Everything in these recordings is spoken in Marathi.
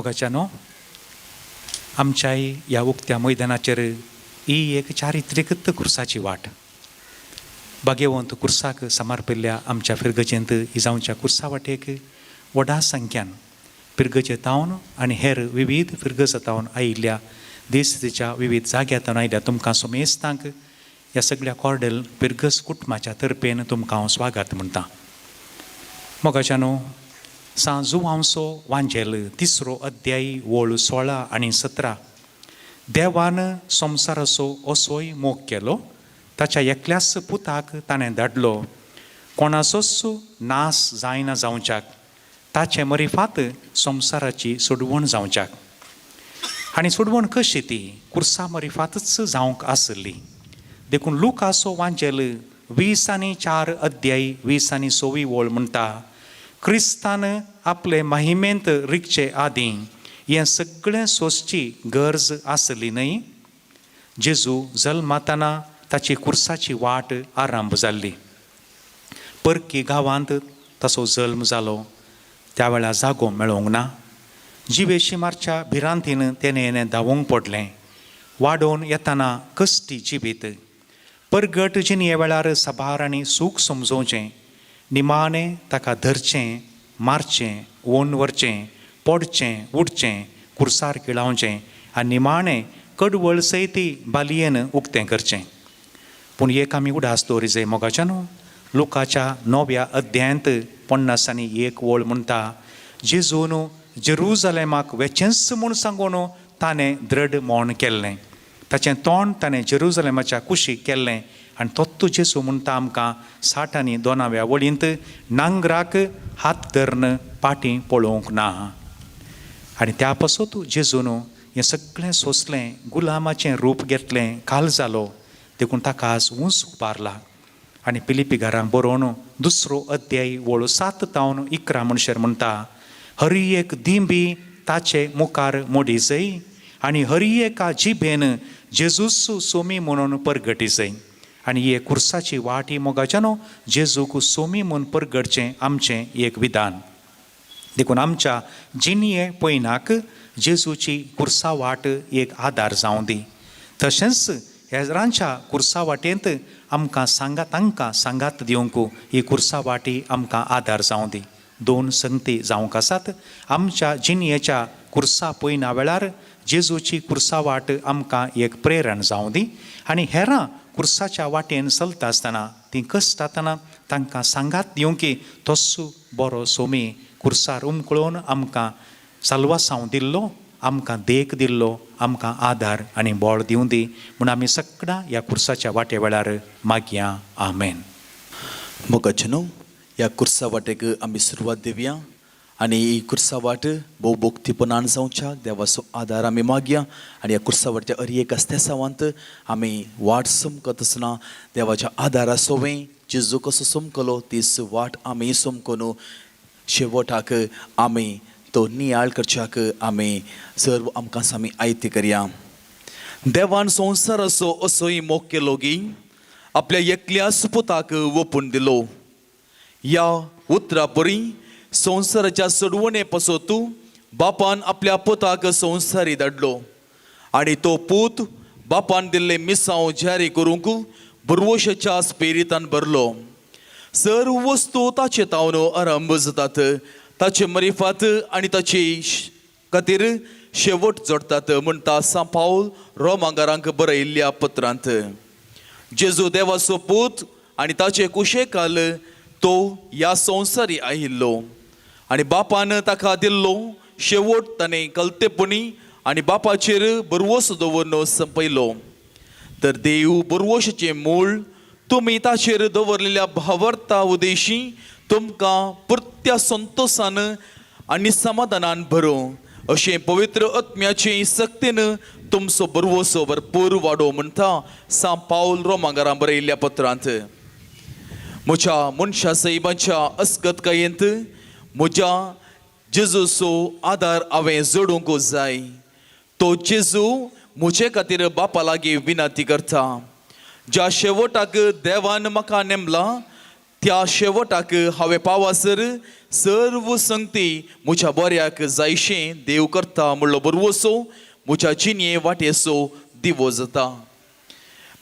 मोगाच्यानो आमच्याय ह्या उक्त्या मैदानाचेर ही एक चारित्रिकत कुर्साची वाट भाग्यवंत कुर्साक समर्पिल्ल्या आमच्या फिरगजेंत ही जावच्या कुर्सा वाटेक व्हडा संख्यान फिरगजेतावन आनी हेर विविध फिरगजतावन आयिल्ल्या देशाच्या विविध जाग्यांतून आयिल्ल्या तुमकां सोमेस्तांक ह्या सगळ्या कॉर्डेल फिरगज कुटुंबाच्या तर्फेन तुमकां हांव स्वागत म्हणटा. मोगाच्यानो सांजुवांसो वांजेल 3रो अध्याय वोळ 16 आनी 17 देवान संवसाराचो असोय मोग केलो, ताच्या एकल्याच पुताक ताणें धाडलो, कोणाचोच नास जायना जावच्याक, ताचे मरिफात संवसाराची सोडवण जावच्याक. आनी सोडवण कशी ती कुर्सा मरिफातच जावंक आसली. देखून लुकाचो वांजेल 20 आनी 4 अध्याय 20 आनी 26 वोळ म्हणटा, क्रिस्तान आपले महिमेंत रिगचे आदीं हें सगळें सोंसची गरज आसली न्हय. जेजू जल्मातना ताची कुर्साची वाट आरंभ जाल्ली. परकी गांवांत ताचो जल्म जालो त्या वेळार जागो मेळोंक ना. जिवेशिमारच्या भिरांतीन तेणें धांवूंक पडलें. वाडोवन येतना कश्टी जिवीत परगट जिणे वेळार साबार आनी सूख समजोवचें, निमाणें ताका धरचें, मारचें, वोन व्हरचें, पडचें, उडचें, कुर्सार किळावचें आनी निमाणें कडवळ सयती बालयेन उक्तें करचें. पूण एक आमी उडास दवरी मोगाच्यानो लुकाच्या 9व्या अध्यायांत 50 आनी 1 वोळ म्हणटा, जेजून जेरुजलेमाक वेचेंच म्हूण सांगून ताणें दृढ मोण केल्लें. ताचें तोंड ताणें जेरुजलेमाच्या कुशीक केल्लें आनी तोत्तू जेजू म्हणटा आमकां 60 आनी 2व्या वळींत, नांगराक हात धरन पाटी पळोवंक ना. आनी त्या पासून जेजून हें सगळें सोंसलें, गुलामाचें रूप घेतलें, काल जालो. देखून ताका आज उंच उबारला. आनी पिलिपिगारांक बरोवन 2रो अध्याय वोळ 7 तावन 11 म्हणसर म्हणटा, हरी एक दिंबी ताचे मुखार मोडी जय आनी हरी एका जिबेन जेजूस सोमी म्हणून परगटी जय. आनी हे कुर्साची वाट ही मोगाच्यानो जेजूक सोमी म्हणून परगटचें आमचें एक विधान. देखून आमच्या जिणये पयनाक जेजूची कुर्सा वाट एक आदार जावं दी. तशेंच हेरांच्या कुर्सा वाटेंत आमकां तांकां सांगात दिवंक ही कुर्सा वाटी आमकां आदार जावं दी. 2 संगती जावंक आसात. आमच्या जिणयेच्या कुर्सा पयना वेळार जेजूची कुर्सा वाट आमकां एक प्रेरण जावं दी. आनी हेरां कुर्साच्या वाटेन चलता आसतना ती कश्टातना तांकां सांगात दिवंक तस्सू बरो सोमी कुर्सार उमकळोवन आमकां साल्वासांव दिल्लो, आमकां देख दिल्लो, आमकां आदार आनी बळ दिवं दी म्हूण आमी सगळ्यां ह्या कुर्साच्या वाटे वेळार मागया. आमेन. मोगाच्यानो ह्या कुर्सा वाटेक आमी सुरवात दिवया आनी ही कुर्सा वाट भोव भोक्तीपणान जावच्या देवाचो आदार आमी मागया. आनी ह्या कुर्सा वाटच्या एक आसत्या सावांत आमी वाट समकत आसतना देवाच्या आदारा सोवें जेजू कसो समकलो तीच वाट आमी समकोन शेवटाक आमी तो नियाळ करच्याक आमी सर्व आमकां आमी आयती करया. देवान संवसाराचो असोय मोग केलो गी आपल्या एकल्याच पुताक ओपून दिलो. ह्या उतरा परी संवसाराच्या सोडवणे पासोत बापान आपल्या पुताक संवसारी धाडलो आनी तो पूत बापान दिल्ले मिसांव जारी करूंक बरवशेच्या स्पिरितान भरलो. सर्व वस्तू ताचे तावन आरंभ जातात, ताचे मरिफात आनी ताचे खातीर शेवट जोडटात म्हणटा सा पावल रोमांकारांक बरयल्ल्या पत्रांत. जेजू देवाचो पूत आनी ताचे कुशेकाल तो ह्या संवसारी आयिल्लो आनी बापान ताका दिल्लो शेवट ताणें कलतेपणी आनी बापाचेर बरवस दवरून संपयलो. तर देव बरवशेचें मूळ तुमी ताचेर दवरलेल्या भावार्था उदेशी तुमकां परत्या संतोषान आनी समाधानान भरो अशें पवित्र आत्म्याचे सक्तीन तुमचो बरवसो भरपूर वाडो म्हणटा सा पावल रोमांकारांक बरयल्ल्या पत्रांत. म्हज्या मनशा साहिबाच्या अस्कतकायेंत म्हज्या जेजूचो आदार हांवें जोडूंक जाय. तो जेजू म्हजे खातीर बापा लागीं विनंती करता. ज्या शेवटाक देवान म्हाका नेमला त्या शेवटाक हांवें पावासर सर्व संगती म्हज्या बऱ्याक जायशें देव करता म्हणलो बरवसो म्हज्या जिणये वाटेसो दिवो जाता.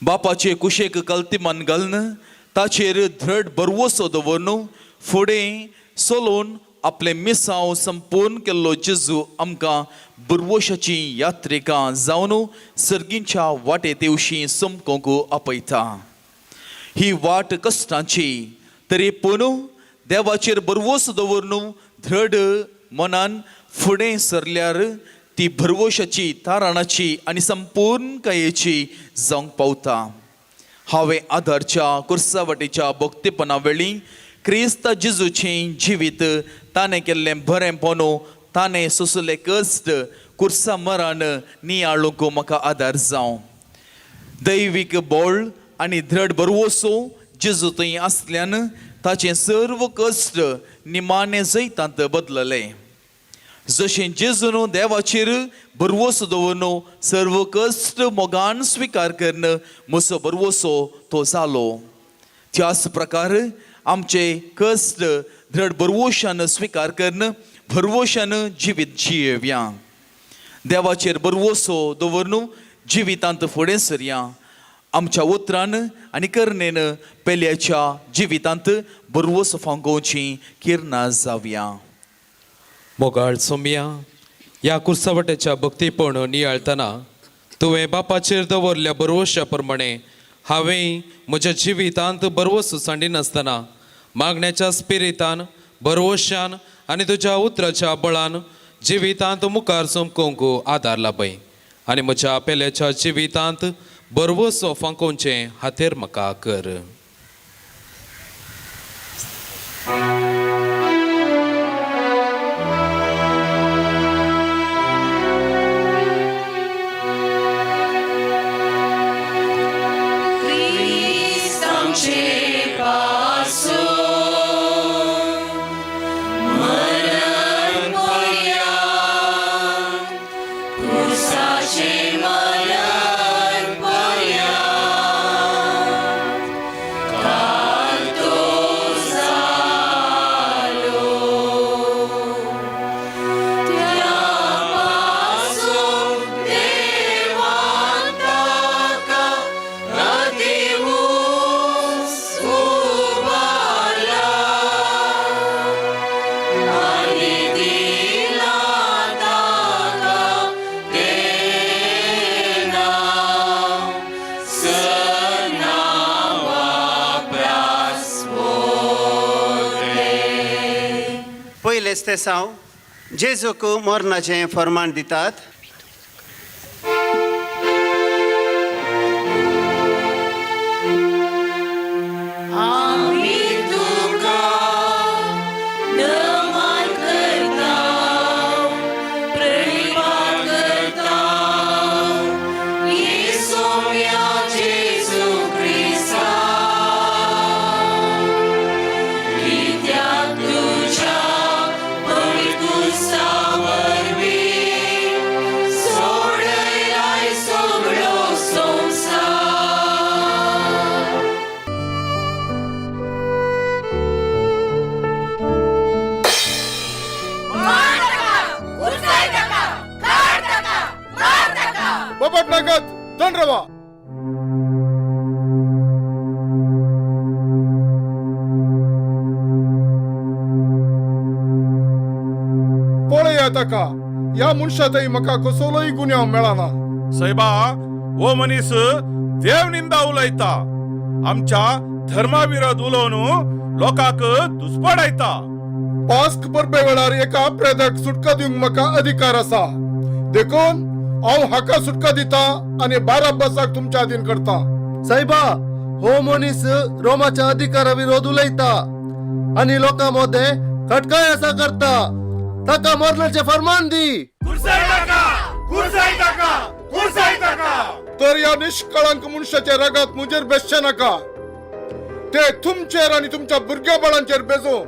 बापाचे कुशेक कल्तिमान घालन ताचेर धड बरवसो दवरून फुडें चलोवन आपले मिसांव संपूर्ण केल्लो जेजू आमकां बरवशाची यात्रेका जावन सर्गींच्या वाटे तेवशी समकोंक आपयता. ही वाट कश्टांची तरी पूण देवाचेर बरवस दवरून धड मनान फुडें सरल्यार ती भरवशाची तारणाची आनी संपूर्ण कायेची जावंक पावता. हांवें आदारच्या कुर्सा वाटेच्या भक्तीपणा वेळी क्रिस्त जेजूचें जिवीत ताणें केल्लें बरेंपण ताणें सोंसले कश्ट कुर्सा मरान नियाळूंक म्हाका आदार जावं. दैवीक बोळ आनी धड बरवसो जेजू थंय आसल्यान ताचें सर्व कश्ट निमाणे जैतांत बदलले. जशें जेजून देवाचेर बरवसो दवरून सर्व कश्ट मोगान स्विकार करन म्हजो बरवसो तो जालो. त्याच प्रकार आमचे कश्ट धड बरवशान स्विकार करन भरवशान जिवीत जियेवया. देवाचेर बरवसो दवरून जिवितांत फुडें सरया. आमच्या उतरान आनी करनेन पेल्याच्या जिवितांत बरवसो फांकोवची किर्ना जावया. मोगाळ सोम्या, ह्या कुर्सावट्याच्या भक्तीपण नियाळतना तुवें बापाचेर दवरल्या बरवशा प्रमाणे हांवें म्हज्या जिवितांत बरवस सांडिनासतना मागण्याच्या स्पिरितान बरवशान आनी तुज्या उतराच्या बळान जिवितांत मुखार चमकोवंक आदार लाभय आनी म्हज्या पेल्याच्या जिवितांत बरवसो फांकोवचें हातेर म्हाका कर. पयलेच ते साव जेजूक मरणाचें फर्माण दितात. बापट दंड रवा. पळया ताका ह्या मनशातय म्हाका कसलोय गुन्यांव मेळना. सायबा, हो मनीस देव निंदा उलयता, आमच्या धर्मा विरोध उलोवन लोकांक दुस्पडायता. पास्क परबे वेळार एका प्रेताक सुटका दिवंक म्हाका अधिकार आसा. देखून हांव हाका सुटका दिता आनी बाराब्बासाक तुमच्या अधीन करता. सायबा, हो मनीस रोमाच्या अधिकारा विरोध उलयता आणि लोकांमध्ये खटकाय असा करता. ताका मरणाचे फरमान दी. तर या निष्कळंक मनशाच्या रगात मुजेर बेसचे नाका. ते तुमचेर आणि तुमच्या भुरग्या बाळांचेर बेजो.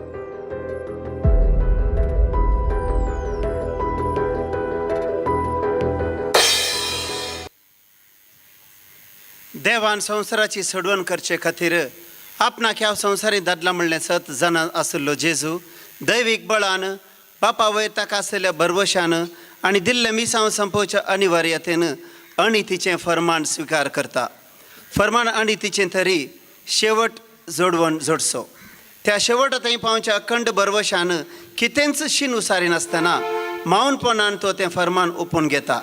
देवान संवसाराची सोडवण करचे खातीर आपणाक ह्या संवसारी दादला म्हणलें सत जन आशिल्लो जेजू दैवीक बळान बापा वयर ताका आसलेल्या भरवशान आनी दिल्ले मिसांव संपोवच्या अनिवार्यतेन अणितीचें फर्मान स्विकार करता. फर्मान अणितीचें तरी शेवट जोडवण जोडसो. त्या शेवट थंय पावच्या अखंड भरवशान कितेंच शीन उसारिनासतना मावनपणान तो तें फर्मान ओपून घेता.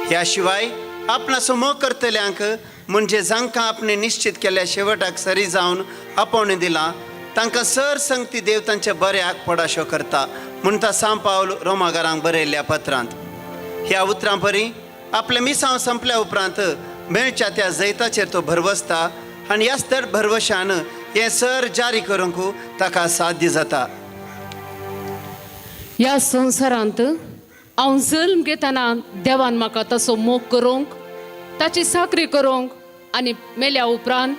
ह्या शिवाय आपणाचो मोग करतल्यांक म्हणजे जांकां आपणे निश्चित केल्ल्या शेवटाक सरी जावन आपोवणें दिलां तांकां सर संगती देव तांच्या बऱ्याक पडाशो करता म्हणटा सांब पावल रोमाकारांक बरयल्ल्या पत्रांत. ह्या उतरां परी आपले मिसांव संपल्या उपरांत मेळच्या त्या जैताचेर तो भरवसता आनी ह्याच दर भरवशान हें सर जारी करूंक ताका साध्य जाता. ह्या संवसारांत हांव जल्म घेतना देवान म्हाका तसो मोग करूंक ताची साकरी करूंक आनी मेल्या उपरांत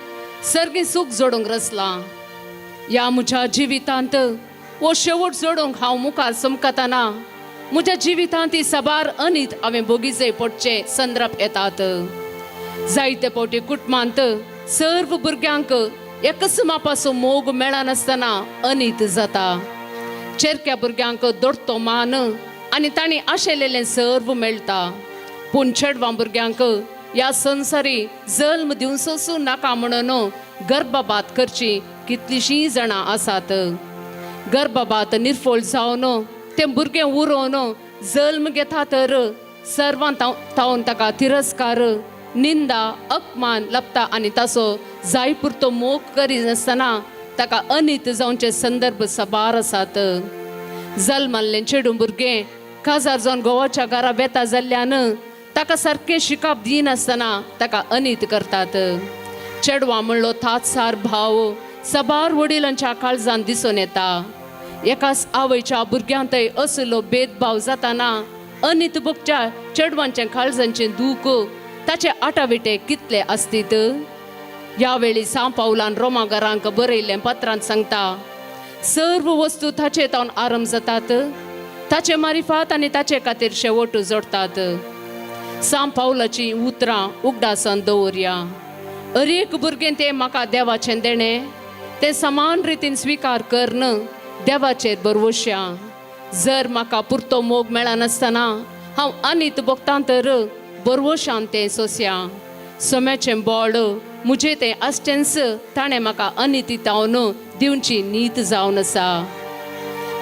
सर्गी सूख जोडूंक रचलां. ह्या म्हज्या जिवितांत वो शेवट जोडूंक हांव मुखार समकतना म्हज्या जिवितांत ही साबार अनीत हांवें बोगीचे पडचे संदर्भ येतात. जायते फावटी कुटुंबांत सर्व भुरग्यांक एकच मापाचो मोग मेळनासतना अनीत जाता. चेरक्या भुरग्यांक दडतो मान आनी तांणी आशेलेलें सर्व मेळटा. पूण चेडवां भुरग्यांक ह्या संवसारी जल्म दिवचोच नाका म्हणून गर्भपात करची कितलींशीं जाणां आसात. गर्भपात निर्फळ जावन तें भुरगें उरोवन जल्म घेता तर सर्वां तावन ताका तिरस्कार निंदा अपमान लपता आनी ताचो जाय पुरतो मोग करिनासतना ताका अनीत जावचे संदर्भ साबार आसात. जल्माल्लें चेडूं भुरगें काजार जावन घोवाच्या घरा बेता जाल्ल्यान ताका सारकें शिकप दिनासतना ताका अनीत करतात. चेडवां म्हणलो तातसार भाव साबार वडिलांच्या काळजांत दिसून येता. एकाच आवयच्या भुरग्यांतय असलो भेदभाव जाताना अनीत भोगच्या चेडवांच्या काळजांचें दूख ताचे आटाविटे कितले आसतीत. ह्या वेळी सांब पावलान रोमाकारांक बरयल्लें पत्रांत सांगता सर्व वस्तू ताचे तावन आरंभ जातात. ताचे मारिफात आनी ताचे खातीर शेवट जोडतात. सांब पावलाची उतरां उगडासन दवरया. हर एक भुरगें तें म्हाका देवाचें देणें तें समान रितीन स्विकार करन देवाचेर भरवशा. जर म्हाका पुरतो मोग मेळनासतना हांव अनीत भोगतां तर भरवशान तें सोंस्या. सोम्याचें बोड मुझे तें आसचेंच ताणें म्हाका अनिती तावन दिवची नीत जावन आसा.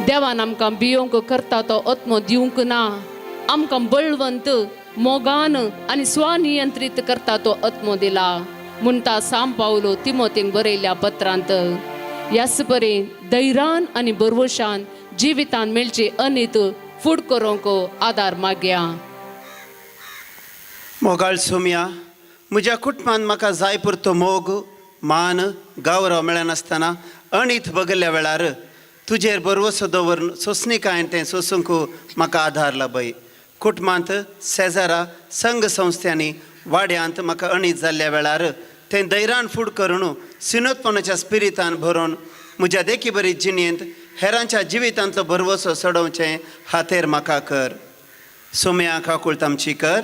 देवान आमकां भियोंक करता तो आत्मो दिवंक ना. आमकां बळवंत मोगान आनी स्वनियंत्रीत करता तो आत्मो दिला म्हणटा सांब पावलो तिमोथेक बरयल्ल्या पत्रांत. ह्याच परी धैर्यान आनी भरवशान जिवितान मेळची अनीत फूड करूंक आदार मागया. मोगाळ सोम्या म्हज्या कुटुंबांत म्हाका जाय पुरतो मोग मान गौरव मेळनासतना अणीत बगल्ल्या वेळार तुजेर भरवसो दवरून सोंसणीकायेन तें सोंसूंक म्हाका आधार लाभय. कुटुंबांत शेजारा संघ संस्थांनी वाड्यांत म्हाका अणीत जाल्ल्या वेळार तें धैर्यान फूड करून सिनोदपणाच्या स्पिरितान भरून म्हज्या देखी बरी जिणेंत हेरांच्या जिवितांतलो भरवसो सोडोवचें हातेर म्हाका कर. सोम्या काकूळ तामची कर.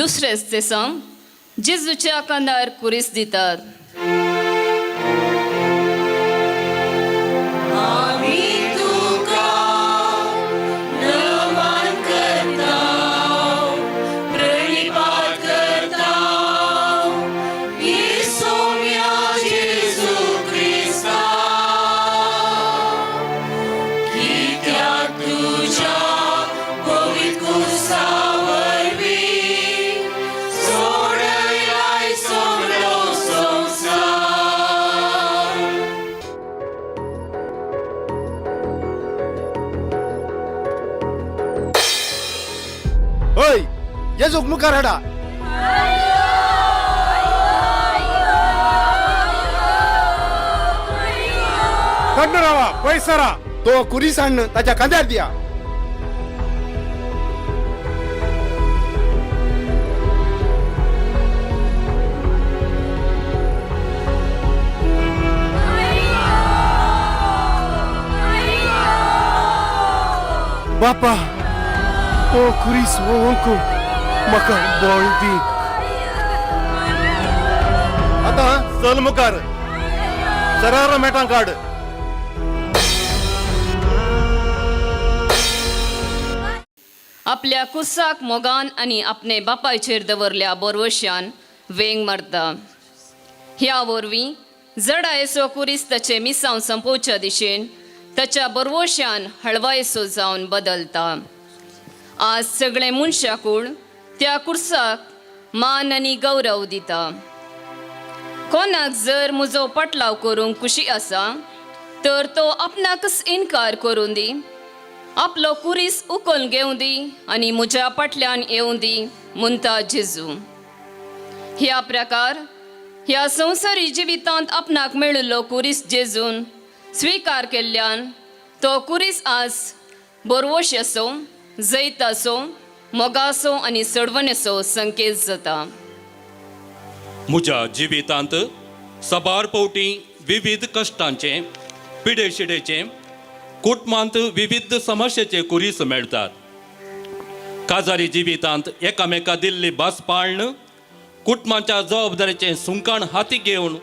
दुसरेच दिसां जेजूच्या कांदार कुरीस दितात. आमी जेजूक मुखार हाडा. थंड राहा पैसरा. तो कुरीस हाडणं ताच्या खांद्यार दिया. बापा तो कुरीस वोंको म्हाका बळ दी. आता चल मुखार सरार मेटां काड. आपल्या कुर्साक मोगान आनी आपणे बापायचेर दवरल्या बोरवश्यान वेंग मारता. ह्या वरवीं जडा येसो कुरीस ताचे मिसांव संपोवच्या दिशेन ताच्या बरवश्यान हळवायसो जावन बदलता. आज सगळे मनशाकूळ त्या कुर्साक मान आनी गौरव दिता. कोणाक जर म्हजो पटलाव करूंक खुशी आसा तर तो आपणाकच इन्कार करून दी, आपलो कुरीस उखलून घेवं दी आनी म्हज्या फाटल्यान येवं दी म्हणटा जेजू. ह्या प्रकार ह्या संवसारी जिवितांत आपणाक मेळिल्लो कुरीस जेजून स्विकार केल्ल्यान तो कुरीस आज बोरवोश असो, जैत असो, मोगासो आनी सडवणेचो संकेत जाता. म्हज्या जिवितांत सबार पावटी विविध कश्टांचे, पिडेशिडेचे, कुटुंबांत विविध समस्येचे कुरीस मेळटात. काजारी जिवितांत एकामेका दिल्ली भास पाळण, कुटुंबाच्या जबाबदारेचें सुंकाण हाती घेवन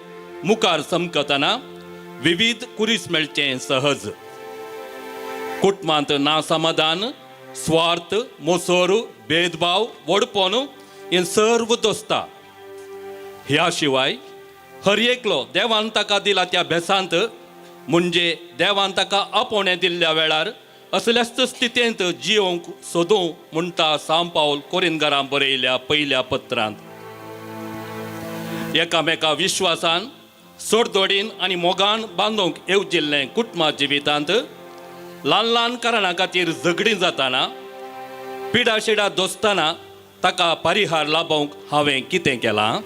मुखार समकतना विविध कुरीस मेळचें सहज. कुटुंबांत नासमाधान, स्वार्थ, मोसोर, भेदभाव, वडपण हें सर्व दोस्ता. ह्या शिवाय हर एकलो देवान ताका दिला त्या भेसांत म्हणजे देवान ताका आपोवणें दिल्ल्या वेळार असल्याच स्थितींत जियोंक सोदूं म्हणटा सांत पावल कोरिंथकारां बरयल्या पयल्या पत्रांत. एकामेका विश्वासान सोडदोडीन आनी मोगान बांदूंक येवजिल्लें कुटुंबा जिवितांत ल्हान ल्हान कारणां खातीर झगडीं जाताना, पिडाशिडा दोस्ताना ताका परिहार लाभोवंक हांवें कितें केलां?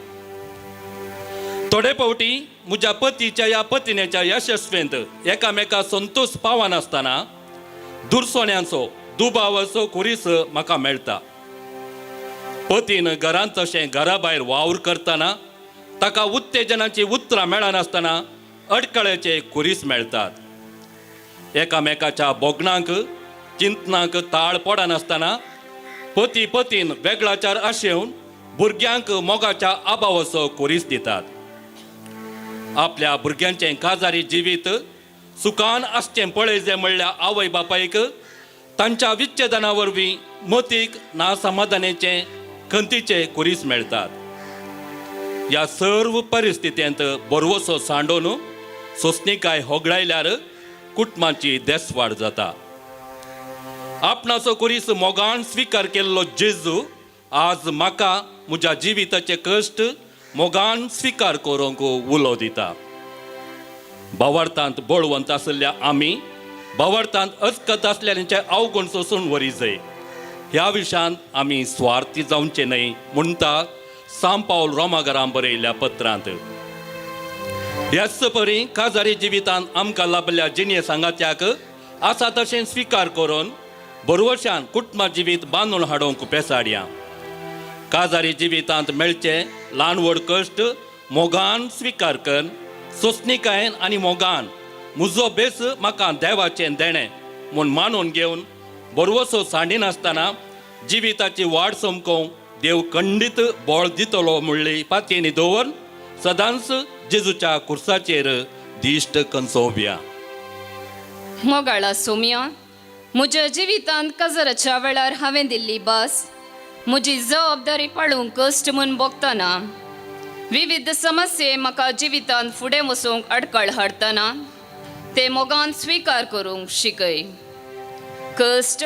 थोडे फावटी म्हज्या पतीच्या या पत्नीच्या यशस्वेंत एकामेका संतोष पावनासतना दुरसोण्यांचो दुबावाचो कुरीस म्हाका मेळटा. पतीन घरांत तशें घरा भायर वावर करतना ताका उत्तेजनाची उतरां मेळनासतना अडकळ्याचे कुरीस मेळटात. एकामेकाच्या बोगणांक चिंतनांक ताळ पडनासतना पती पतीन वेगळाचार आशेवन भुरग्यांक मोगाच्या अभावाचो कुरीस दितात. आपल्या भुरग्यांचें काजारी जिवीत सुखान आसचें पळयचें म्हणल्यार आवय बापायक तांच्या विच्छेदना वरवीं मतीक नासमाधानाचें खंतीचे कुरीस मेळटात. ह्या सर्व परिस्थितींत बरवसो सांडोवन सोंसणीकाय होगडायल्यार कुटुंबाची देसवाड जाता. आपणाचो कुरीस मोगान स्विकार केल्लो जेजू आज म्हाका म्हज्या जिविताचे कश्ट मोगान स्विकार करूंक उलो दिता. भावार्थांत बळवंत आसल्या आमी भावार्थांत अचकत आसलेल्यांचे अवगुण सोंसून वरी जाय. ह्या विशयान आमी स्वार्थी जावचे न्हय म्हणटा सांत पावल रोमाकारां बरयल्ल्या पत्रांत. ह्याच परी काजारी जिवितांत आमकां लाभल्या जिणे सांगात्याक आसा तशें स्विकार करून बरवशान कुटुंबा जिवीत बांदून हाडूंक पेसाडया. काजारी जिवितांत मेळचे ल्हान व्हड कश्ट मोगान स्विकार कर, सोंसणीकायेन आनी मोगान म्हजो बेस म्हाका देवाचें देणें म्हूण मानून घेवन बरवसो सांडिनासतना जिविताची वाड समकोवंक देव खंडीत बोळ दितलो म्हणली पातयेनी दवर सदांच जेजूच्या कुर्साचेर दिश्ट कंसोवया. मोगाळा सोम्या, म्हज्या जिवितांत काजाराच्या वेळार हांवें दिल्ली भास म्हजी जबाबदारी पाळूंक कश्ट म्हूण भोगतना विविध समस्ये म्हाका जिवितांत फुडें वचूंक आडखळ हाडटना ते मोगान स्विकार करूंक शिकय. कश्ट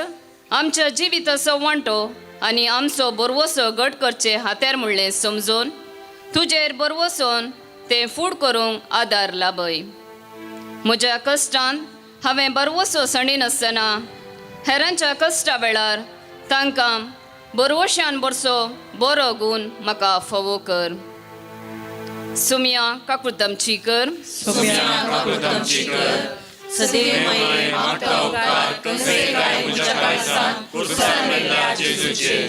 आमच्या जिविताचो वांटो आनी आमचो बरवसो घट करचे हात्यार म्हणलें समजून तुजेर बरवसून तें फूड करूंक आदार लाभय. म्हज्या कश्टांत हांवें बरवसो सणीनासतना हेरांच्या कश्टा वेळार तांकां बरवशान बरसो बरो गूण म्हाका फोवो कर. सुम्या काकुळतमची कर. सदैव माई मागता उपकार कसे काय तुझ्या काळजात कुर्सार मेल्ल्या जेजूचे.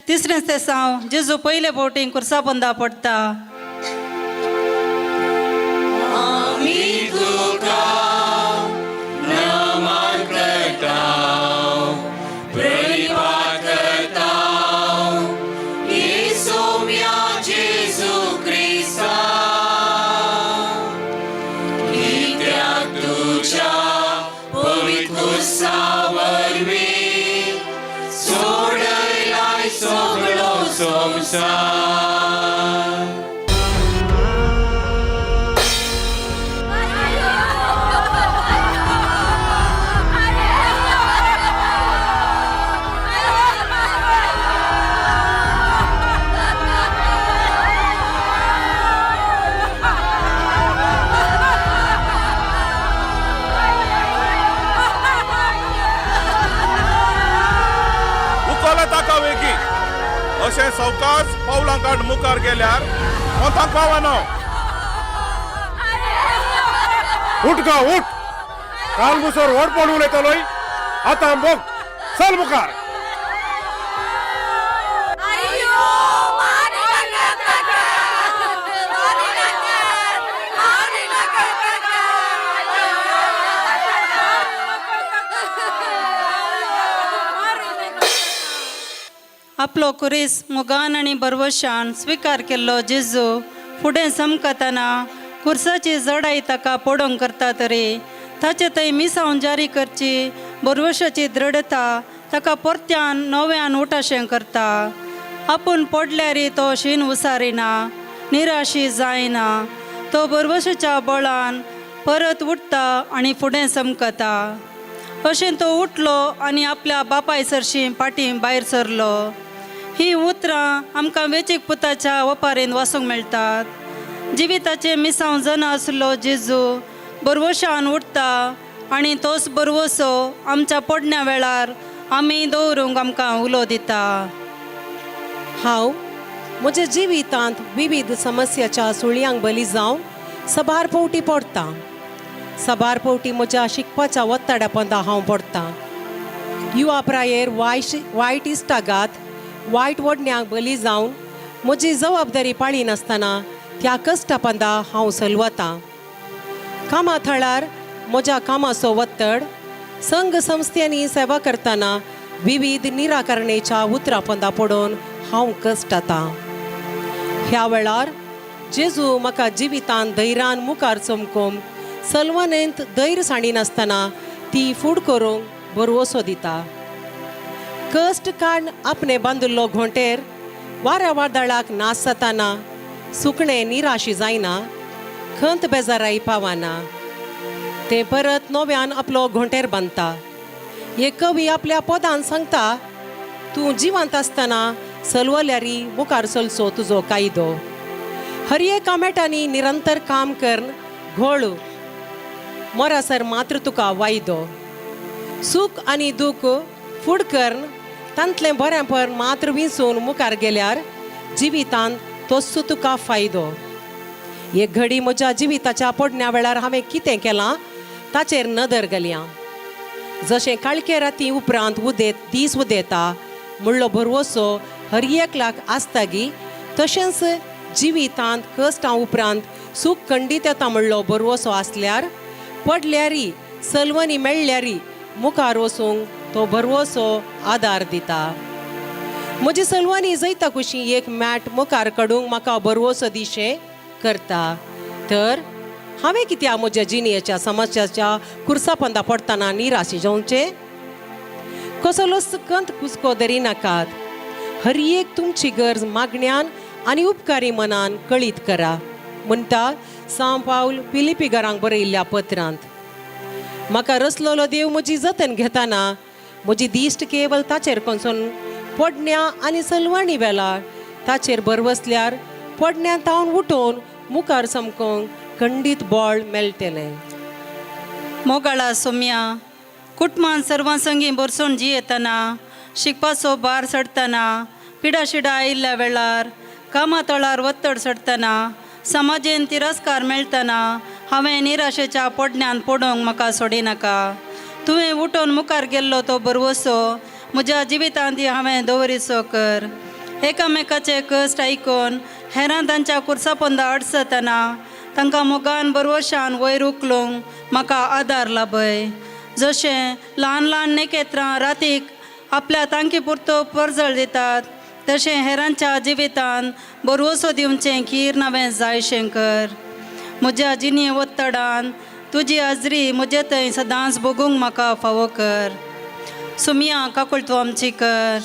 तिसरें तेसांव जेजू पयले बोटीन कुर्सा बंदा पडटा. अशें सवकास पावलां काड मुखार गेल्यार वताक पावना. उठ गा उठ, काल मुसोर व्हड पडून येतलोय. आतां बघ, चल मुखार. आपलो कुरीस मोगान आनी बरवशान स्विकार केल्लो जेजू फुडें समकतना कुर्साची जडाई ताका पडोवंक करता तरी ताचे थंय मिसांव जारी करची बरवशाची दृढता ताका परत्यान नव्यान उठाशें करता. आपूण पडल्यारय तो शीन उसारिना, निराशी जायना. तो बरवशाच्या बळान परत उठता आनी फुडें समकता. अशें तो उठलो आनी आपल्या बापाय सरशी पाटी भायर सरलो. ही उतरां आमकां वेंचीक पुताच्या ओपारेन वाचूंक मेळटात. जिविताचे मिसांव जन आसलो जेजू बरवशान उठता आनी तोच बरवसो आमच्या पडण्या वेळार आमी दवरूंक आमकां उलो दिता. हांव म्हज्या जिवितांत विविध समस्याच्या सुळयांक बली जावन सबार फावटी पडटा. सबार फावटी म्हज्या शिकपाच्या वत्तड्या पंदा हांव पडटां. युवा प्रायेर वायट इश्टागात वायट वडण्यांक बली जावन म्हजी जबाबदारी पाळी नासतना त्या कश्टा पंदा हांव सलवतां. कामा थळार म्हज्या कामाचो वत्तड, संघ संस्थांनी सेवा करतना विविध निराकरणेच्या उतरां पंदा पडून हांव कश्टातां. ह्या वेळार जेजू म्हाका जिवितांत धैर्यान मुखार चमकून सलवनेंत धैर्य साणीनासतना ती फूड करूंक बरवसो दिता. कश्ट काण आपणे बांदिल्लो घोंटेर वाऱ्या वादळाक नास जाताना सुकणें निराशी जायना, खंत बेजाराई पावना. ते परत नव्यान आपलो घोंटेर बांदता. एक कवी आपल्या पदान सांगता, तूं जिवंत आसतना चलवल्यारी मुखार चलचो तुजो कायदो. हर एक कामेटांनी निरंतर काम करन घोळ मरासर मात्र तुका वायदो. सूख आनी दूख फूड करन तांतलें बरेंपण मात्र विंचून मुखार गेल्यार जिवितांत तोच तुका फायदो. एक घडी म्हज्या जिविताच्या पडण्या वेळार हांवें कितें केलां ताचेर नदर घालया. जशें काळके राती उपरांत दीस उदेता म्हणलो भरवोसो हर एकल्याक आसता गी, तशेंच जिवितांत कश्टां उपरांत सूख खंडीत येता म्हणलो भरवोसो आसल्यार पडल्यारी सलवनी मेळ्ळ्यारी मुखार वचूंक तो भरवोसो आदार दिता. म्हजी सलवनी जैता कुशी एक मॅट मुखार काडूंक म्हाका भरवोसो दिशे करता. तर हांवें कित्याक म्हज्या जिणेच्या समस्याच्या कुर्सापंदा पडटना निराशी जावचें? कसलो सकंत कुसको धरी नाकात. हर एक तुमची गरज मागण्यान आनी उपकारी मनान कळीत करा म्हणटा सांव पावल फिलिपी घरांक बरयल्ल्या पत्रांत. म्हाका रचलोलो देव म्हजी जतन घेताना म्हजी दिश्ट केवल ताचेर कोणसून पडण्या आनी सलवणी वेळार ताचेर बरवसल्यार पडण्यांत तावन उठोवन मुखार समकोंक खंडीत बळ मेळटलें. मोगाळा सोम्या, कुटुंबान सर्वांसंगी बरसून जियेतना, शिकपाचो भार चडटना, पिडाशिडा आयिल्ल्या वेळार, कामा तळार वत्तड चडटना, समाजेन तिरस्कार मेळटना हांवें निराशेच्या पडण्यान पडोवंक म्हाका सोडिनाका. तुवें उठोवन मुखार गेल्लो तो बरवसो म्हज्या जिवितांत हांवें दवरिचो कर. एकामेकाचे कश्ट आयकून हेरां तांच्या कुर्सापंदा अडचतना तांकां मोगान बरवशान वयर उखलूंक म्हाका आदार लाभय. जशें ल्हान ल्हान नेकेत्रां रातीक आपल्या तांकी पुरतो परजळ दितात, तशें हेरांच्या जिवितांत बरवसो दिवचें खीर नवें जायशें कर. म्हज्या जिणे वत्तडान तुजी हाजरी म्हजे थंय सदांच भोगूंक म्हाका फावो कर. सुमिया काकुळतो आमची कर.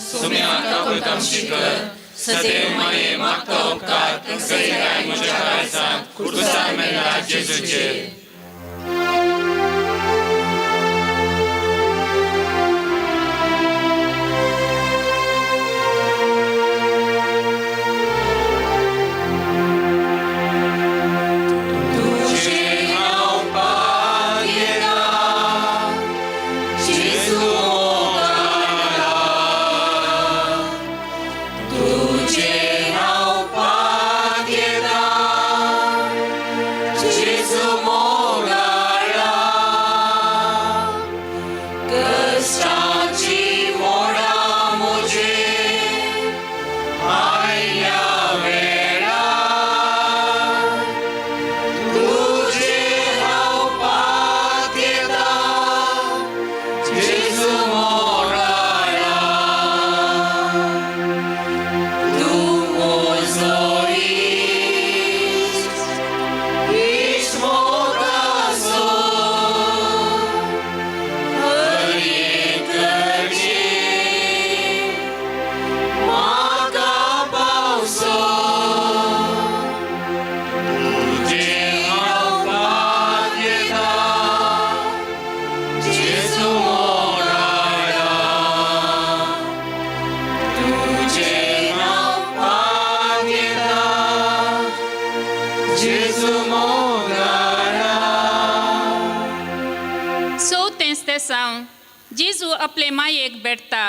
जेजू आपले मायेक भेटता.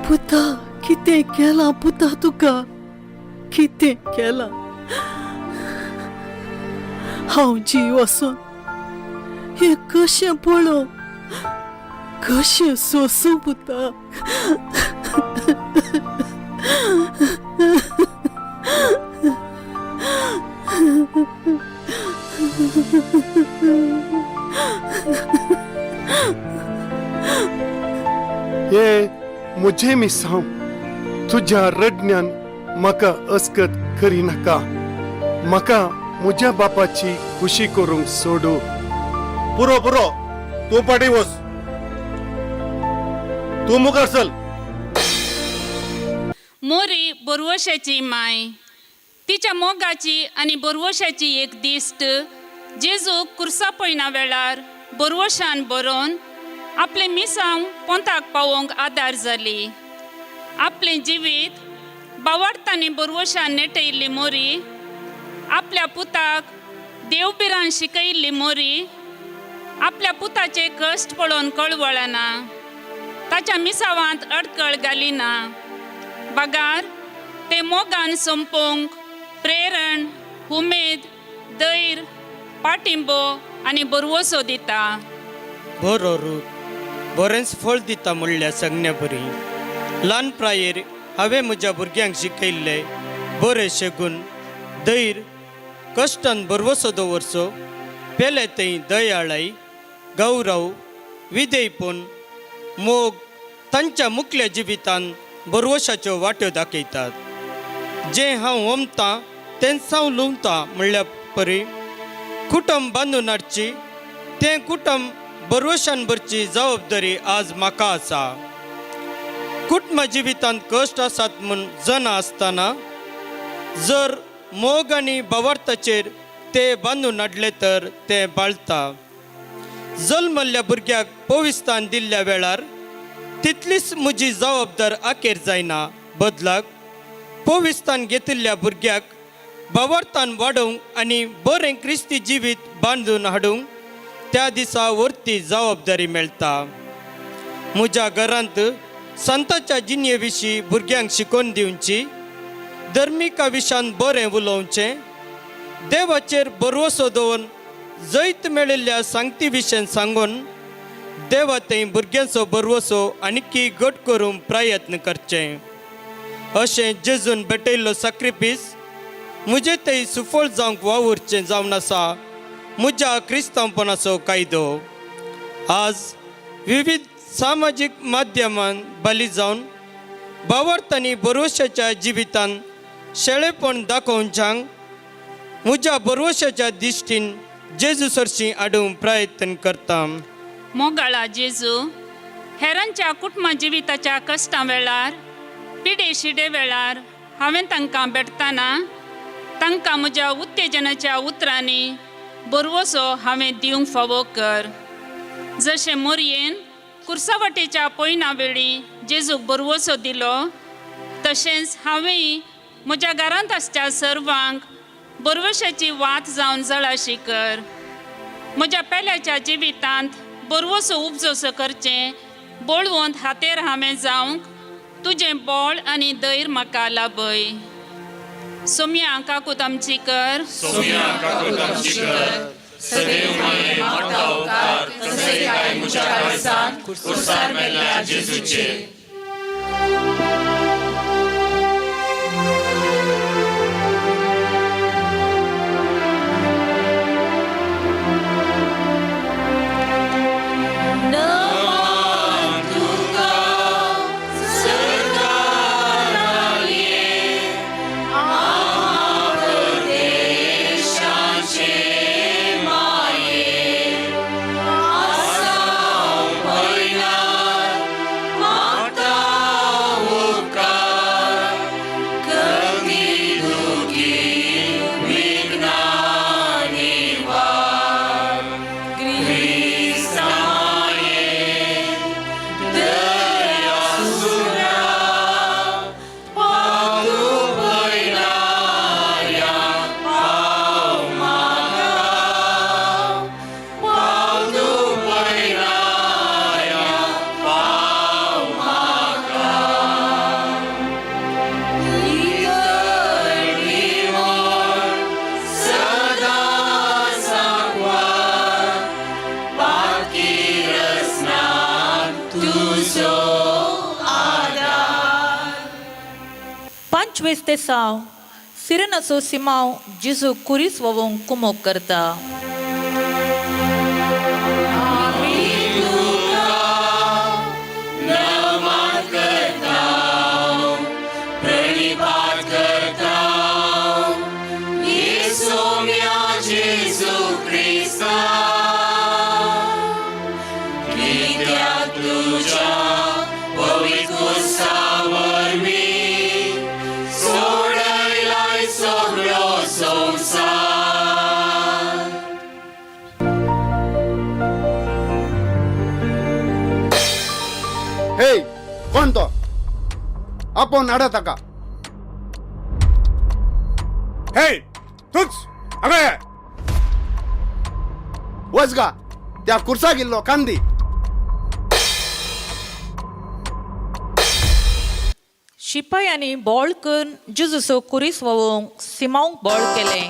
पुता कितें केलां पुता तुका? कितें केलां? हांव जीव वचून हें कशें पळोवं? कशें सोसूं पुता हे मुझे मिसांव तुझ्या रडण्यान म्हाका अस्कत करी नाका. म्हाका म्हज्या बापाची खुशी करूंक सोडू. पुरो पुरो तू पाटी वच. तू मुखार चल. मोरी बोरवशाची माय तिच्या मोगाची आनी बोरवशाची एक दिश्ट जेजू कुर्सा पळयना वेळार बोरवशान बरोवन आपले मिसांव पोंताक पावोवंक आदार जाली. आपलें जिवीत बावार्थांनी बोरवशान नेटयल्ली मोरी आपल्या पुताक देवबिरान शिकयल्ली मोरी आपल्या पुताचे कश्ट पळोवन कळवळना. ताच्या मिसावांत अडकळ घालिना. बगार ते मोगान संपोवंक प्रेरण उमेद धैर्य पाठिंबो आनी बोरवोसो दिता. बरो रूप बरेंच फळ दिता म्हणल्या सगळ्या बरी. ल्हानप्रायेर हांवें म्हज्या भुरग्यांक शिकयल्ले बरेशे गुण धैर्य कश्टान बरवसो दवरचो पेले थंय दयाळाई गौरव विधेयपण मोग तांच्या मुखल्या जिवितान बरवशाच्यो वाट्यो दाखयतात. जें हांव वमतां तें साव लुंवतां म्हणल्या परी कुटुंब बांदून हाडची तें कुटुंब बरवशान भरची जबाबदारी आज म्हाका आसा. कुटुंब जिवितांत कश्ट आसात म्हूण जाणा आसतना जर मोग आनी भावार्थाचेर ते बांदून हाडले तर ते बाळता. जल्मल्ल्या भुरग्याक पविस्तान दिल्ल्या वेळार तितलीच म्हजी जबाबदार आखेर जायना. बदलाक पविस्तान घेतिल्ल्या भुरग्याक भावार्थान वाडोवंक आनी बरें क्रिस्ती जिवीत बांदून हाडूंक त्या दिसा व्हरती जबाबदारी मेळटा. म्हज्या घरांत संतांच्या जिणे विशीं भुरग्यांक शिकोवन दिवची धर्मिका विशयान बरें उलोवचें देवाचेर बरवसो दवरून जैत मेळिल्ल्या सांगती विशयेन सांगून देवा थंय भुरग्यांचो बरवसो आनीकी घट करूंक प्रयत्न करचे. अशें जेजून भेटयल्लो सॅक्रिफीस म्हजे थंय सुफळ जावंक वावुरचें जावन आसा म्हज्या क्रिस्तांवपणाचो कायदो. आज विविध सामाजीक माध्यमांत बली जावन भावार्थांनी बरवशाच्या जिवितान शेळेपण दाखोवच्यांक म्हज्या बरवशाच्या दिश्टीन जेजू सरशी हाडूंक प्रयत्न करता. मोगाळा जेजू हेरांच्या कुटुंबा जिविताच्या कश्टां वेळार पिडे शिडे वेळार हांवें तांकां भेटतना तांकां म्हज्या उत्तेजनाच्या उतरांनी बरवसो हांवें दिवंक फावो कर. जशें मोरयेन कुर्सावटेच्या पयना वेळी जेजूक बरवसो दिलो तशेंच हांवेंय म्हज्या घरांत आसच्या सर्वांक बरवशाची वात जावन जळाशी कर. म्हज्या पेल्याच्या जिवितांत बरवसो उपजोसो करचें बोळवंत हातेर हांवें जावंक तुजें बोळ आनी धैर्य म्हाका लाभय. सोम्या काकूत आमची कर सदैव माये मोठा उपकार तसंय काय म्हज्या काळजांत कुर्सार मेल्ल्या जेजूचे. पंचवीस ते साव सिरनसो सिमाव जिजू कुरीस वोवंक कुमोक करता. हे कोण तो आपण अडत का हे तूच अगे वच गा त्या कुर्सा गेल्लो कांदी शिपायांनी बॉल करून जुजुसो कुरीस वोवंक सिमावंक बॉल केलें.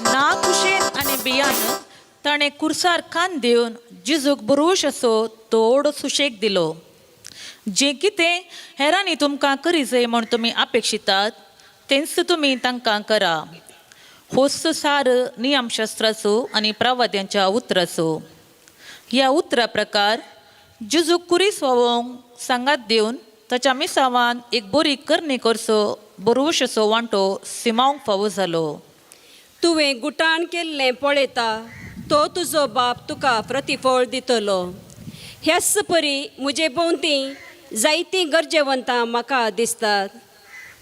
ना कुशेन आनी बियान ताणें कुर्सार कान दिवन जिजूक बुरूश असो तोड सुशेग दिलो. जें कितें हेरांनी तुमकां करी जाय म्हूण तुमी अपेक्षितात तेंच तुमी तांकां करा. होस्त सार नियमशास्त्राचो आनी प्रवाद्यांच्या उतराचो. ह्या उतरा प्रकार जिजूक कुरीस वोवंक सांगात दिवन ताच्या मिसावान एक बरी करणी करचो बरोवश असो वांटो सिमावंक फावो जालो. तुवें गुटाण केल्लें पळयता तो तुजो बाप तुका प्रतिफळ दितलो. ह्याच परी म्हजे भोंवती जायतीं गरजेवंतां म्हाका दिसतात.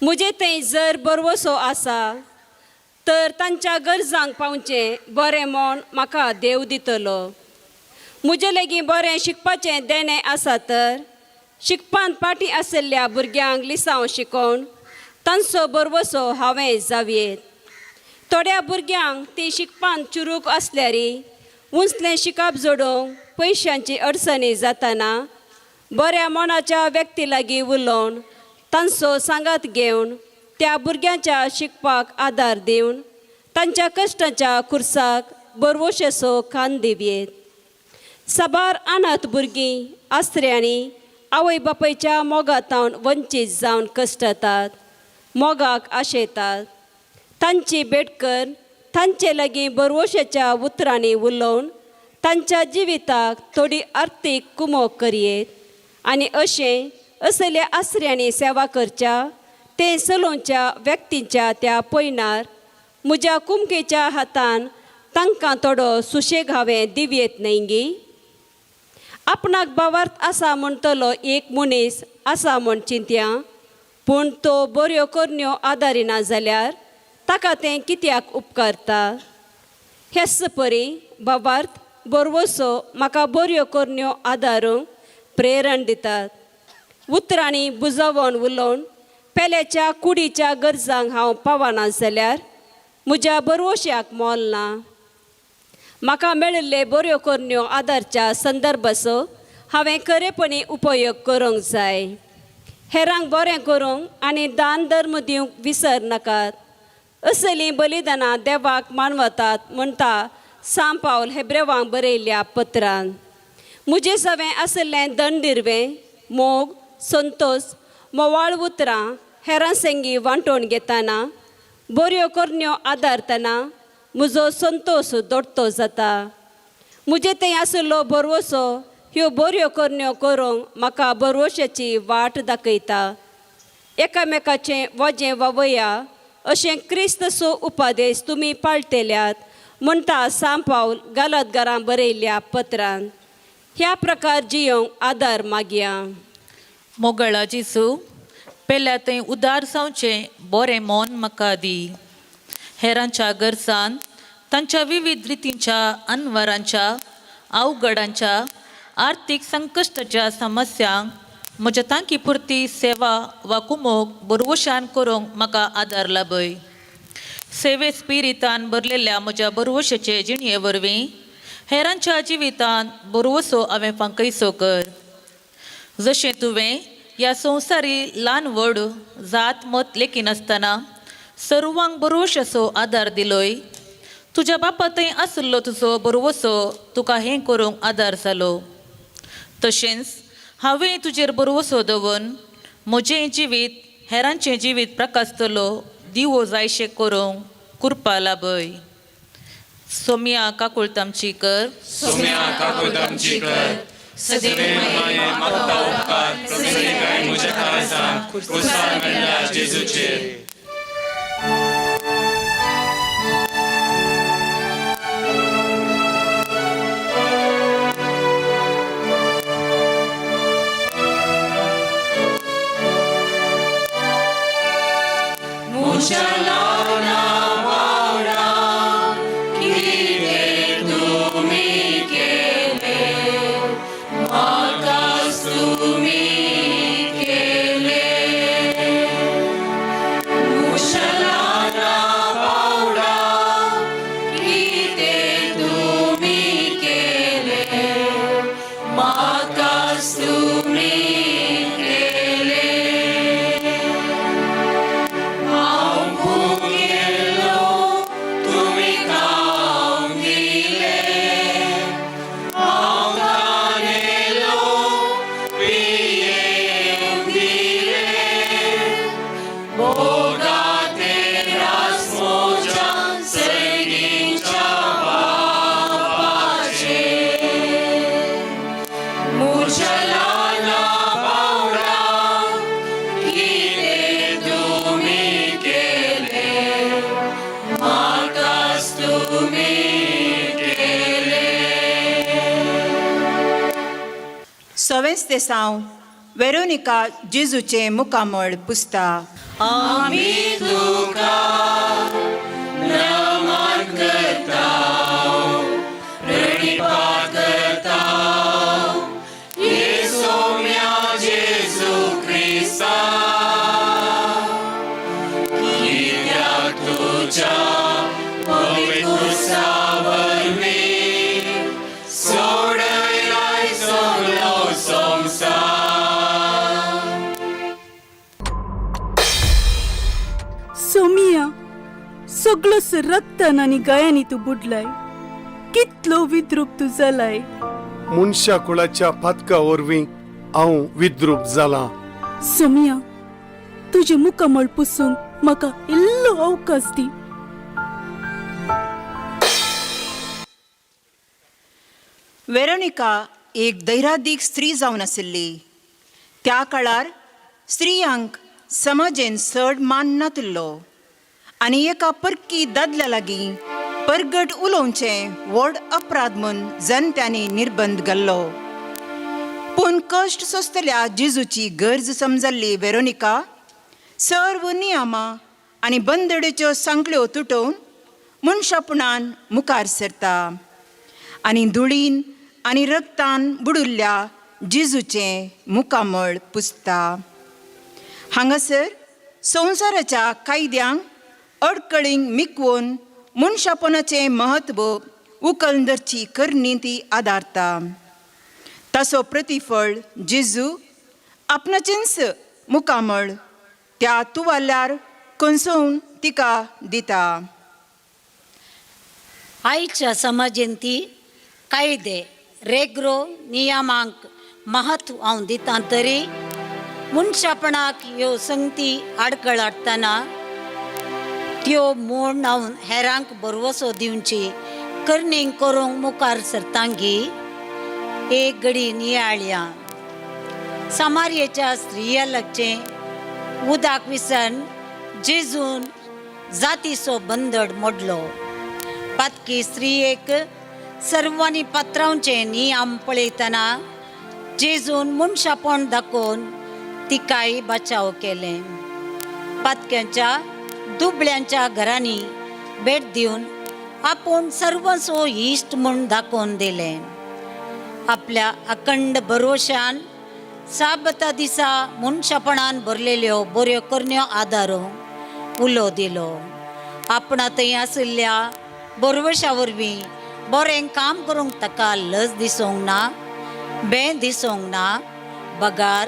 म्हजे थंय जर बरवसो आसा तर तांच्या गरजांक पावचें बरें मोण म्हाका देव दितलो. म्हजे लेगीत बरें शिकपाचें देणें आसा तर शिकपांत फाटीं आशिल्ल्या भुरग्यांक लिसांव शिकोवन तांचो बरवसो हांवें जावयेत. थोड्या भुरग्यांक ती शिकपांत चुरूक आसल्यारी उंचलें शिकप जोडूंक पयशांची अडचणी जाताना बऱ्या मनाच्या व्यक्ती लागीं उलोवन तांचो सांगात घेवन त्या भुरग्यांच्या शिकपाक आदार दिवन तांच्या कश्टाच्या खुर्साक बरवशेचो खान दिवयेत. साबार अनाथ भुरगीं आसऱ्यांनी आवय बापायच्या मोगातावन वंचीत जावन कश्टातात, मोगाक आशेतात. तांची भेटकर तांचे लागीं बरवशेच्या उतरांनी उलोवन तांच्या जिविताक थोडी आर्थीक कुमोक करयेत आनी अशें असल्या आसऱ्यांनी सेवा करच्या ते चलोवच्या व्यक्तींच्या त्या पयणार म्हज्या कुमकेच्या हातान तांकां थोडो सुशेग हांवें दिवयेत न्हय गी. आपणाक भावार्थ आसा म्हणटलो एक मनीस आसा म्हण चिंत्या, पूण तो बऱ्यो करण्यो आदारिना जाल्यार ताका तें कित्याक उपकारता. हेच परी भावार्थ बरवसो म्हाका बऱ्यो करण्यो आदारूंक प्रेरण दितात. उतरांनी बुजवण उलोवन पेल्याच्या कुडीच्या गरजांक हांव पावना जाल्यार म्हज्या बरवश्याक मोल ना. म्हाका मेळिल्ले बऱ्यो करण्यो आदारच्या संदर्भाचो हांवें खरेपणी उपयोग करूंक जाय. हेरांक बरें करूंक आनी दान धर्म दिवंक विसर नाकात. असलीं बलिदानां देवाक मानवतात म्हणटा सांत पावल हेब्रेवांक बरयल्ल्या पत्रांत. म्हजे सवें आशिल्लें दंडिरवें, मोग, संतोश, मोवाळ उतरां हेरां संगी वांटोवन घेतना बऱ्यो करण्यो आदारतना म्हजो संतोश दडतो जाता. म्हजे थंय आशिल्लो बरवसो ह्यो बऱ्यो करण्यो करूंक म्हाका बरवशाची वाट दाखयता. एकामेकाचें वजें वावया अशें क्रिस्तचो उपादेश तुमी पाळटल्यात म्हणटा सांत पावल गालातकारांक बरयल्ल्या पत्रांत. ह्या प्रकार जियोंक आदार मागया. मोगळा जिसू, पेल्या थंय उदार जावचें बरें मोन म्हाका दी. हेरांच्या गरजांत तांच्या विविध रितींच्या अनवरांच्या अवघडांच्या आर्थीक संकश्टाच्या समस्यांक म्हज्या तांकी पुरती सेवा वा कुमोक बरवशान करूंक म्हाका आदार लाभय. सेवे स्पिरितान भरलेल्या म्हज्या बरवशाचे जिणये वरवीं हेरांच्या जिवितांत बरवसो हांवें फांकयसो कर. जशें तुवें ह्या संवसारी ल्हान व्हड जात मत लेखी नासतना सर्वांक बरवशाचो आदार दिलोय, तुज्या बापा थंय आसलो तुजो बरवसो तुका हें करूंक आदार जालो. तशेंच हांवें तुजेर भरवसो दवरून म्हजें जिवीत हेरांचें जिवीत प्रकाशतलो दिवो जायशें करूंक कुरपा लाभय. सोम्या काकुळतामचीकर, सोम्या काकुळतामचीकर, सदैव माये मागता उपकार प्रसन्न म्हज्या काळजांत कुर्सार मेळ्ळ्या जेजूचेर. सवेंच ते साव वेरोनिका जेजूचे मुखामळ पुसता. आमी तुका नमन करता, प्रणिपात करता, येसोम्या जेजू क्रिस्ता, कित्याक तुज्या पवित्र कुर्सावरवीं सोडयलाय सगळो संवसार. सोमिया, सगळोच रक्तान आनी गायांनी तूं बुडलाय. कितलो विद्रूप तूं जालाय. मनशा कुळाच्या फातका वरवीं हांव विद्रूप जाला. सोमिया, तुजे मुखामळ पुसूंक म्हाका इल्लो अवकाश दी. वेरोनिका एक दैरादीक स्त्री जावन आशिल्ली. त्या काळार स्त्रियांक समाजेन चड मान नातिल्लो आनी एका परकी दादल्या लागीं परगट उलोवचें व्हड अपराध म्हूण जाणट्यांनी निर्बंध घाल्लो. पूण कश्ट सोंसतल्या जेजूची गरज समजल्ली वेरोनिका सर्व नियमां आनी बंदडेच्यो सांखळ्यो तुटोवन मनशापणान मुखार सरता आनी धुळीन आनी रक्तान बुडिल्ल्या जेजूचें मुखामळ पुसता. हांगासर संवसाराच्या कायद्यांक अडकळींक मिकवून मनशापणाचें महत्व उखलदरची करणी ती आदारता. ताचो प्रतिफळ जेजू आपणाचेंच मुखामळ त्या तुवाल्यार कंसोवन तिका दिता. आयच्या समाजेन ती कायदे रेग्रो नियमांक महत्व हांव दिता तरी मनशापणाक ह्यो संगती आडकळ हाडटना त्यो मोड हांव हेरांक बरवसो दिवची करणी करूंक मुखार सरतांगी एक घडी नियाळ्या. सामार्येच्या स्त्रिया लागचें उदक विसन जेजून जातीचो बंदड मोडलो. पातकी स्त्रियेक सर्वांनी पात्रांचे नियम पळयतना जेजून मनशापण दाखोवन तिकाय बचाव केलें. पातक्यांच्या दुबळ्यांच्या घरांनी भेट दिवन आपूण सर्वस्व इश्ट म्हूण दाखोवन दिलें. आपल्या अखंड भरोशान साबता दिसा मनशापणान भरलेल्यो बऱ्यो करण्यो आदारूंक उलो दिलो. आपणा थंय आशिल्ल्या बरवशा वरवीं बरें काम करूंक ताका लज दिसूंक ना, बें दिसूंक ना. बगार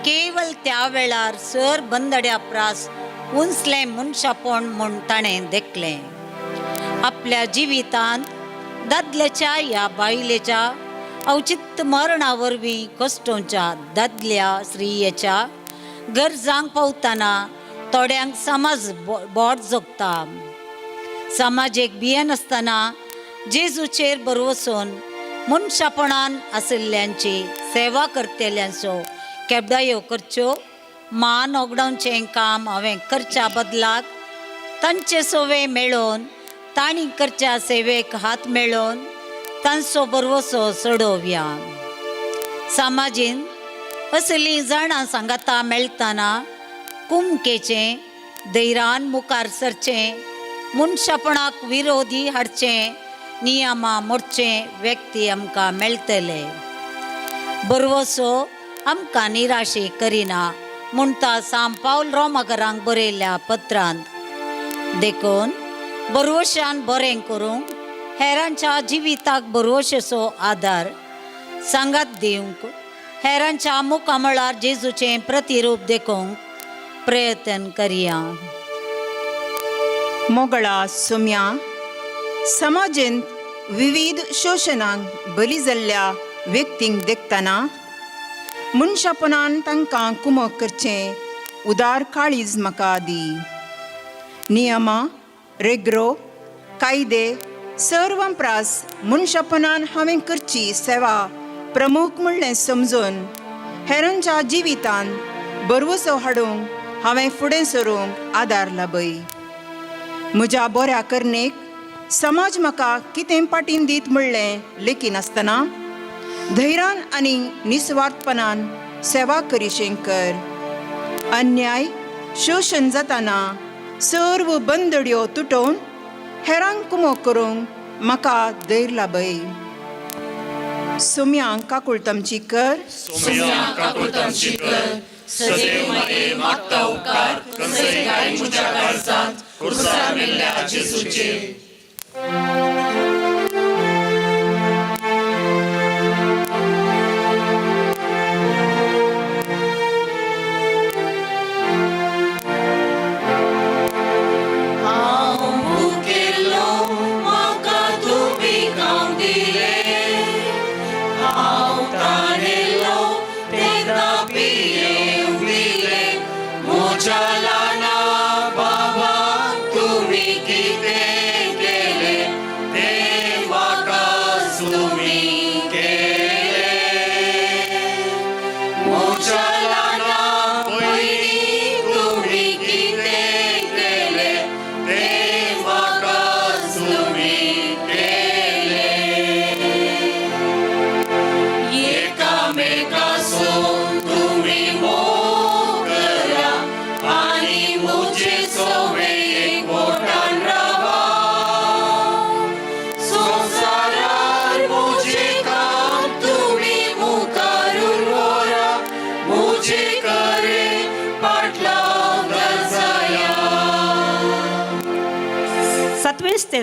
केवळ त्या वेळार सर बंदड्या प्रास उंचलें मनशापण म्हूण ताणें देखलें. आपल्या जिवितांत दादल्याच्या ह्या बायलेच्या औचित्य मरणा वरवीं कश्टोच्या दादल्या स्त्रियेच्या गरजांक पावतना थोड्यांक समाज बोट जोगता. समाजेक भियेन आसतना जेजूचेर बरवसून मनशापणान आशिल्ल्यांची सेवा करतेल्यांचो केबडायो करच्यो. मान ओगडावचें काम हांवें करच्या बदलाक तांचे सोवे मेळोवन तांणी करच्या सेवेक हात मेळोवन तांचो बरवसो सोडोवया. समाजीन असलीं जाणां सांगाता मेळटाना कुमकेचें धैर्यान मुखार सरचें, मनशापणाक विरोधी हाडचें, नियमां मोडचें व्यक्ती आमकां मेळटले. बरवसो आमकां निराशे करिना म्हणटा सांब पावल रोमाकारांक बरयल्ल्या पत्रांत. देखून बरवशान बरें करूंक, हेरांच्या जिविताक बरवशेचो आदार सांगात दिवंक, हेरांच्या मुखामळार जेजूचें प्रतिरूप देखूंक प्रयत्न करया. मोगळा सोम्या समाजेंत विविध शोशणांक बली जाल्ल्या व्यक्तींक देखतना मनशापणान तांकां कुमक करचें उदार काळीज म्हाका दी. नियमां, रेग्रो, कायदे सर्वंप्रास मनशापणान हांवें करची सेवा प्रमुख म्हणलें समजून हेरांच्या जिवितान बरवसो हाडूंक हांवें फुडें सरूंक आदार लाबय. म्हज्या बऱ्या करणेक समाज म्हाका कितें पाटीन दीत म्हणलें लेकीन आसतना धैर्यान आनी निस्वार्थपणान सेवा करीशें कर. अन्याय शोशण जाताना सर्व बंदड्यो तुटोवन हेरांक कुमो करूंक म्हाका धैर्य लाबय. सोम्यांक काकुळटांची कर. सदैव माये मागता उपकार कसय काय मुझ्या काळजांत कुर्सार मेल्ल्या जेजूचेर.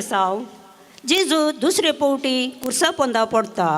साव जेजू दुसरे पावटी कुर्सा पोंदा पडटा.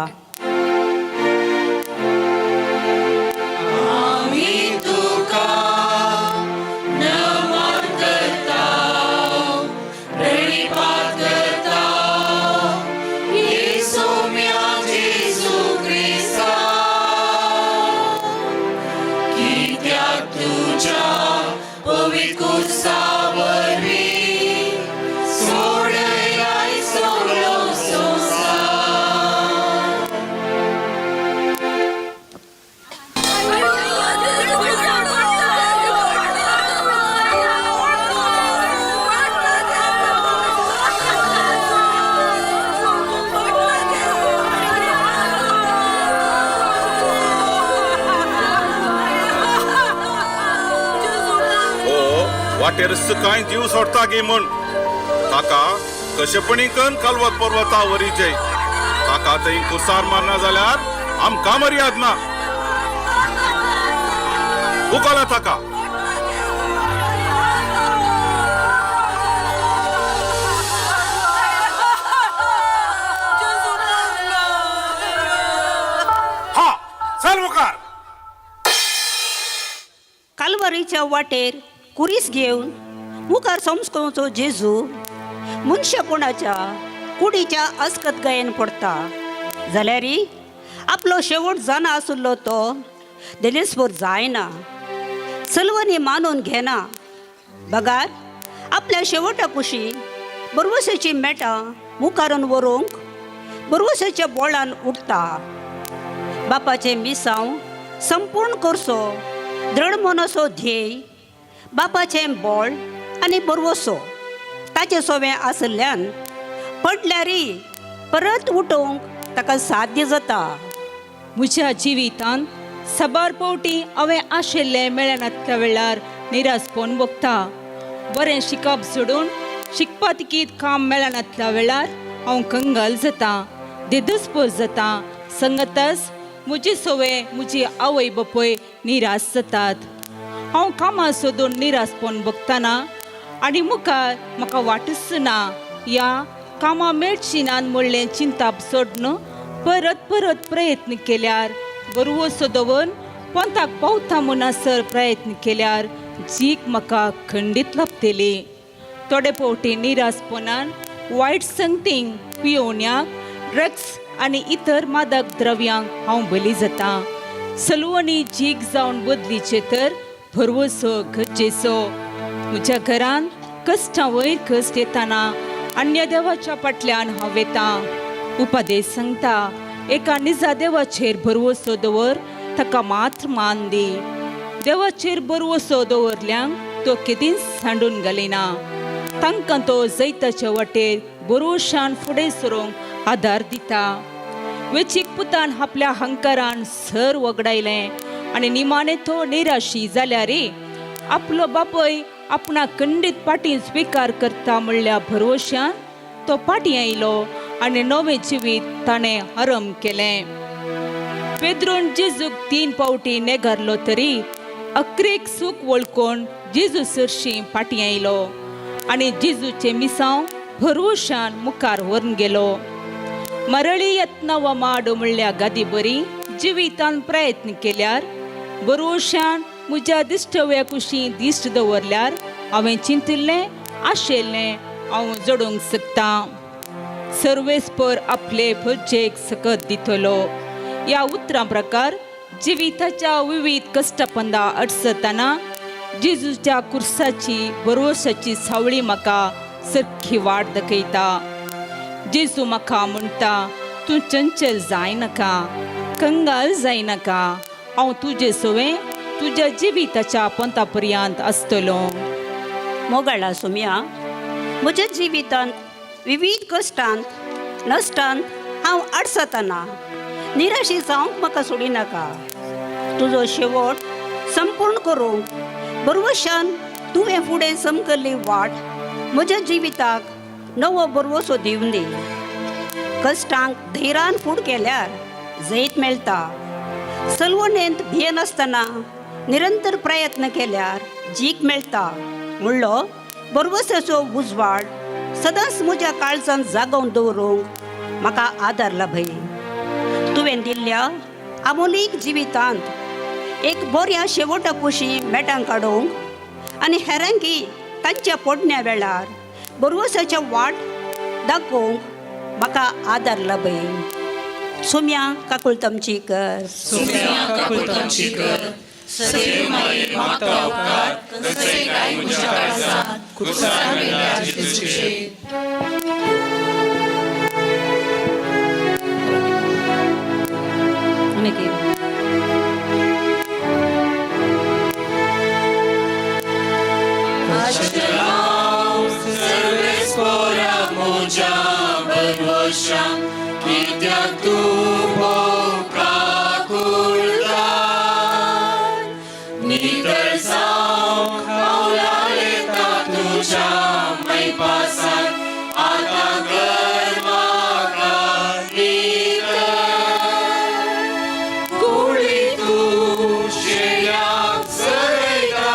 वाटेर सकाळी जीव सोडता गे म्हण ताका कशेपणीकन कालवत पर्वता वरीचे ताका थंय कुसार मारना जाल्यार आमकां मर्याद ना. उखला ताका. हा चल मुखार. कालवारीच्या वाटेर कुरीस घेवन मुखार संस्कृतचो जेजू मनशापणाच्या कुडीच्या अस्कत गायन पडटा जाल्यार आपलो शेवट जाणा आसलो तो दिलेस्वर जायना सलवनी मानून घेना बगार आपल्या शेवटा कुशी बरवसेची मेटां मुखारून व्हरूंक बरवसेच्या बोळान उठता बापाचे मिसांव संपूर्ण करसो दृढ मनसो ध्येय बापाचें बोळ आनी बरवसो ताचे सोवें आसल्यान पडल्यारी परत उठोवंक ताका साध्य जाता. म्हज्या जिवितांत साबार फावटी हांवें आशिल्लें मेळनातल्या वेळार निरासपण भोगता. बरें शिकप सोडून शिकपा तिकीत काम मेळनातल्या वेळार हांव कंगाल जाता, देदस्पर जाता. संगतच म्हजी सवय म्हजी आवय बापूय निराश जातात. हांव कामां सोदून निरासपण भोगतना आनी मुखार म्हाका वाटच ना या कामां मेळची नात म्हणलें चिंता सोडून परत परत प्रयत्न केल्यार बरवो सोदोवन पंथाक पावता म्हणसर प्रयत्न केल्यार जीक म्हाका खंडीत लाभतली. थोडे फावटी निरासपणान वायट संगतींक पियोवण्याक ड्रग्स आनी इतर मादक द्रव्यांक हांव बली जाता. सलवणी जीक जावन बदलीचे तर भरवसो गरजेचो. म्हज्या घरान कश्टां वयर कश्ट येताना अन्य देवाच्या फाटल्यान हांव येता. उपदेश सांगता एका निजा देवाचेर भरवसो दवर ताका मात्र मान दी. देवाचेर भरवसो दवरल्यांक तो केदींच सांडून घालिना. तांकां तो जैताच्या वाटेर भरवशान फुडें सरूंक आदार दिता. वेचीक पुतान आपल्या हंकारान सर वगडायलें आनी निमाणें तो निराशी जाल्यारय आपलो बापूय आपणा खंडीत पाटी स्विकार करता म्हणल्या भरवशान तो पाटी आयलो आनी नवें जिवीत ताणें आरंभ केलें. पेद्रोन जेजूक 3 फावटी नेगारलो तरी अकरेक सूख वळखून जेजू सरशी पाटी आयलो आनी जेजूचे मिसांव भरवशान मुखार व्हरून गेलो. मरळी यत्न वा माड म्हणल्या गादी बरी जिवितान प्रयत्न केल्यार भरवशान म्हज्या दिश्टव्या कुशीं दिश्ट दवरल्यार हांवें चिंतिल्लें आशिल्लें हांव जोडूंक शकता. सर्वेस्पर आपले भज्जेक सकत दितलो. ह्या उतरां प्रकार जिविताच्या विविध कश्टपंदा अडसतना जेजूच्या कुर्साची भरवशाची सावळी म्हाका सरखी वाट दाखयता. जेजू म्हाका म्हणटा तूं चंचल जायनाका, कंगाल जायनाका. हांव तुजे सवें तुज्या जिविताच्या पंता पर्यंत आसतलो. मोगाळा सुम्या म्हज्या जिवितांत विविध कश्टांत नश्टांत हांव आडसतना निराशी जावंक म्हाका सोडिनाका. तुजो शेवट संपूर्ण करूंक बरवशान तुवें फुडें समकल्ली वाट म्हज्या जिविताक नवो बरवसो दिवन दी. कश्टांक धैर्यान फूड केल्यार जैत मेळटा. सलवणेंत भिये नासतना निरंतर प्रयत्न केल्यार जीक मेळटा म्हणलो बरवसाचो उजवाड सदांच म्हज्या काळजांत जागोवन दवरूंक म्हाका आदार लाभय. तुवें दिल्ल्या आमोलीक जिवितांत एक बऱ्या शेवटा कुशी मेटां काडूंक आनी हेरांकी तांच्या पडण्या वेळार बरवसाच्या वाट दाखोवंक म्हाका आदार लाभय. सुम्या काकुळतमची कर. सदैव माये मागता उपकार कसे काय तुझ्या काळजात कुसार मेल्या जेजूचे. सर्वेस्परा मोजा बरवशा कित्याक तूं भोवका कुळटा. नितळ जावंक हांव येता तुज्या मैपासांत आतां कर म्हाका नितळ. कुळी तूं शेळ्याक चरयता,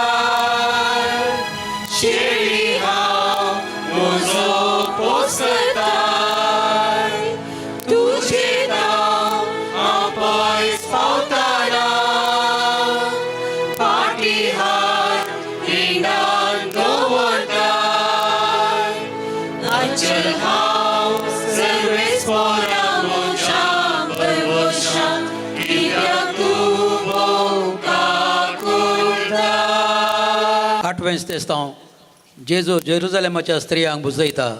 शेळी हांव म्हजो पोसता. तुजें नांव 8वें स्तेस्तांव जेजू जेरुजालेमाच्या स्त्रियांक बुजयता.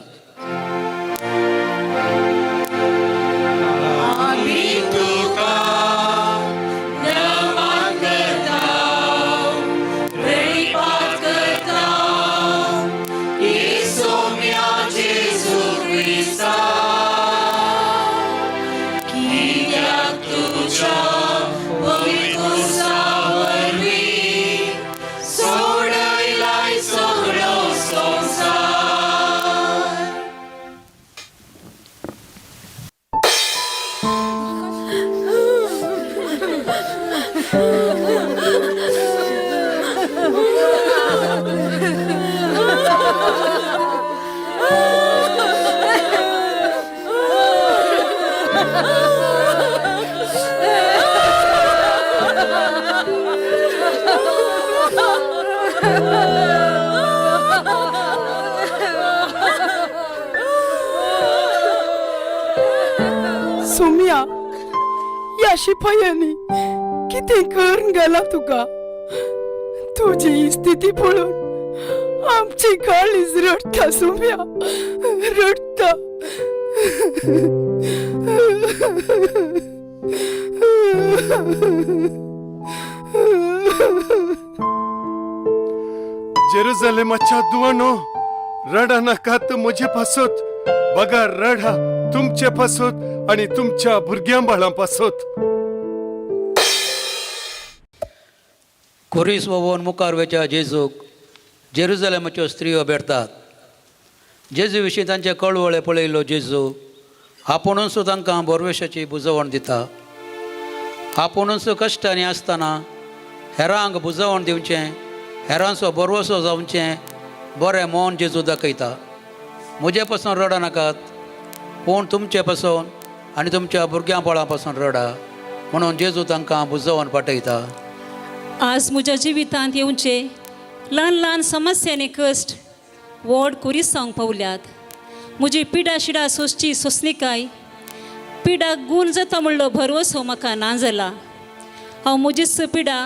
सोम्या, या शिपायांनी किती करून गेला तुका. तुझी ही स्थिती पळून आमची काळीज रडता सोम्या, रडता. जेरुजालेमाच्या दुआनो रडा नाकात म्हजे पासत, बघा रडा तुमचे पासत आणि तुमच्या भुरग्यां बाळां पासत. खोरीस वोवोन मुखार वयच्या जेजूक जेरुजालेमाच्यो स्त्रियो भेटतात. जेजू विशीं तांचे कळवळे पळयल्लो जेजू आपुणूच तांकां बोरवेशाची बुजवण दिता. आपुणूच कश्टांनी आसतना हेरांक बुजवण दिवचें, हेरांचो बोरवोसो जावचें बरें मोन जेजू दाखयता. म्हजे पासून रडा नाकात, पूण तुमचे पासून आनी तुमच्या भुरग्यां बाळां पासून रडा म्हणून जेजू तांकां बुजवण पाठयता. आज म्हज्या जिवितांत येवचे ल्हान ल्हान समस्यांनी कश्ट व्हड कुरिसांक पावल्यात. म्हजी पिडा शिडा सोंसची सोंसणीकाय, पिडाक गूण जाता म्हणलो भरवसो म्हाका ना जाला. हांव म्हजीच पिडा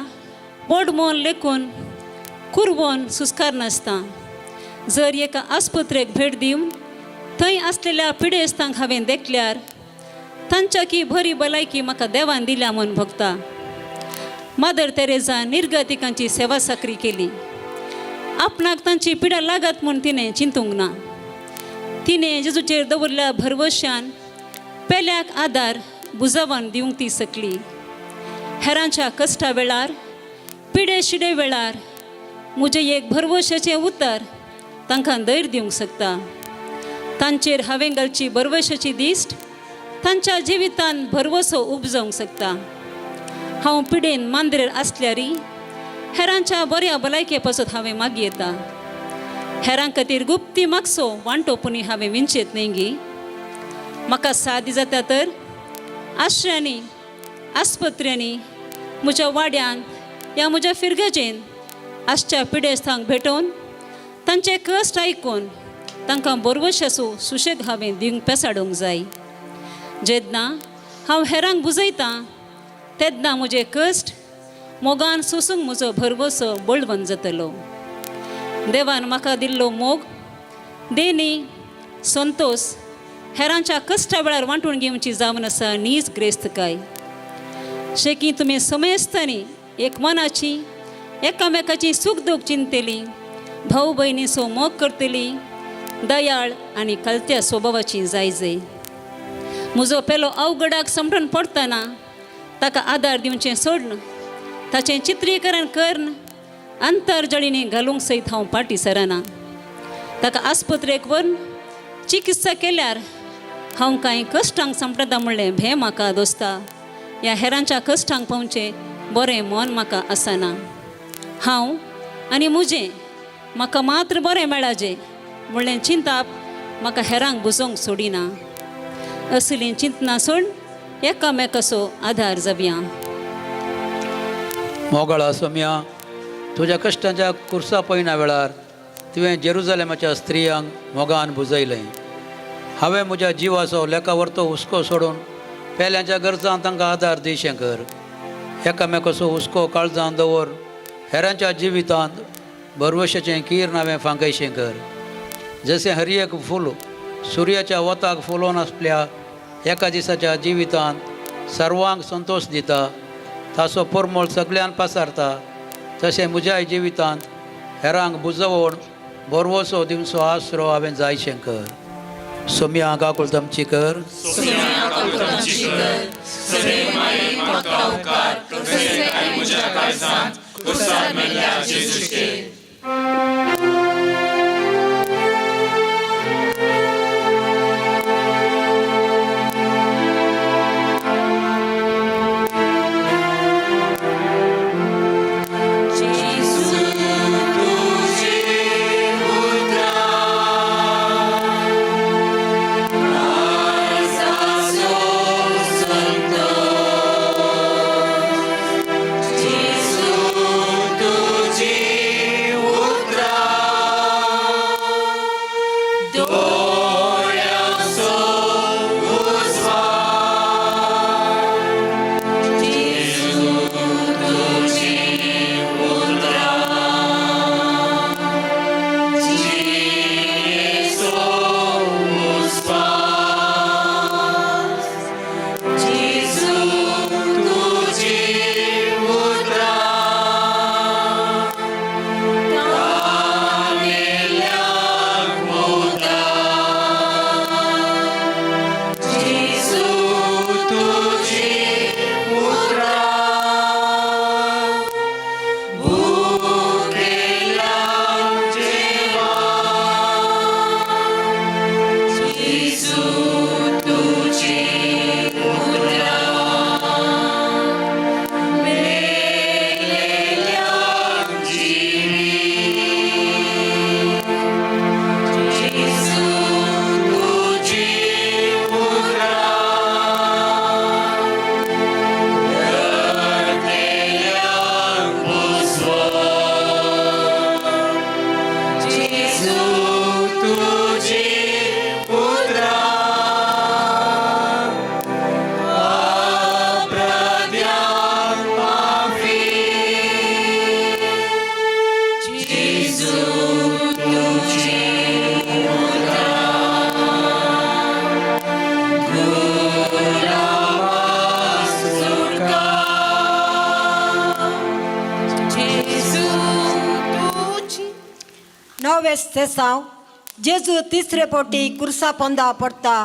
व्हड मोल लेखून कुरवोन सुस्कार नासता. जर एका आस्पत्रेक भेट दिवन थंय आसलेल्या पिडेस्तांक हांवें देखल्यार तांच्या की बरी भलायकी म्हाका देवान दिल्या म्हूण भोगता. मादर तेरेजा निर्गतिकांची सेवा साकरी केली. आपणाक तांची पिडा लागत म्हूण तिणें चिंतूंक ना. तिणें जेजूचेर दवरल्या भरवश्यान पेल्याक आदार बुजवण दिवंक ती सकली. हेरांच्या कश्टा वेळार पिडे शिडे वेळार म्हजे एक भरवशाचें उतर तांकां धैर्य दिवंक शकता. तांचेर हांवें घालची भरवशाची दिश्ट तांच्या जिवितांत भरवसो उपजोवंक शकता. हांव पिडेन मांद्रेर आसल्यारी हेरांच्या बऱ्या भलायके पासत हांवें मागी येता. हेरां खातीर गुप्ती मागसो वांटोपणी हांवें विंचेत न्ही. म्हाका सादी जाता तर आश्रयांनी आस्पत्र्यांनी म्हज्या वाड्यांत या म्हज्या फिरगजेन आसच्या पिडेस्तांक भेटोवन तांचे कश्ट आयकून तांकां बरवशाचो सुशेग हांवें दिवंक पेसाडूंक जाय. जेन्ना हांव हेरांक बुजयतां तेन्ना म्हजे कश्ट मोगान सोसूंक म्हजो भरवसो बळवंत जातलो. देवान म्हाका दिल्लो मोग देणी संतोश हेरांच्या कश्टा वेळार वांटून घेवची जावन आसा नीज ग्रेस्तकाय. शेकी तुमी समयस्तानी एक मनाची एकामेकाची सुख दूख चिंतली, भाऊ भयणीचो मोग करतली, दयाळ आनी कलत्या स्वभावाची जायजय. म्हजो पेलो अवघडाक समटून पडटना ताका आदार दिवचें सोडन ताचें चित्रीकरण करन अंतरजळींनी घालूंक सयत हांव पाटी सरना. ताका आस्पत्रेक व्हरून चिकित्सा केल्यार हांव कांय कश्टांक समटता म्हणलें भे म्हाका दोस्ता. ह्या हेरांच्या कश्टांक पावचें बरें मन म्हाका आसना. हांव आनी म्हजें म्हाका मात्र बरें मेळाजें म्हणलें चिंताप म्हाका हेरांक बुजोवंक सोडिना. असलीं चिंतना सोड एकामेकाचो आधार जावया. मोगळा सोम्या, तुज्या कश्टांच्या कुर्सा पयना वेळार तुवें जेरुजालेमाच्या स्त्रियांक मोगान बुजयलें. हांवें म्हज्या जिवाचो लेका व्हरतो हुस्को सोडून पेल्यांच्या गरजांक तांकां आदार दिशें कर. एकामेकाचो हुस्को काळजांत दवर. हेरांच्या जिवितांत बरवशाचें कीर नावें फांकयशें कर. जशें हरयेक फूल सुर्याच्या वताक फुलोवन आसल्या एका दिसाच्या जिवितांत सर्वांक संतोश दिता, ताचो परमळ सगळ्यान पासारता, तशें म्हज्याय जिवितांत हेरांक बुजवण बरवसो दिवचो आसरो हांवें जायशें कर. सोम्या काकुळतमची कर. सेसांव जेजू तिसरे पोटी कुर्सा पोंदा पडटा.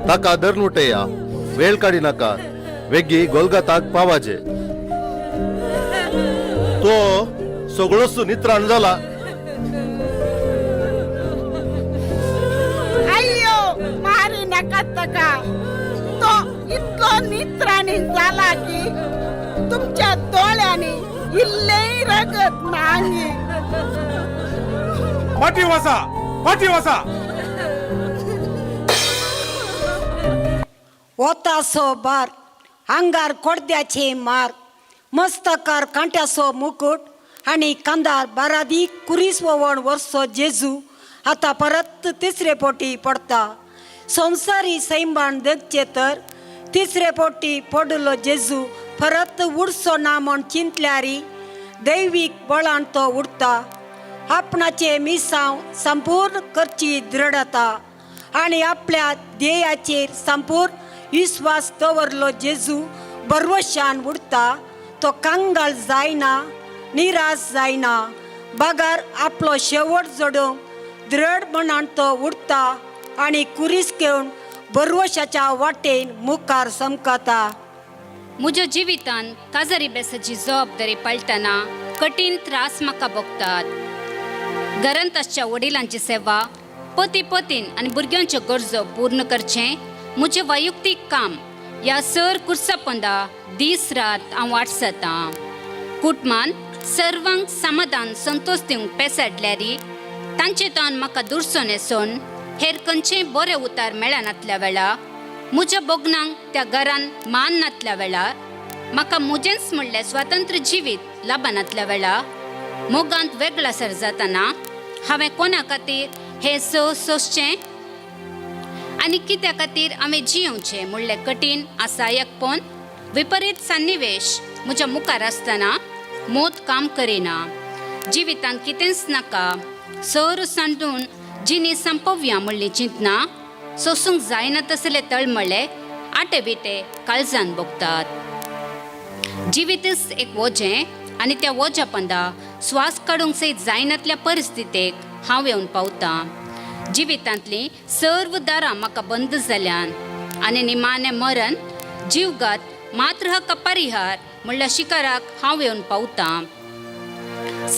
ताका धरनुटया वेळ काडी नाका, वेगी गोलगाताक पावाजे. तो सगळोच नित्राण जाला. अय्यो मारी नका ताका. तो इतलो नित्राणी जाला की तुमच्या दोळ्यांनी इल्लेय रगत नांगी. पाठी वसा. ओतासो बार, आंगार कोडद्याचे मार, मस्तकार कांट्याचो मुकुट आनी कांदार बारादी कुरीस वोवण वर्सो जेजू आतां परत तिसरे पोटी पडटा. संवसारी सैमाण देखचे तर तिसरे पोटी पडलो जेजू परत उडचो ना म्हण चिंतल्यारी दैवीक बळान तो उडटा. आपणाचे मिसांव संपूर्ण करची दृढता आणि आपल्या ध्येयाचेर संपूर्ण विश्वास दवरलो जेजू बरवशान उरता तो कांगाळ जायना निराश जायना बागार आपलो शेवट जोडूंक दृढपणान तो उरता आणि कुरीस घेवन बरवशाच्या वाटेन मुखार समकता. म्हज्या जिवितांत काजारी बेसाची जबाबदारी पळटना कठीण त्रास म्हाका भोगतात. घरांत आसच्या वडिलांची सेवा पती पतीन आनी भुरग्यांच्यो गरजो पूर्ण करचें म्हजें वैयक्तीक काम. ह्या सर कुर्सापोंदा दीस रात हांव वाटसतां. कुटुंबान सर्वांक समाधान संतोष दिवंक पेसाडल्यारी तांचे तान म्हाका दुरसो नेसोन हेर खंयचेय बरे उतार मेळनातल्या वेळार म्हज्या बोगनांक त्या घरान मान नातल्या वेळार म्हाका म्हजेंच म्हणलें स्वातंत्र्य जिवीत लाभनातल्या वेळार मोगांत वेगळासर जातना हांवें कोणा खातीर हें सोंसचें आनी कित्या खातीर हांवें जियोवचें म्हणलें कठीण असहाय्यकपण विपरीत सन्निवेश म्हज्या मुखार आसतना मोत काम करिना. जिवितांत कितेंच नाका सर सांडून जिणी संपवया म्हणली चिंतना सोसूंक जायना तसले तळमळे आटे बिटे काळजान भोगतात. जिवितच एक वोजें आनी त्या वोज्या पंदा स्वास काडूंक सयत जायनातल्या परिस्थितीक हांव येवन पावतां. जिवितांतलीं सर्व दारां म्हाका बंद जाल्यान आनी निमाणें मरण जीवघात मात्र हक्क परिहार म्हणल्या शिखराक हांव येवन पावतां.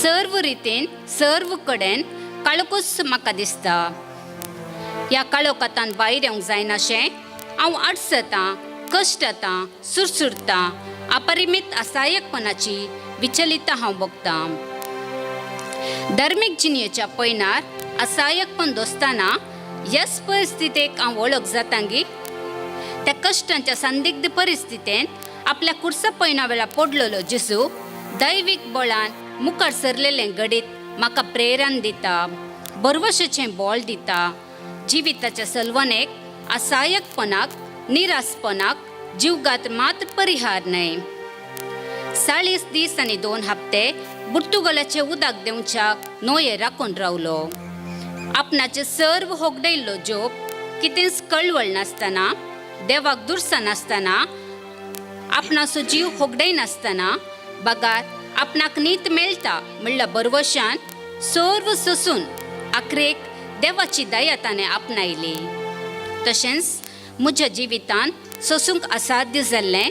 सर्व रितीन सर्व कडेन काळोखूच म्हाका दिसता. ह्या काळोखांत भायर येवंक जायनाशें हांव आडसतां कश्टातां सुरसुरतां अपरिमीत असहाय्यकपणाची विचलितां हांव भोगतां. धर्मीक जिणेच्या पयनार असहाय्यकपण दोस्ताना ह्याच परिस्थितीक हांव वळख जातांगी. त्या कश्टांच्या संदिग्ध परिस्थितीन आपल्या कुर्सा पयना वेळा पडलेलो जेजू दैवीक बळान मुखार सरलेलें घडीत म्हाका प्रेरण दिता बरवशाचें बोल दिता. जिविताच्या सलवणेक असहाय्यकपणाक निरासपणाक जीवघात मात्र परिहार न्हय. 40 दीस आनी 2 हप्ते बुर्तुगलाचे उदक देवच्या नोये राखून रावलो. आपणाचे सर्व होगडयल्लो जोप कितेंच कळवळ नासतना देवाक दुरसा नासतना आपणाचो जीव होगडय नासतना बगार आपणाक नीत मेळटा म्हणल्या बरवशान सर्व सोसून आखरेक देवाची दया ताणें आपणायली. तशेंच म्हज्या जिवितांत सोसूंक असाध्य जाल्लें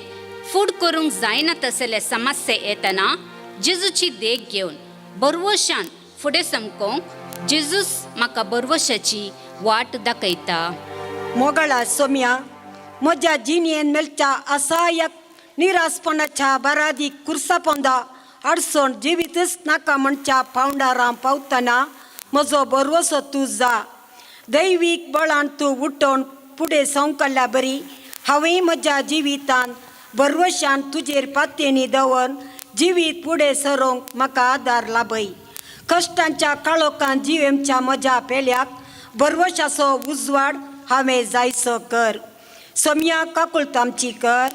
फूड करूंक जायना तसले समस्या येतना जेजूची देख घेवन बरवशान फुडें समकोवंक जेजूस म्हाका बरवशाची वाट दाखयता. मोगळा सोम्या म्हज्या जिणेन मेलच्या असहाय्यक निरासपणाच्या बरादी कुर्सा पोंदा अडचण जिवीतच नाका म्हणच्या पावंडारां पावतना म्हजो बरवसो तूं जा. दैवीक बळान तूं उठोवन फुडें संकल्ल्या बरी हांवें म्हज्या जिवितांत बरवशान तुजेर पातेनी दवन जिवीत फुडें सरोंक म्हाका आदार लाभय. कश्टांच्या काळोखांत जिवेमच्या म्हज्या पेल्याक बरवशाचो उजवाड हांवें जायसो कर. सोम्या काकुळतामची कर.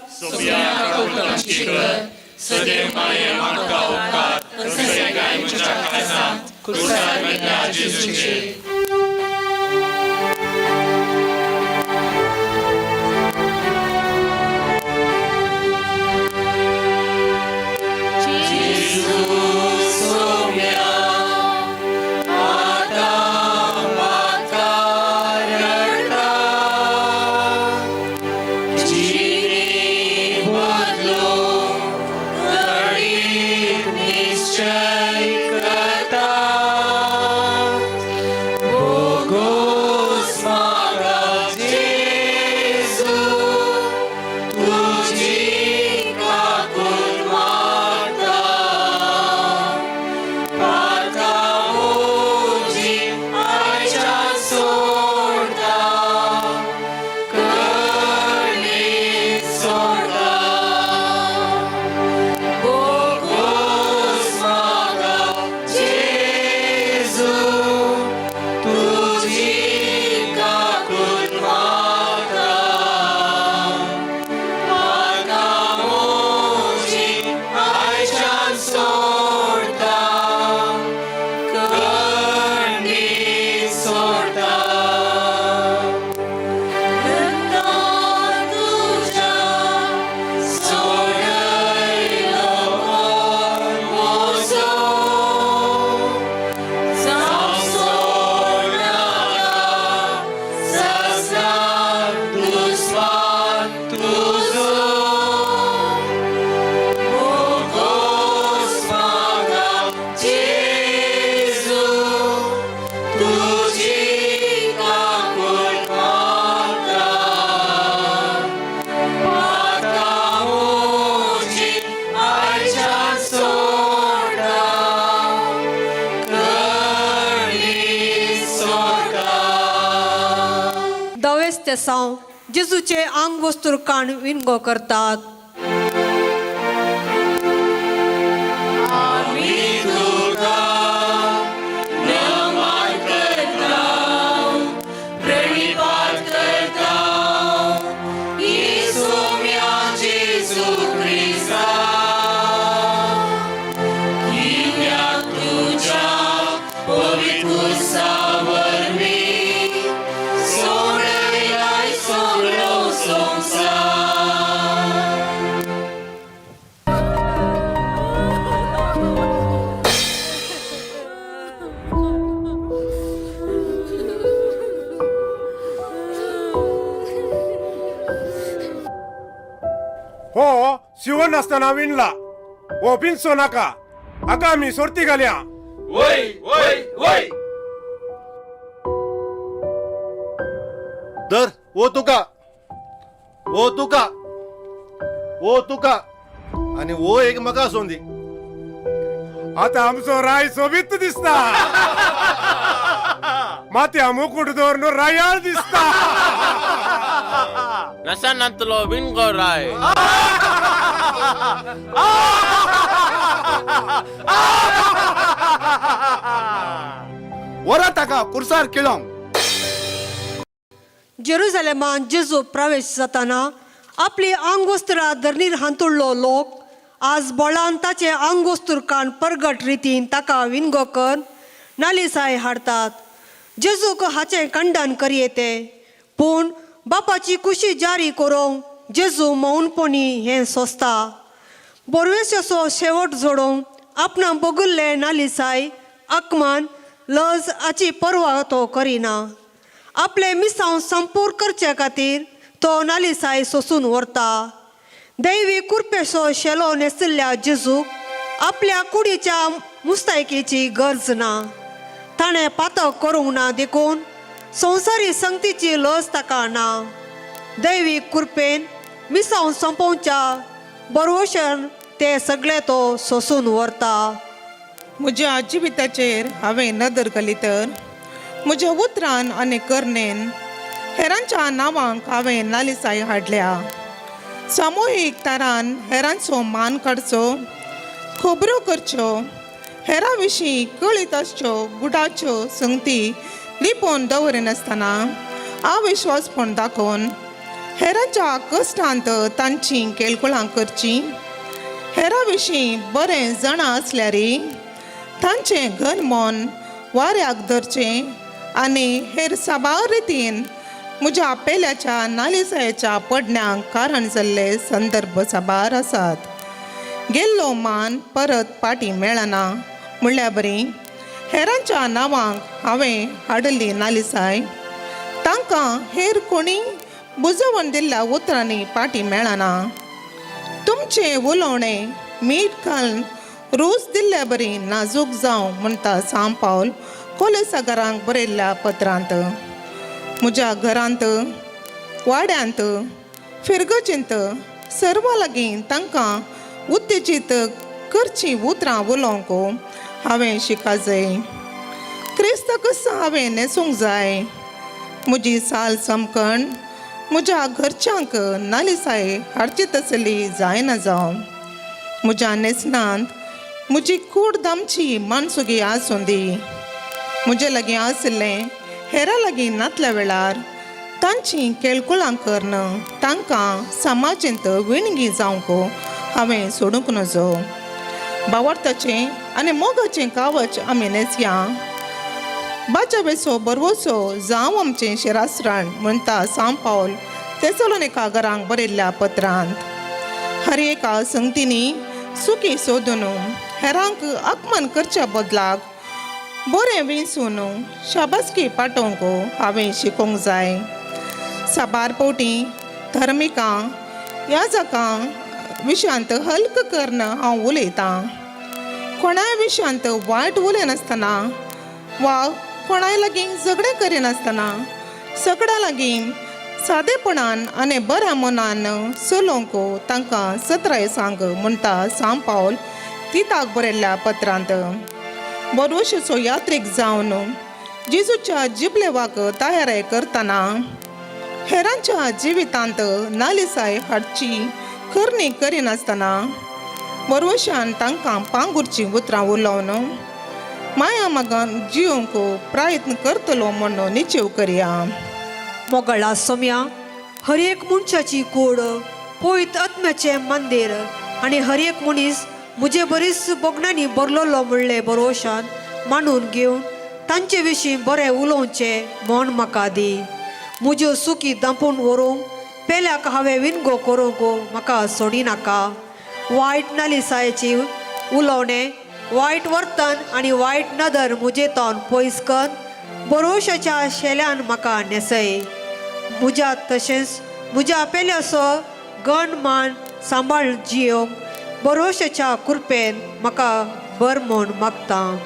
सदैव माये म्हाका उपकार कसे गाय म्हज्या काळजांत कुर्सार मेल्ल्या जेजूचे. ते साव जेजूचे आंग वस्तूर काण विणगो करतात. हो शिवण असताना विणला हो बिनसो नाका आका आम्ही सोडती घाल्या. वय वय वय दर ओ तुका ओ तुका ओ तुका आणि ओ एक म्हाका सोंदी. आता आमचो राय सोबीत दिसता माथ्या मुकुट दवरून रायाळ दिसता. नसानंतलो विणगो राय वरा ताका कुर्सार किळोंग. जेरुझलेमान जेजू प्रवेश जाताना आपली आंगोस्त्रां धरणीर हांतुळ्ळो लोक आज बोळान ताचे आंगोस्तूर काण परगट रितीन ताका विणगो कर नालिसाय हाडतात. जेजूक हाचें खंडन करयेते पूण बापाची कुशी जारी करूंक जेजू मौनपणी हें सोंसता. बोरवेशाचो शेवट जोडूंक आपणा बगुल्ले नालिसाय आकमान लज हाची परवा तो करिना. आपले मिसांव संपूर करचे खातीर तो नालिसाय सोसून व्हरता. दैवी कुरपेचो शेलो न्हेसिल्ल्या जेजूक आपल्या कुडीच्या मुस्तायकेची गरज ना. ताणें पातक करूंक ना देखून संवसारी संगतीची लज ताका ना. दैवी कुरपेन मिसांव संपोवच्या बरवशान ते सगळे तो सोसून व्हरता. म्हज्या जिविताचेर हांवें नदर घाली तर म्हज्या उतरान आनी करनेन हेरांच्या नांवांक हांवें नालिसाय हाडल्या. सामुहीक तरान हेरांचो मान काडचो, खबरो करच्यो, हेरां विशीं कळीत आसच्यो गुडाच्यो संगती लिपोवन दवरिनासतना अविश्वासपण दाखोवन हेरांच्या कश्टांत तांची केळकुळां करची. हेरां विशीं बरें जाणा आसल्यार तांचें घन मन वाऱ्याक धरचें आनी हेर साबार रितीन म्हज्या पेल्याच्या नालिसायेच्या पडण्याक कारण जाल्ले संदर्भ साबार आसात. गेल्लो मान परत पाटी मेळना म्हणल्यार बरी. हेरांच्या नांवांक हांवें हाडली नालिसाय तांकां हेर कोणी बुजोवन दिल्ल्या उतरांनी पाटी मेळना. तुमचें उलोवणें मीठ घालून रूच दिल्ल्या बरी नाजूक जावं म्हणटा सांब पावल कोलेसागरांक बरयल्ल्या पत्रांत. म्हज्या घरांत वाड्यांत फिरगचींत सर्व लागीं तांकां उत्तेजीत करची उतरां उलोवंक हांवें शिका जाय. क्रिस्त कसो हांवें न्हेसूंक जाय. म्हजी साल समकण म्हज्या घरच्यांक नालिसाय हाडची तसली जायना जावं. म्हज्या न्हेसणांत म्हजी कूड दामची मानसुगी आसूं दी. म्हजे लागीं आसलें हेरां लागीं नातल्या वेळार तांची केळकुळां करन तांकां समाजींत विणगी जावंक हांवें सोडूंक नजो. भावार्थाचें आनी मोगाचें कावच आमी न्हेसया. बाच्या बेसो बरवसो जावं आमचें शिरासरण म्हणटा सांब पावल तेसलोनिकागरांक बरयल्ल्या पत्रांत. हर एका संगतींनी सुखी सोदून हेरांक आगमन करच्या बदलाक बरें विंसून शाबासकी पाठोवंक हांवें शिकोवंक जाय. साबार पोवटी धर्मिकां याजकां विशयांत हल्क करन हांव उलयतां. कोणाय विशयांत वायट उलयनासतना वा कोणाय लागीं झगडें करिनासतना सगळ्या लागीं सादेपणान आनी बऱ्या मनान चलोवंक तांकां सत्राय सांग म्हणटा सांब पावल तिताक बरयल्ल्या पत्रांत. बरवशेचो यात्रेक जावन जेजूच्या जिबलेवाक तयारी करतना हेरांच्या जिवितांत नालिसाय हाडची करणी करिनासतना बरवशान तांकां पांगुरची उतरां उलोवन माया मगन जिवंक प्रयत्न करतलो म्हणून निश्चय करया. मोगळा सोम्या हर एक मनशाची कूड पयत आत्म्याचें मंदिर आनी हर एक मनीस म्हजे बरीच बोगणांनी बरलोलो म्हणले बरोवशान मानून घेवन तांचे विशीं बरें उलोवचें म्हण म्हाका दी. म्हज्यो सुखी दांपून व्हरूंक पेल्याक हांवें विनगो करूंक म्हाका सोडी नाका. वायट नालिसायेची उलोवणें वायट वर्तन आनी वायट नदर म्हजे तोंड पयस कर बरोवशाच्या शेल्यान म्हाका नेसय. म्हज्या तशेंच म्हज्या पेल्याचो गण मान सांबाळ जियोंक बरोवशाच्या कृपेन म्हाका बर म्हूण मागतां.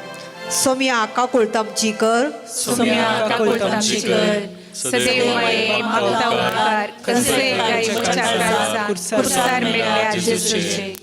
सोम्या काकुळतामची कर. सोम्या काकुळतामची कर. सदैव माये मागता उपकार कसे काही विचार कुर्सार मेल्या जेजूचे.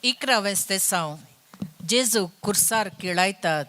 इकरावेस्ते साव जेजू कुर्सार किळायतात.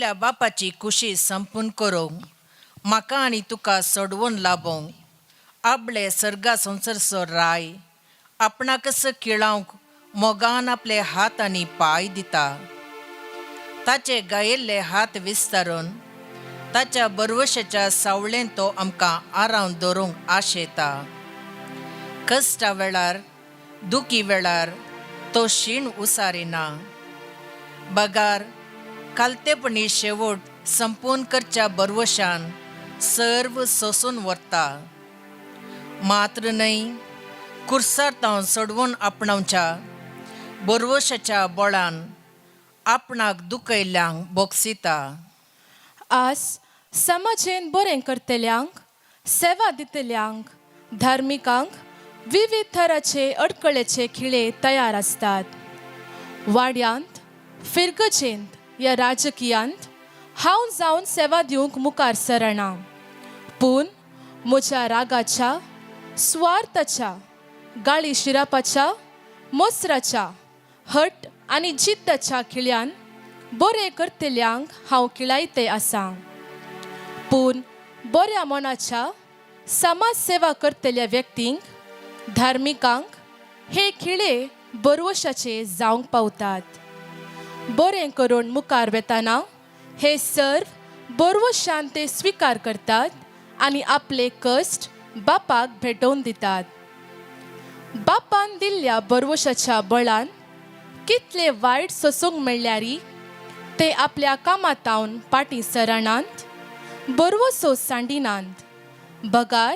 आपल्या बापाची खुशी संपून करूंक म्हाका आनी तुका सोडवून लाभोंक आपले सर्गा संवसार राय आपणाकच किळावंक मोगान आपले हात आनी पाय दिता. ताचे गायिल्ले हात विस्तारून ताच्या बरवशाच्या सावळेन तो आमकां आरावन दवरूंक आशेता. कश्टा वेळार दुखी वेळार तो शीण उसारिना. बगार कालतेपणी शेवट संपून करच्या बरवशान सर्व सोसून व्हरता. मात्र न्हय कुर्सार तावन सोडवून आपणावच्या बरवशाच्या बळान आपणाक दुखयल्ल्यांक बोगसिता. आज समाजेन बरें करतल्यांक सेवा दितल्यांक धार्मिकांक विविध तराचे अडकळेचे खिळे तयार असतात. वाड्यांत फिरगजेंत या राजकीयांत हांव जावन सेवा दिवंक मुखार सरना. पूण म्हज्या रागाच्या स्वार्थाच्या गाळी शिरापाच्या मोसराच्या हट आनी जिद्दाच्या खिळ्यान बरें करतल्यांक हांव किळायते आसां. पूण बऱ्या मनाच्या समाज सेवा करतल्या व्यक्तींक धार्मिकांक हे खिळे बरवशाचे जावंक पावतात. बरें करून मुखार वेताना हे सर्व बरवशान ते स्विकार करतात आनी आपले कश्ट बापाक भेटोवन दितात. बापान दिल्ल्या बरवशाच्या बळान कितले वायट सोसूंक मेळ्ळ्यारी ते आपल्या कामातावन पाटी सरणांत बरवसो सांडिनांत. बगार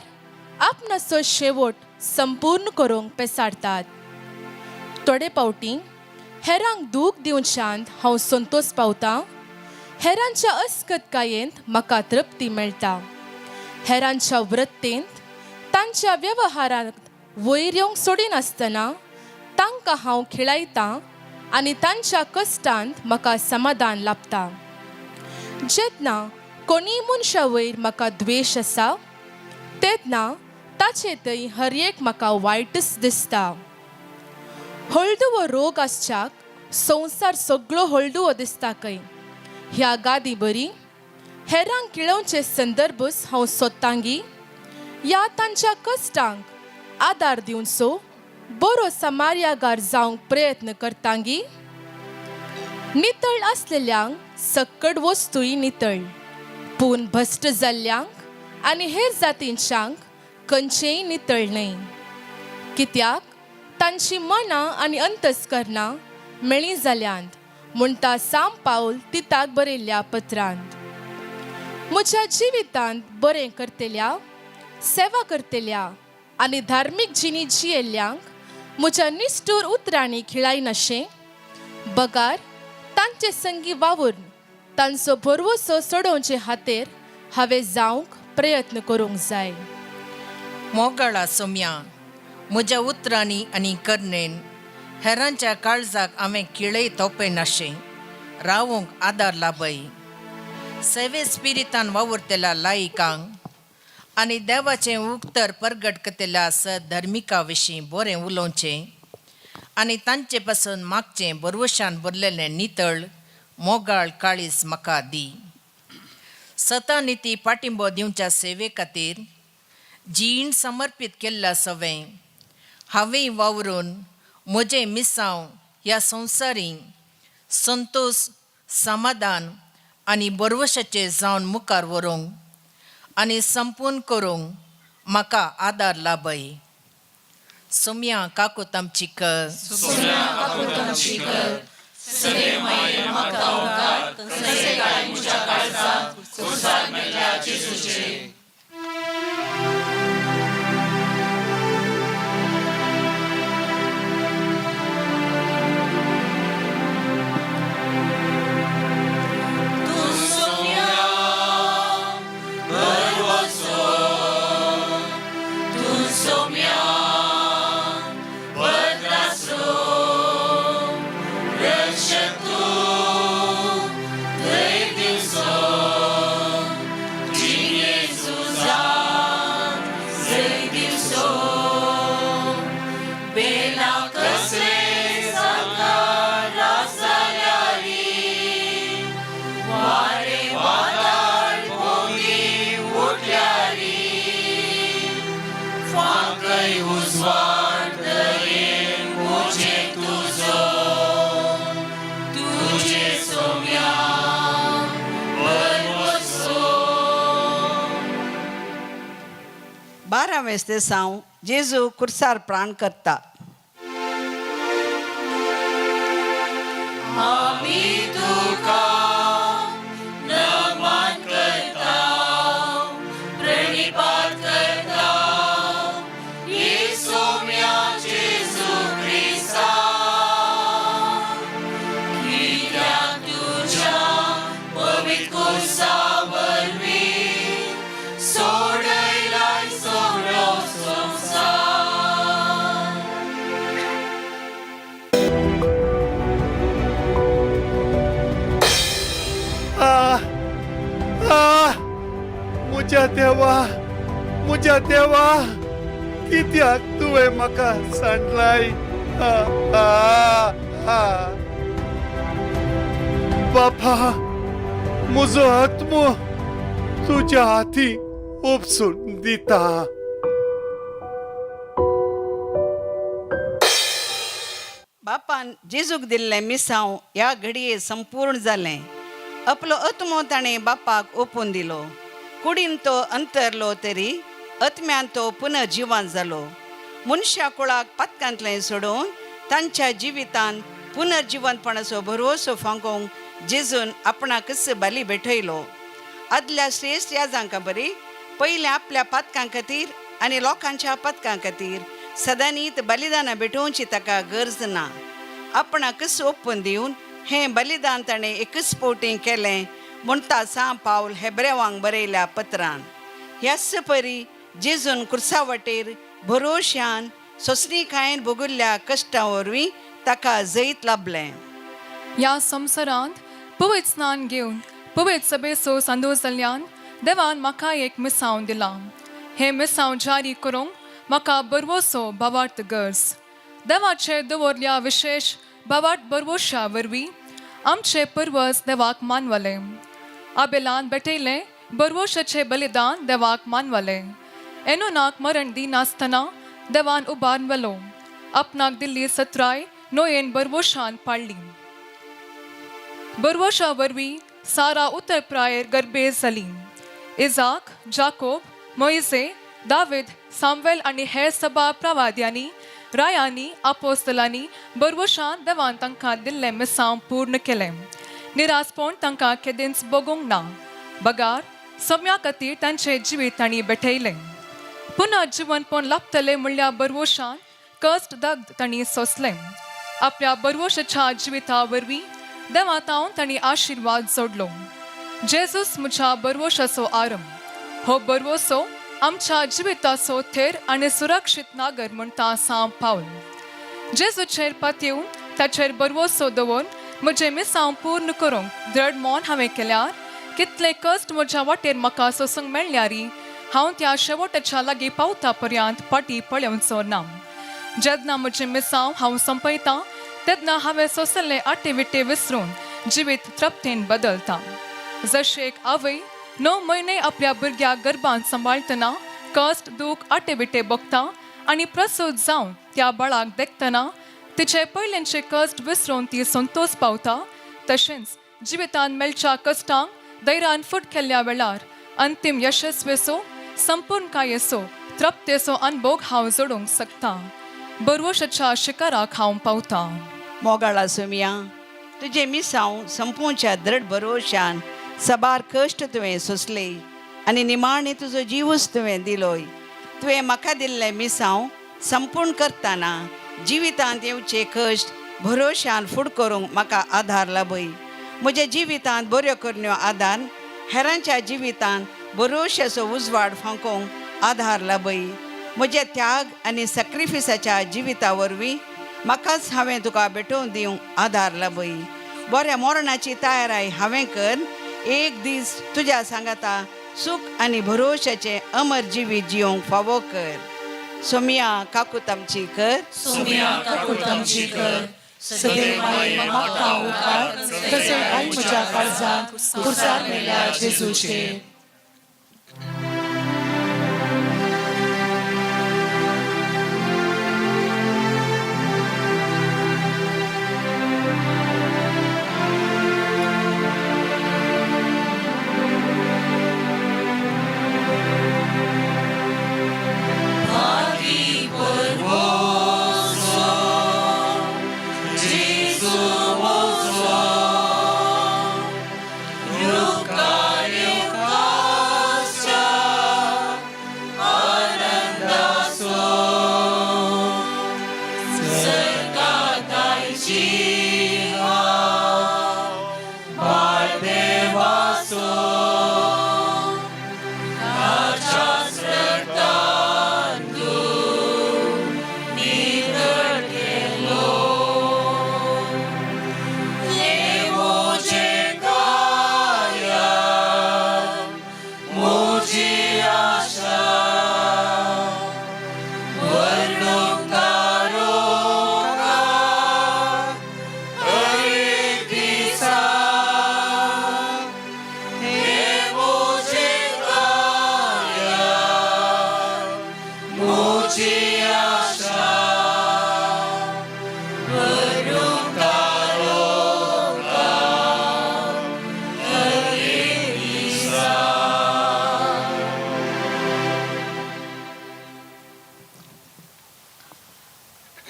आपणाचो शेवट संपूर्ण करूंक पेसाडतात. थोडे पावटी हेरांक दूख दिवच्यान हांव संतोष पावतां. हेरांच्या अस्कतकायेंत म्हाका तृप्ती मेळटा. हेरांच्या वृत्तेंत तांच्या वेवहारांत वयर येवंक सोडिनासतना तांकां हांव खिळायतां आनी तांच्या कश्टांत म्हाका समाधान लाभता. जेन्ना कोणी मनशा वयर म्हाका द्वेश आसा तेन्ना ताचे थंय हर एक म्हाका वायटच दिसता. हळदुवो रोग आसच्याक संवसार सगळो हळदुवो दिसता खंय ह्या गादी बरी हेरांक किळोवचे संदर्भच हांव सोदतांगी या तांच्या कश्टांक आदार दिवचो बरो समार्यागार जावंक प्रयत्न करतांगी. नितळ आसलेल्यांक सक्कड वस्तूय नितळ पूण भश्ट जाल्ल्यांक आनी हेर जातींच्यांक खंयचेय नितळ न्हय. कित्याक तांची मनां आनी अंतस्करणां मेळ्ळीं जाल्यांत म्हणटा साम पावल तिताक बरयल्ल्या पत्रांत. म्हज्या जिवितांत बरें करतल्या सेवा करतल्या आनी धार्मीक जिणी जियेल्ल्यांक म्हज्या निश्ठूर उतरांनी खिळाय नाशें. बगार तांचे संगी वावून तांचो भरवसो सोडोवचे खातीर हांवें जावंक प्रयत्न करूंक जाय. मोगाळा सोम्या म्हज्या उतरांनी आनी कर्णेन हेरांच्या काळजाक हांवें किळय तोपय नाशें रावूंक आदार लाभय. सेवे स्पिरितान वावुरतेल्या लायिकांक आनी देवाचें उक्तर परगट करतल्या सधर्मिका विशीं बरें उलोवचें आनी तांचे पासून मागचें बरवशान भरलेलें नितळ मोगाळ काळीज म्हाका दी. सता निती पाटिंबो दिवच्या सेवे खातीर जीण समर्पीत केल्ल्या सवें हांवें वावरून म्हजें मिसांव ह्या संवसारीक संतोश समाधान आनी बरवशाचें जावन मुखार व्हरूंक आनी संपूर्ण करूंक म्हाका आदार लाभय. सोम्या काकूत आमची कर. Jesus 12वें दिसांव जेजू कुर्सार प्राण करता. म्हज्या देवा कित्याक तुवें म्हाका सांडलाय. बापा म्हजो आत्मो तुज्या हाती उपसून दिता. बापान जेजूक दिल्लें मिसांव ह्या घडये संपूर्ण जालें. आपलो आत्मो ताणें बापाक ओपून दिलो. कुडीन तो अंतरलो तरी आत्म्यान तो पुनर्जिवान जालो. मनशा कुळाक पातकांतलें सोडून तांच्या जिवितान पुनर्जिवनपणाचो भरवसो फांकोवंक जेजून आपणाकच बली भेटयलो. आदल्या श्रेश्ठ याजांका बरी पयले आपल्या पातकां खातीर आनी लोकांच्या पातकां खातीर सदांनीत बलिदानां भेटोवची ताका गरज ना. आपणाकच ओपून दिवन हें बलिदान ताणें एकच पोवटी केलें म्हणटा सां पावल हेब्रेवांक बरयल्या पत्रान. ह्याच परी जेजून कुर्सा वाटेर भरोश्यान सोंसणीकायेन भोगिल्ल्या कश्टां वरवीं ताका जैत लाभलें. ह्या संवसारांत पवित्र स्नान घेवन पवित्र सभेचो संदोश जाल्ल्यान देवान म्हाका एक मिसांव दिलां. हें मिसांव जारी करूंक म्हाका बरवोसो भावार्थ गरज. देवाचे दवरल्या विशेश भावार्थ बरवोशा वरवीं आमचे पर्वज देवाक मानवले. आबेलान भेटयलें बरवोशाचें बलिदान देवाक मानवले. एनोनाक मरण दिनासतना देवान उबारवलो. आपणाक दिल्ली सत्राय नोयेन बरवोशान पाळली. बरवोशा वरवीं सारा उतर प्रायर गर्भे जाली. इजाक, जाकोब, मोइजे, दावीद, सामवेल आनी हेर सबा प्रवाद्यांनी रायांनी आपोस्तलांनी बरवोशान देवान तांकां दिल्लें मिसांव पूर्ण केलें. निरासपण तांकां केदींच बगूंक ना. बगार सम्या खातीर तांचें जिवीत तांणी भेटयलें. पुनर्जिवनपण लाभतलें म्हणल्या बरवोशान कश्ट दग्ध तांणी सोंसलें. आपल्या बरवोशाच्या जिविता वरवीं देवातावन तांणी आशिर्वाद जोडलो. जेजूस म्हज्या बरवोशाचो आरंभ. हो बरवोसो आमच्या जिविताचो थेर आनी सुरक्षीत नागर म्हणटा सां पावल. जेजूचेर पातयेवन ताचेर बरवोसो दवरून म्हजें मिसांव पूर्ण करूंक दृढ मोन हांवें केल्यार कितले कश्ट म्हज्या वाटेर म्हाका सोसूंक मेळ्ळ्यारी हांव त्या शेवटाच्या लागीं पावता पर्यंत फाटीं पळोवचो ना. जेन्ना म्हजें मिसांव हांव संपयतां तेन्ना हांवें सोंसल्ले आटे विटे विसरून जिवीत तृप्तेन बदलता. जशें एक आवय 9 म्हयने आपल्या भुरग्याक गर्भांत सांबाळतना कश्ट दूख आटे विटे बगता आनी प्रसूत जावन त्या बाळाक देखतना तिचे पयलींचे कश्ट विसरून ती संतोष पावता, तशेंच जिवितान मेळच्या कश्टांक धैर्यान फूट केल्ल्या वेळार अंतीम यशस्वेचो संपूर्णकायेचो तृप्तेचो अनुभव हांव जोडूंक शकता. बरवोशाच्या शिखराक हांव पावता. मोगाळा सोमिया तुजे मिसांव संपूच्या दृढ भरोशान सबार कश्ट तुवें सोंसले आनी निमाणे तुजो जिवूच तुवें दिलोय. तुवें म्हाका दिल्लें मिसांव संपूर्ण करतना जिवितांत येवचे कश्ट भरोशान फूड करूंक म्हाका आधार लाभय. म्हज्या जिवितांत बऱ्यो करण्यो आदार हेरांच्या जिवितांत भरोशाचो उजवाड फांकोवंक आधार लाभय. म्हजे त्याग आनी सॅक्रिफिसाच्या जिविता वरवीं म्हाकाच हांवें तुका भेटोवन दिवंक आधार लाभय. बऱ्या मरणाची तयाराय हांवें कर. एक दीस तुज्या सांगाता सूख आनी भरोशाचे अमर जिवीत जिवंक फावो कर. सोमिया काकूत आमची कर. सोमिया काकूत आमची कर. सदैव माये म्हाका उपकार तशें आई म्हज्या काळजांत कुर्सार मेल्या जेजूचेर.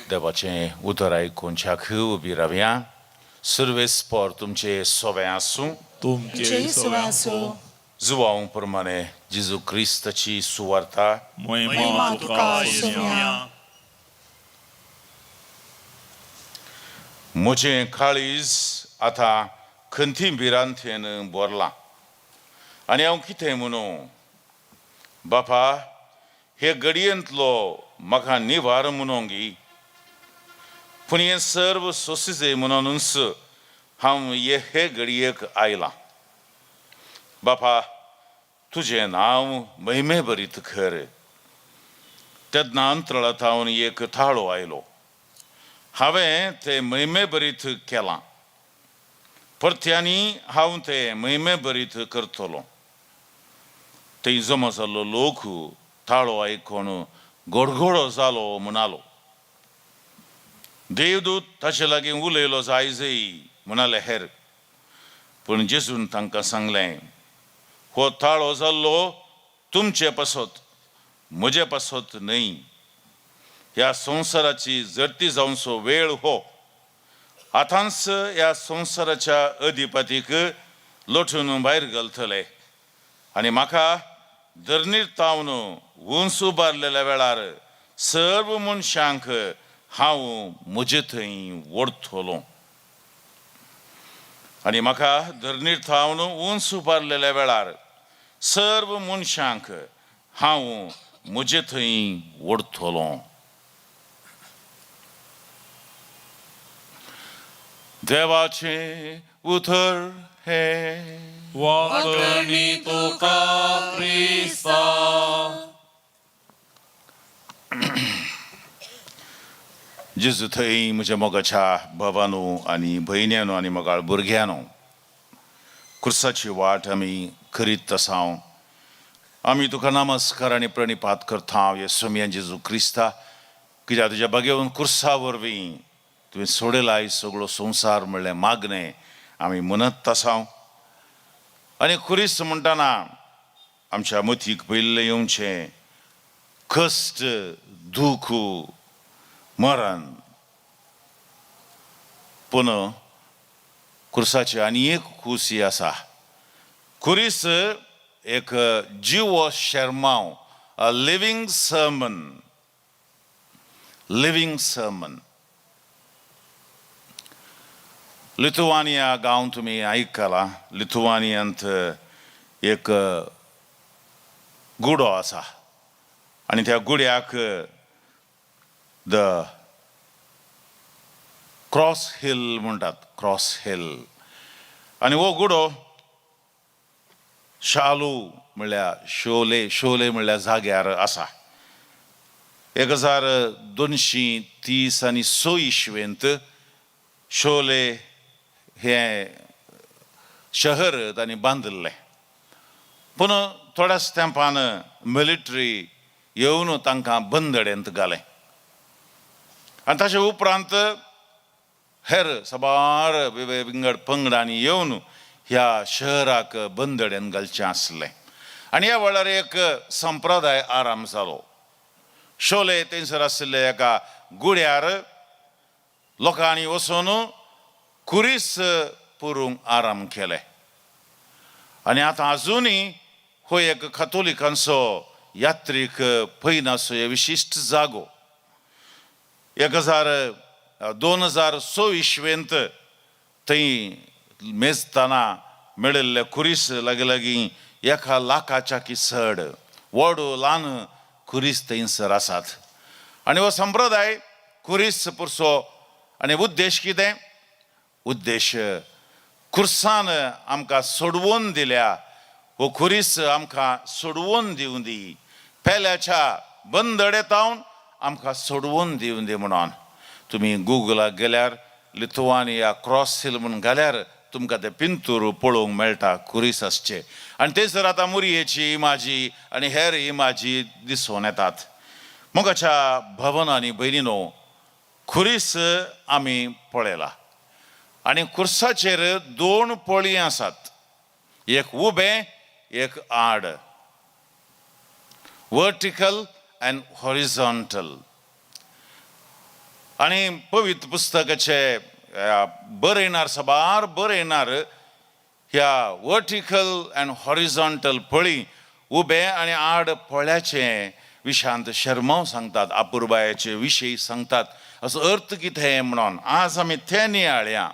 देवाचें उतर आयकून खूब उबी रावया. सर्वेस्पर तुमचे सोवे आसूं. तुमचे सोवे आसूं. जुवांव प्रमाणे जेजू क्रिस्ताची सुवार्ता महिमा तुका येसुया. म्हजें काळीज आतां खंती भिरांतेन भरलां आनी हांव कितें म्हणूं. बापा, हे घडयेंतलो म्हाका निवार म्हणूंक गी, पूण हें सर्व सोंसिजे म्हणूनच हांव हे घडयेक आयलां. बापा, तुजें नांव महिमे भरीत कर. तेन्ना अंतराळांत हांव एक थाळो आयलो. हांवें तें महिमे भरीत केलां. परत्यांनी हांव तें महिमे भरीत करतलो. थंय जमा जाल्लो लोक थाळो आयकून गडगडो जालो म्हणालो. देवदूत ताचे लागीं उलयलो जायजय म्हणाले हेर. पूण जेजून तांकां सांगलें, हो थाळो जाल्लो तुमचे पासत, म्हजे पासत न्हय. ह्या संवसाराची जरती जावचो वेळ हो. आतांच ह्या संवसाराच्या अधिपतीक लोटून भायर घालतले आनी म्हाका धरणीर तावन उंच उबारलेल्या वेळार सर्व मनशांक हांव म्हजे थंय व्हरतलो. आनी म्हाका धरणीर थावन उंच उबारलेल्या वेळार सर्व मनशांक हांव म्हजे थंय व्हरतलो. देवाचें उतर हे. वाकणी तुका क्रिस्ता. जेजू थंय म्हज्या मोगाच्या भावानो आनी भयण्यानो आनी मोगाळ भुरग्यानो, क्रुसाची वाट आमी करीत आसांव. आमी तुका नमस्कार आनी प्रणिपात करता येसुमिया जेजू क्रिस्ता, कित्याक तुज्या बागेवन क्रुसा वरवीं तुवें सोडलाय सगळो संवसार म्हणलें मागणें आमी म्हणत आसांव. आनी खुरीस म्हणटना आमच्या मतीक पयलें येवचें कश्ट, दूख, मरण. पूण क्रुसाची आनी एक खुशी आसा. खुरीस एक जिवो शर्माव, a living sermon. Living sermon. Lithuania गांव तुमी आयकलां. लिथुआनियांत एक गुडो आसा आनी त्या गुड्याक द क्रॉस हिल म्हणटात. Cross hill. आनी हो गुडो शालू म्हणल्यार शोले म्हणल्यार जाग्यार आसा. 1236 इस्वेंत शोले हे शहर तांणी बांदल्लें. पूण थोड्याच तेंपान मिलिटरी येवन तांकां बंदडेंत घालें. आनी ताचे उपरांत हेर साबार विंगड पंगडांनी येवन ह्या शहराक बंदडेन घालचें आसलें. आनी ह्या वेळार एक संप्रदाय आराम जालो. शोले थंयसर आशिल्ल्या एका गुड्यार लोकांनी वचून खुरीस पुरूंक आराम केले. आनी आतां आजुनूय हो एक कातोलिकांचो यात्रीक पयनासो विशिश्ट जागो. 2026 थंय मेजताना मेळिल्ले खुरीस लागीं 1,00,000च्या की चड व्हड ल्हान खुरीस थंयसर आसात. आनी हो संप्रदाय खुरीस पुरसो आनी उद्देश कितें? उद्देश खुर्सान आमकां सोडवून दिल्या, हो खुरीस आमकां सोडवून दिवं दी, पेल्याच्या बंदडेतावन आमकां सोडवून दिवं दी म्हणून. तुमी गुगलाक गेल्यार लिथुआनिया क्रॉस हिल म्हणून घाल्यार तुमकां ते पिंतूर पळोवंक मेळटा खुरीस आसचे. आनी थंयसर आतां मुरयेची इमाजी आनी हेर इमाजी दिसून येतात. मोगाच्या भवनांनी भयणीनो, खुरीस आमी पळयला आनी खुर्साचेर 2 पळी आसात, एक उबें एक आड, वर्टिकल अँड हॉरिझॉन्टल. आनी पवित्र पुस्तकाचे बरयणार सबार बरयणार ह्या वर्टिकल अँड हॉरिझॉन्टल पळी उबें आनी आड पळ्याचे विशांत शर्माव सांगतात, अपुर्बायाचे विशयी सांगतात. असो अर्थ कितें म्हणून आज आमी ते नियाळया.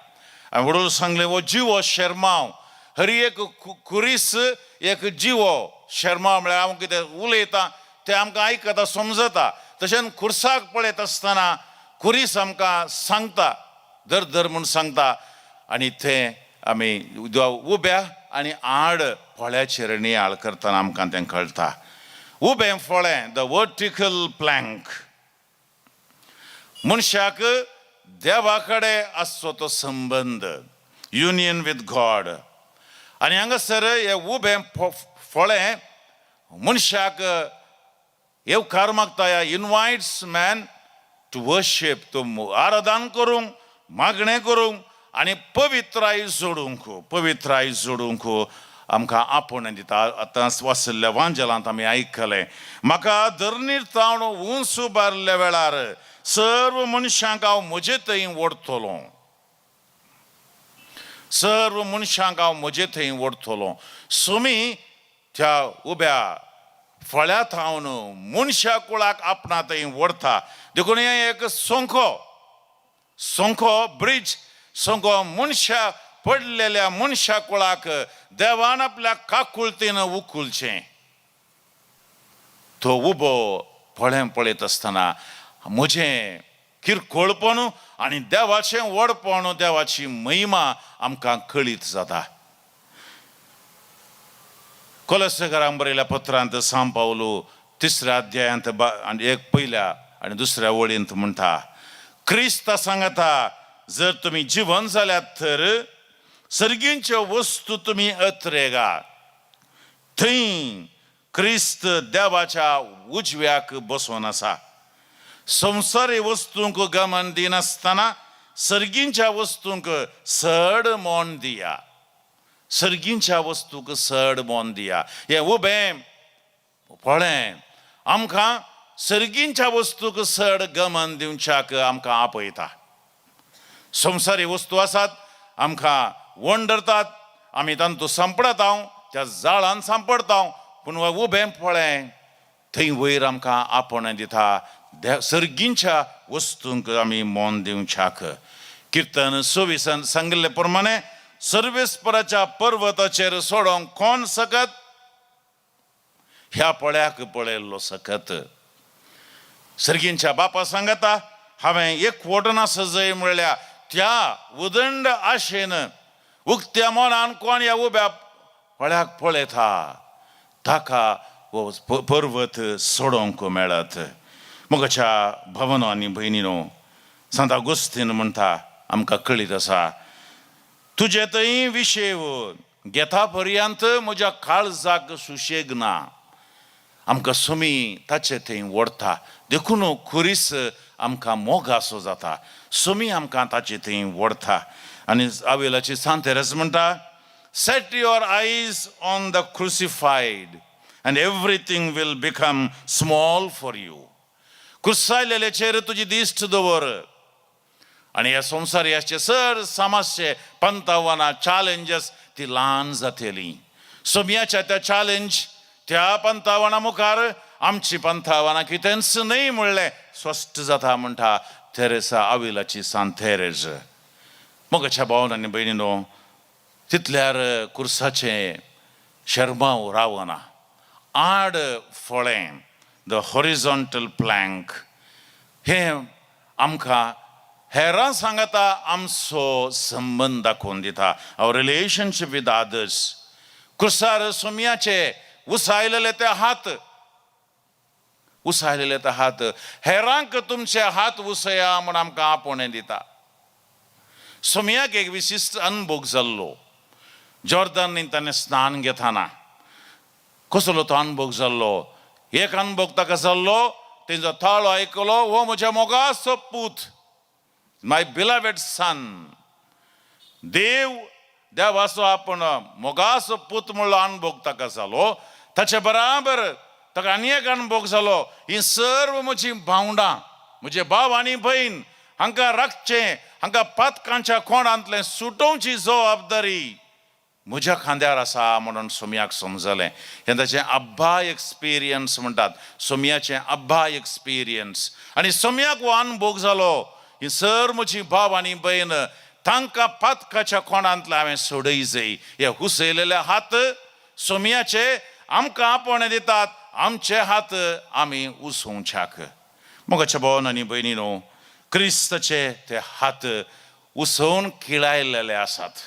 हांवें वडोळ सांगलें हो जिवो शर्माव, हर एक खुरीस एक जिवो शर्माव म्हळ्यार हांव कितें उलयतां तें आमकां आयकता समजता. तशें खुर्साक पळयत आसतना खुरीस आमकां सांगता, दर दर म्हूण सांगता. आनी तें आमी उब्या आनी आड फळ्याचेर नियाळ करतना आमकां तें कळटा. उबें फळें, द वर्टिकल प्लँक, मनशाक देवा कडेन आसचो तो संबंद, युनियन विथ गॉड. आनी हांगासर हें उबें फळें मनशाक येवकार मागता, इनवायट्स मॅन टू वर्शीप, तो आराधन करूंक, मागणें करूंक आनी पवित्राय जोडूंक आमकां आपण दिता. आतां वाचलेल्या वांजलांत आमी आयकलें, म्हाका धरणीर उंच उबारल्या वेळार सर्व मनशांक हांव म्हजे थंय ओडटलों, सर्व मनशांक हांव म्हजे थंय ओडटलों. सुमी त्या उब्या फळ्यांत हांव मनशा कुळाक आपणा थंय ओडता. देखून हें एक सोंखो ब्रिज, सोंखो मनशा पडलेल्या मनशा कुळाक देवान आपल्या काकुळतेन उखलचें. तो उबो फळें पळयत आसतना म्हजें किरकोळपण आनी देवाचें व्हडपण, देवाची महिमा आमकां कळीत जाता. कोलोसेकारांक बरयल्या पत्रांत सांत पावलो 3ऱ्या अध्यायांत 1 आनी 2 वळींत म्हणटा, क्रिस्त सांगता, जर तुमी जिवंत जाल्यात तर सर्गींच्यो वस्तू तुमी अत्रेगा. थंय क्रिस्त देवाच्या उजव्याक बसून आसा. संवसारी वस्तूंक गमन दिनासतना सर्गींच्या वस्तूंक चड मोल दिया, सर्गींच्या वस्तूंक चड मोल दिया. हें उबें फळें आमकां सर्गींच्या वस्तूंक चड गमन दिवच्याक आमकां आपयता. संवसारी वस्तू आसात, आमकां वंडरतात, आमी तांतूं सांपडता, त्या जाळान सांपडता. पूण उबें फळें थंय वयर आमकां आपण दिता, सर्गींच्या वस्तूंक आमी मोल दिवच्याक. किर्तन 26 सांगिल्ले प्रमाणे सर्वेस्पराच्या पर्वताचेर सोडोंक कोण सकत? ह्या पळ्याक पळयल्लो सकत. सर्गींच्या बापा सांगता, हांवें एक वटना सजय म्हणल्या त्या उदंड आशेन उक्त्या मनान कोण ह्या उब्या फळ्याक पळयता ताका हो पर्वत सोडोंक मेळत. मोगाच्या भवनो आनी भयणीनो, सांत अगोस्तीन म्हणटा, आमकां कळीत आसा, तुजे थंय विशेव घेता पर्यंत म्हज्या काळजाक सुशेग ना. आमकां सुमी ताचे थंय ओडटा. देखून खुरीस आमकां मोगासो जाता, सुमी आमकां ताचे थंय ओडटा. आनी आवेलाची सांत तेरेस म्हणटा, set your eyes on the crucified and everything will become small for you. क्रुसायलेचेर तुजी दिश्ट दवर आनी ह्या संवसाराचे सर समस्ये, पंतावना, चॅलेंजीस ती ल्हान जातली. सोम्याच्या त्या चॅलेंज, त्या पंतावना मुखार आमची पंतावना कितेंच न्हय म्हणलें स्पश्ट जाता. म्हणटा थेरेसा आविलाची सान थेरेज मोगाच्या भावान आनी भयणीनो तितल्यार कुर्साचे शर्माव रावना आड फळें द हॉरिझॉन्टल प्लँक हे आमकां हेरां सांगता आमचो संबंद दाखोवन दिता आवर रिलेशनशीप विथ अदर्स कुर्सार सोमयाचे उसायलेले ते हात हेरांक तुमचे हात उसया म्हूण आमकां आपोवणें दिता सोमयाक एक विशिश्ट अनुभव जाल्लो जॉर्दान ताणें स्नान घेताना कसलो तो अनुभव जाल्लो एक अनुभव ताका जाल्लो तेंचो ताळो आयकलो हो म्हज्या मोगाचो पूत माय बिलवेड सन देवाचो आपण मोगाचो पूत म्हणलो अनुभव ताका जालो ताचे बराबर ताका आनी एक अनुभव जालो ही सर्व म्हजी भावंडां म्हजे भाव आनी भयण हांकां राखचें हांकां पातकांच्या कोणांतलें सुटोवची जबाबदारी म्हज्या खांद्यार आसा म्हणून सोमयाक समजलें हें ताचें अब्बा एक्सपिरियन्स म्हणटात सोमयाचें अब्बा एक्सपिरियन्स आनी सोमयाक हो अनुभव जालो ही सर म्हजी भाव आनी भयण तांकां पातकाच्या कोणांतले हांवें सोडय जाय हे हुसयलेले हात सोमयाचे आमकां आपोवणें दितात आमचे हात आमी उसोवच्याक मोगाच्या भावान आनी भयणीनो क्रिस्ताचे ते हात उसोवन खिळायलेले आसात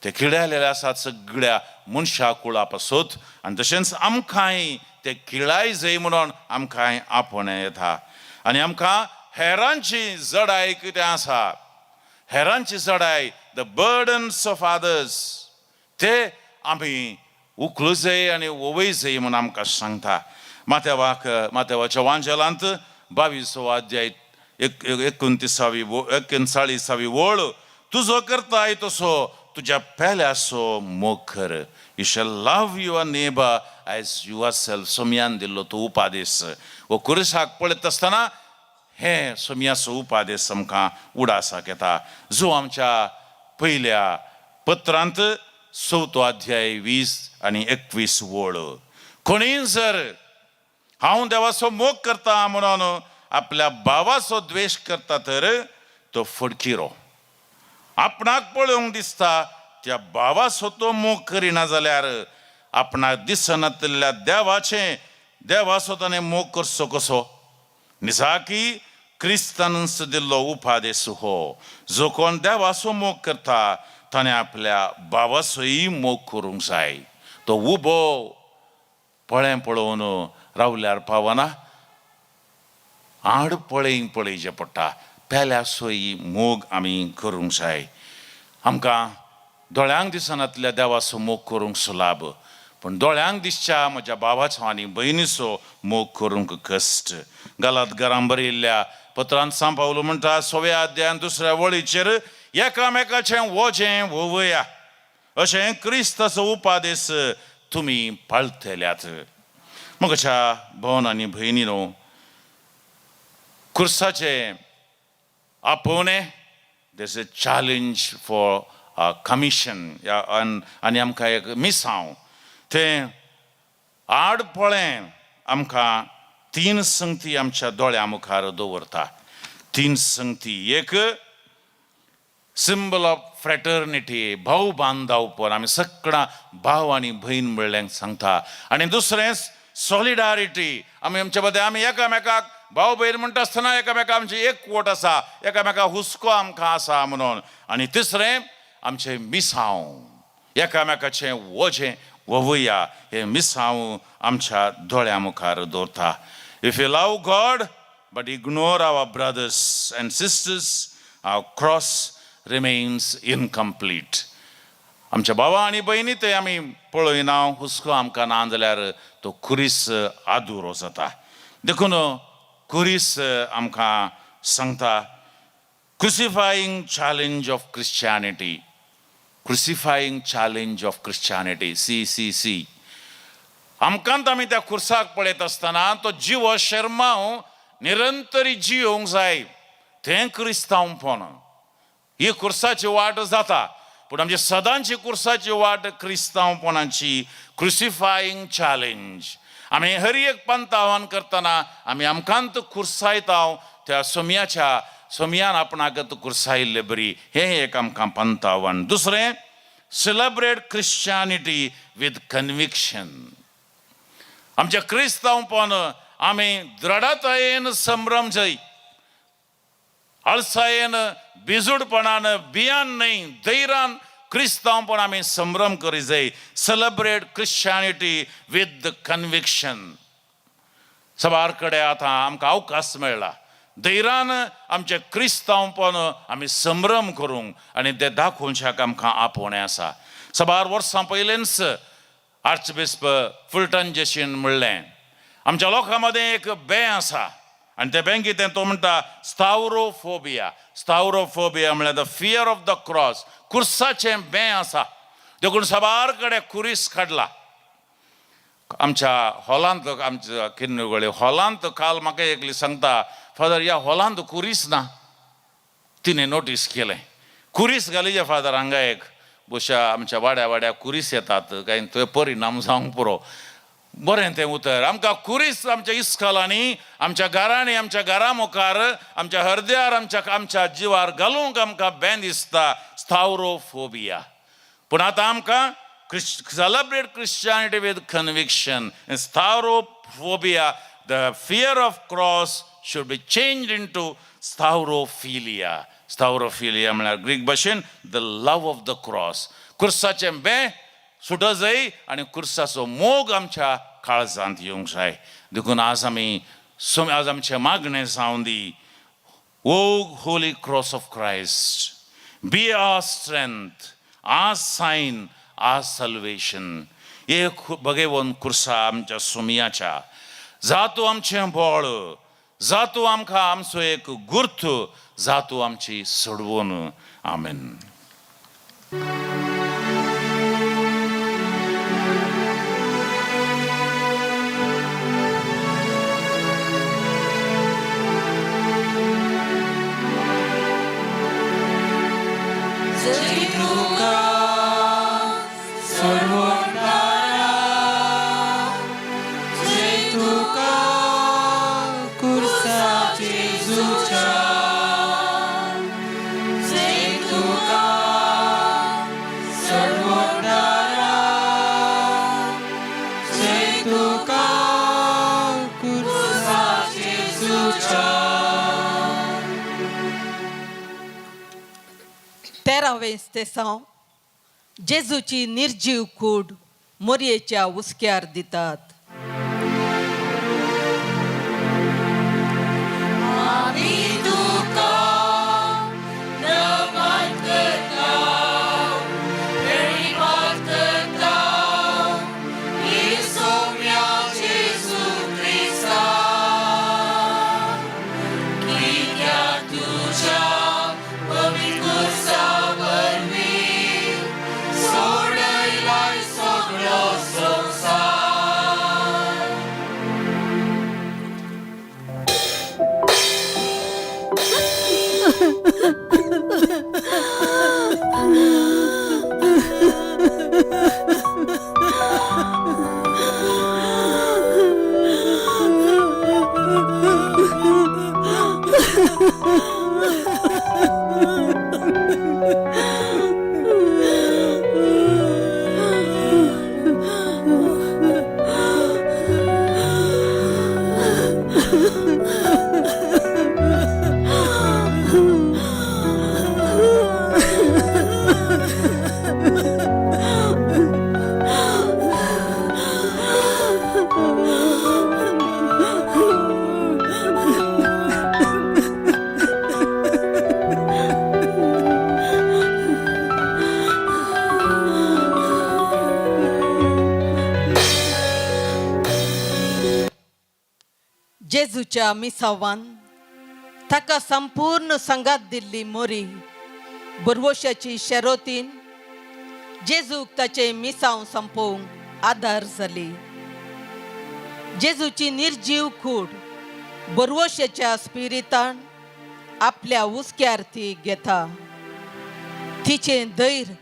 ते खिळायलेले आसात सगळ्या मनशा कुळा पासून आनी तशेंच आमकांय ते खिळाय जाय म्हणून आमकांय आपोवणें येता आनी आमकां हेरांची जडाय कितें आसा हेरांची जडाय द बर्डन्स ऑफ अदर्स ते आमी उखलू जाय आनी वोवय जाय म्हणून आमकां सांगता माथेवाच्या वांजेलांत 22 अध्याय 39 वळ तुजो करताय तसो तुज्या पेल्याचो मोग कर you shall love your neighbour as yourself सोमयान दिल्लो तो उपादेश वो कुरसाक पळयत आसतना हे सोमयाचो उपादेश आमकां उडासाक येता जो आमच्या पयल्या पत्रांत 4 अध्याय 20 आनी 21 वळ कोणीय जर हांव देवाचो मोग करता म्हणून आपल्या भावाचो द्वेश करता तर तो फडकिरो आपणाक पळोवंक दिसता त्या भावाचो तो मोग करिना जाल्यार आपणाक दिसनातल्या देवाचो ताणें मोग करचो कसो निजाकी क्रिस्तान दिल्लो उपादेश हो जो कोण देवाचो मोग करता ताणें आपल्या भावाचोय मोग करूंक जाय तो उबो पळोवन रावल्यार पावना आड पळयचें पडटा पेल्याचोय मोग आमी करूंक जाय आमकां दोळ्यांक दिसनातल्या देवाचो मोग करूंक सुलाभ पण दोळ्यांक दिसच्या म्हज्या भावाचो आनी भयणीचो मोग करूंक कश्ट गलातकारांक बरयल्ल्या पत्रांत सांत पावलो म्हणटा 6 अध्यायान 2 वळीचेर एकामेकाचें वोजें वोवया अशें क्रिस्ताचो उपादेश तुमी पाळटल्यात म्हज्या भावान आनी भयणीनो कुर्साचे आपोवणें देस अ चॅलेंज फॉर कमिशन आनी आमकां एक मिसांव तें आडपळें आमकां 3 संगती आमच्या दोळ्या मुखार दवरता 3 संगती एक सिंबल ऑफ फ्रेटर्निटी भाव बांदावपण आमी सगळां भाव आनी भयण म्हणलें सांगता आनी दुसरें सॉलिडारिटी आमी आमचे मदें आमी एकामेकाक भाव भयण म्हणटा आसतना एकामेका आमची एकवट आसा एकामेकाक हुस्को आमकां आसा म्हणून आनी तिसरें आमचें मिसांव एकामेकाचें वोजें वोवया हें मिसांव आमच्या दोळ्या मुखार दवरता if you love God but ignore our brothers and sisters our cross remains incomplete आमच्या भावा आनी भयणी ते आमी पळयना हुस्को आमकां ना जाल्यार तो खुरीस आदुरो जाता देखून खुरीस आमकां सांगता crucifying challenge of Christianity crucifying challenge of Christianity CCC आमकांत आमी त्या खुर्साक पळयत आसतना तो जिवो शर्माव निरंतरी जियोंक जाय तें क्रिस्तांवपण ही खुर्साची वाट जाता पूण आमची सदांची खुर्साची वाट क्रिस्तांवपणाची क्रुसिफायींग चॅलेंज आमी हर एक पंत आव्हान करतना आमी आमकांत खुर्सायता त्या सोमयान आपणाक कुर्सायिल्ले बरी हे एक आमकां पंतावण. दुसरें, सेलिब्रेट क्रिश्चियानिटी विथ कन्विक्शन. आमच्या क्रिस्तांवपण आमी दृढतायेन संभ्रम जय, आळसायेन बिजूडपणान भियान न्हय धैर्यान क्रिस्तांवपण आमी संभ्रम करी जाय. Celebrate Christianity with the conviction. सबार कडेन आतां आमकां अवकाश मेळ्ळा. धैर्यान आमचे क्रिस्तांवपण आमी संभ्रम करूंक आनी ते दाखोवच्याक आमकां आपोवणें आसा. सबार वर्सां पयलेंच आर्चबिस्प फुलटन जेशीन म्हणलें, आमच्या लोकां मदें एक भें आसा आनी ते भें कितें तो म्हणटा स्टावरोफोबिया. स्टावरोफोबिया म्हळ्यार the fear of the cross. कुर्साचें भें आसा, देखून सबार कडेन कुरीस काडला. आमच्या हॉलांत, आमच्या किन्नगळे हॉलांत काल म्हाका एकली सांगता, फादर ह्या हॉलांत कुरीस ना. तिणें नोटीस केलें. कुरीस घालीचे फादर हांगा एक बुशा आमच्या वाड्या कुरीस येतात काय तो परिणाम जावंक पुरो. बरें तें उतर. आमकां कुरीस आमच्या इस्कॉलांनी, आमच्या घरांनी, आमच्या घरा मुखार, आमच्या हृदयार, आमच्या जिवार घालूंक आमकां भें दिसता, स्टावरोफोबिया. पूण आतां आमकां celebrate Christianity with conviction. And staurophobia, the fear of cross, should be changed into staurophilia. Staurophilia म्हळ्यार ग्रीक भाशेन the love of the cross. कुर्साचें भें सुटो जाय आनी कुर्साचो मोग आमच्या काळजांत येवंक जाय. देखून आज आमचें मागणें जावं दी, O holy cross of Christ, be our strength, our sign, our salvation. एक भगेवन कुर्सा आमच्या सोमयाच्या, जातू आमचें बळ, जातू आमकां आमचो एक गुर्त, जातू आमची सोडवण. आमेन. तेसांव जेजूची निर्जीव कूड मोरयेच्या उस्क्यार दितात. जेजूच्या मिसावान ताका संपूर्ण संगात दिल्ली मोरी बरवशाची शेरोतीन जेजूक ताचे मिसाव संपोवंक आदार जाली. जेजूची निर्जीव कूड बरवशाच्या स्पिरितान आपल्या उस्क्यार ती घेता. तिचें धैर्य,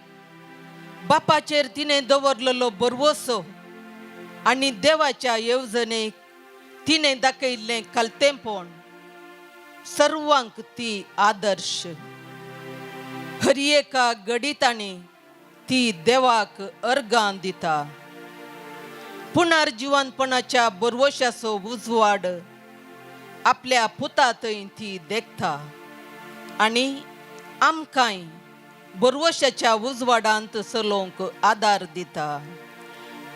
बापाचेर तिणें दवरलेलो बरवसो आनी देवाच्या येवजणेक तिणें दाखयिल्लें कलतेपण सर्वांक ती आदर्श हर एका गडितांनी ती देवाक अर्गां दिता पुनर्जीवनपणाच्या बरवशाचो उजवाड आपल्या पुता थंय ती देखता आनी आमकांय बरवशाच्या उजवाडांत चलोवंक आदार दिता.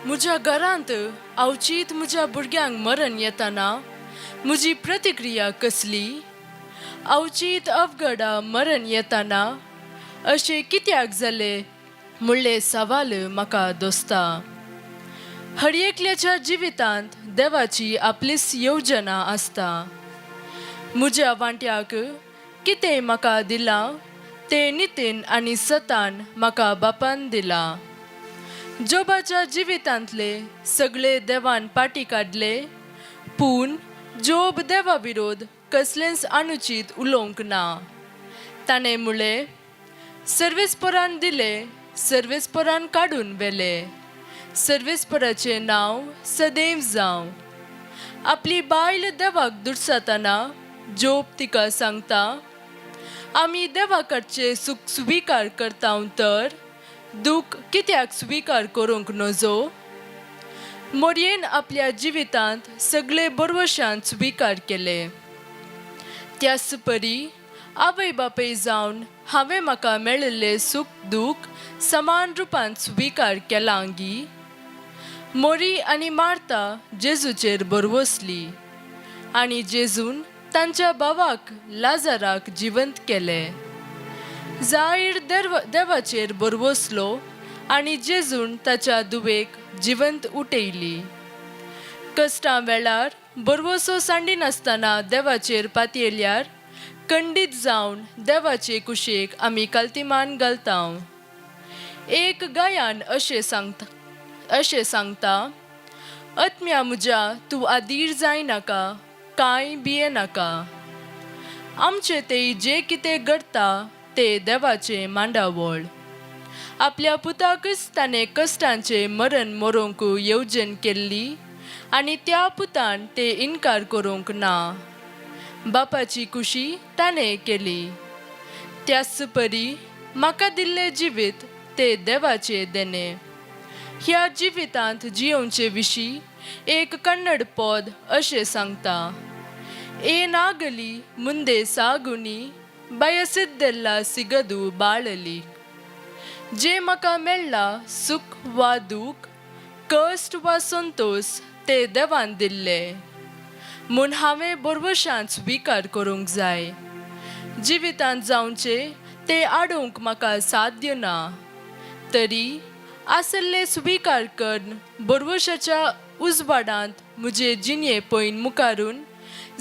म्हज्या घरांत अवचीत म्हज्या भुरग्यांक मरण येताना म्हजी प्रतिक्रिया कसली? अवचीत अवघडा मरण येताना अशें कित्याक जालें म्हणले सवाल म्हाका दोस्ता. हर एकल्याच्या जिवितांत देवाची आपलीच येवजना आसता. म्हज्या वांट्याक कितें म्हाका दिलां तें नितीन आनी सतान म्हाका बापान दिलां. जोबाच्या जिवितांतले सगळे देवान पाटी काडले पूण जोब देवा विरोध कसलेंच अनुचित उलोवंक ना. ताणें म्हणलें सर्वेस्परान दिले सर्वेस्परान काडून व्हेले सर्वेस्पराचें नांव सदैव जावं. आपली बायल देवाक दुडसातना जोब तिका सांगता आमी देवा कडचे सुख स्विकार करता तर दूख कित्याक स्विकार करूंक नजो. मोरयेन आपल्या जिवितांत सगळे बरवशान स्विकार केले. त्याच परी आवय बापय जावन हांवें म्हाका मेळिल्ले सुख दूख समान रुपान स्विकार केलांगी. मोरी आनी मार्ता जेजूचेर बरवसली आनी जेजून तांच्या भावाक लाजाराक जिवंत केले. जायर देवाचेर बरवसलो आनी जेजून ताच्या दुवेक जिवंत उठयली. कश्टां वेळार बरवसो सांडिनासतना देवाचेर पातयेल्यार खंडीत जावन देवाचे कुशेक आमी काल्तिमान घालता. एक गायान अशें सांगता आत्म्या म्हज्या तूं आदीर जायनाका कांय भियेनाका. आमचे ते जे कितें घडटा ते देवाचे मांडावळ. आपल्या पुताकच ताणें कश्टांचे मरण मरोवंक येवजण केल्ली आनी त्या पुतान ते इन्कार करूंक ना. बापाची कुशी ताणें केली. त्याच परी म्हाका दिल्लें जिवीत ते देवाचे देणे. ह्या जिवितांत जियोवचे विशीं एक कन्नड पद अशें सांगता ಏನಾಗಲಿ ಮುಂದೆ ಸಾಗುನಿ ಬಯಸಿದ್ದೆಲ್ಲ ಸಿಗದು ಬಾಳಲಿ. जे म्हाका मेळ्ळा सुख वा दूख कश्ट वा संतोष ते देवान दिल्ले म्हूण हांवें बरवशान स्विकार करूंक जाय. जिवितांत जावचे ते आडोवंक म्हाका साध्य ना. तरी आसल्ले स्विकार करून बरवशाच्या उजवाडांत म्हजे जिणे पयन मुखारून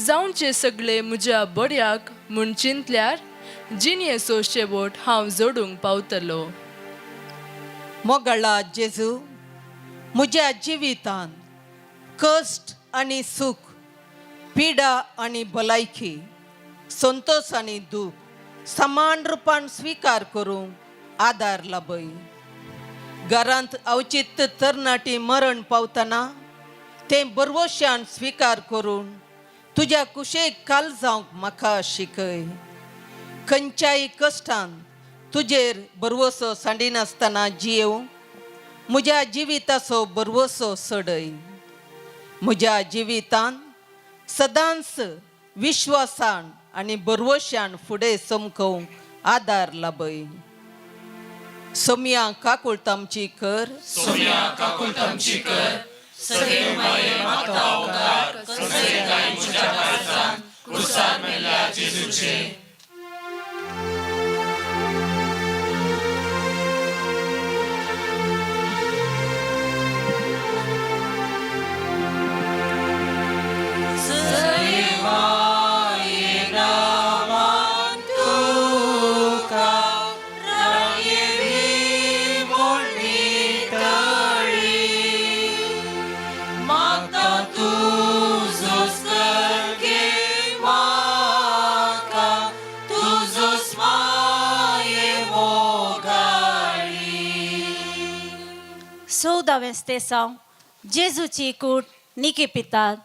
जावचे सगळे म्हज्या बऱ्याक म्हूण चिंतल्यार जिणेचो शेवट हांव जोडूंक पावतलो. मोगळा जेजू म्हज्या जिवितांत कश्ट आनी सूख पिडा आनी भलायकी संतोष आनी दूख समान रुपान स्विकार करूंक आदार लाभय. घरांत अवचित्त तरणाटी मरण पावतना तें बरवशान स्विकार करून तुज्या कुशेक काल जावंक म्हाका शिकय. खंयच्याय कश्टान तुजेर बरवसो सांडिनासतना जियेव म्हज्या जिविताचो बरवसो सडय. म्हज्या जिवितांत सदांच विश्वासान आनी बरवशान फुडें चमकोवंक आदार लाभय. सोम्या काकुळट आमची कर सदैव माये माता ओंकार कसे काय तुझ्या काळजात कुर्सार मेल्या जेजूचे. चौदावें स्तेसांव जेजूची कूट निकेपितात.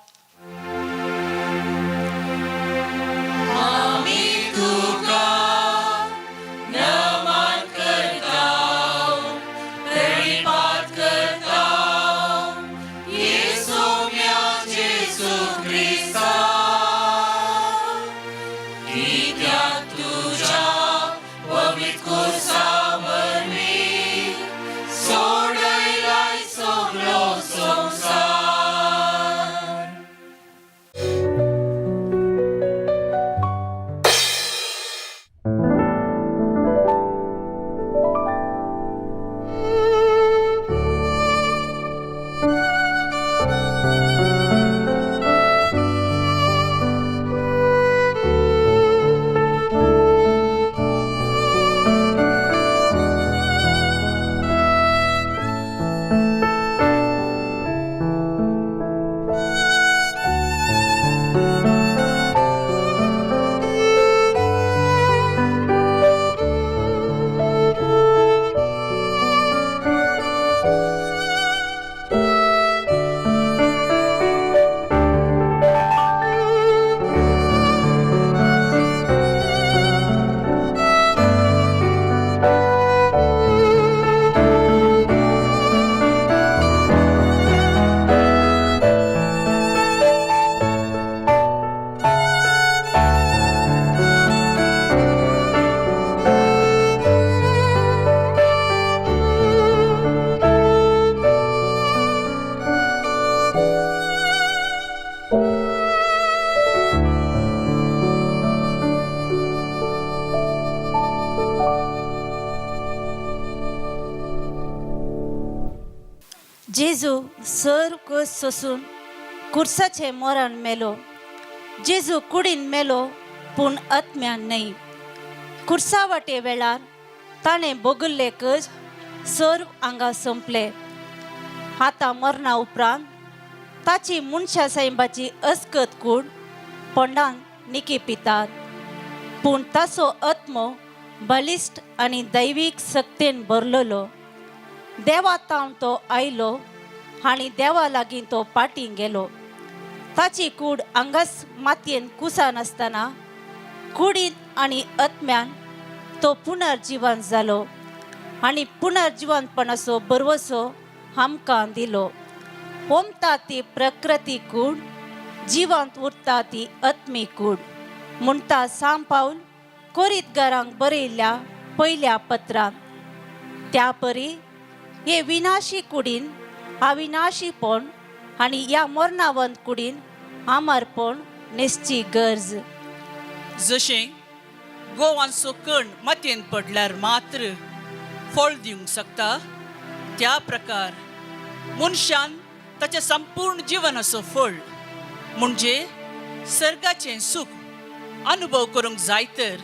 जेजू सर्व कस सोसून कुर्साचे मरण मेलो. जेजू कुडीन मेलो पूण आत्म्यान न्हय. कुर्सावटे वेळार ताणें भोगल्ले कज सर्व हांगा संपले. आतां मरणा उपरांत ताची मनशा सायबाची अस्कत कूड पोंडान निकी पितात. पूण ताचो आत्मो बलिश्ट आनी दैवीक सक्तेन भरलेलो. देवा तावन तो आयलो आनी देवा लागीं तो पाटीं गेलो. ताची कूड हांगास मातयेन कुसान आसतना कुडीन आनी आत्म्यान तो पुनर्जीवन जालो आनी पुनर्जीवनपणाचो बरवसो आमकां दिलो. ओमता ती प्रकृती कूड, जिवंत उरता ती आत्मी कूड म्हणटा साम पाऊल कोरीतगारांक बरयल्ल्या पयल्या पत्रांत. त्या परी हे विनाशी कुडीन अविनाशीपण आनी ह्या मरणावंत कुडीन आमरपण नेसची गरज. जशें गोवांचो कण मातयेन पडल्यार मात्र फळ दिवंक शकता, त्या प्रकार मनशान ताचे संपूर्ण जिवनाचो फळ म्हणजे सर्गाचें सूख अनुभव करूंक जाय तर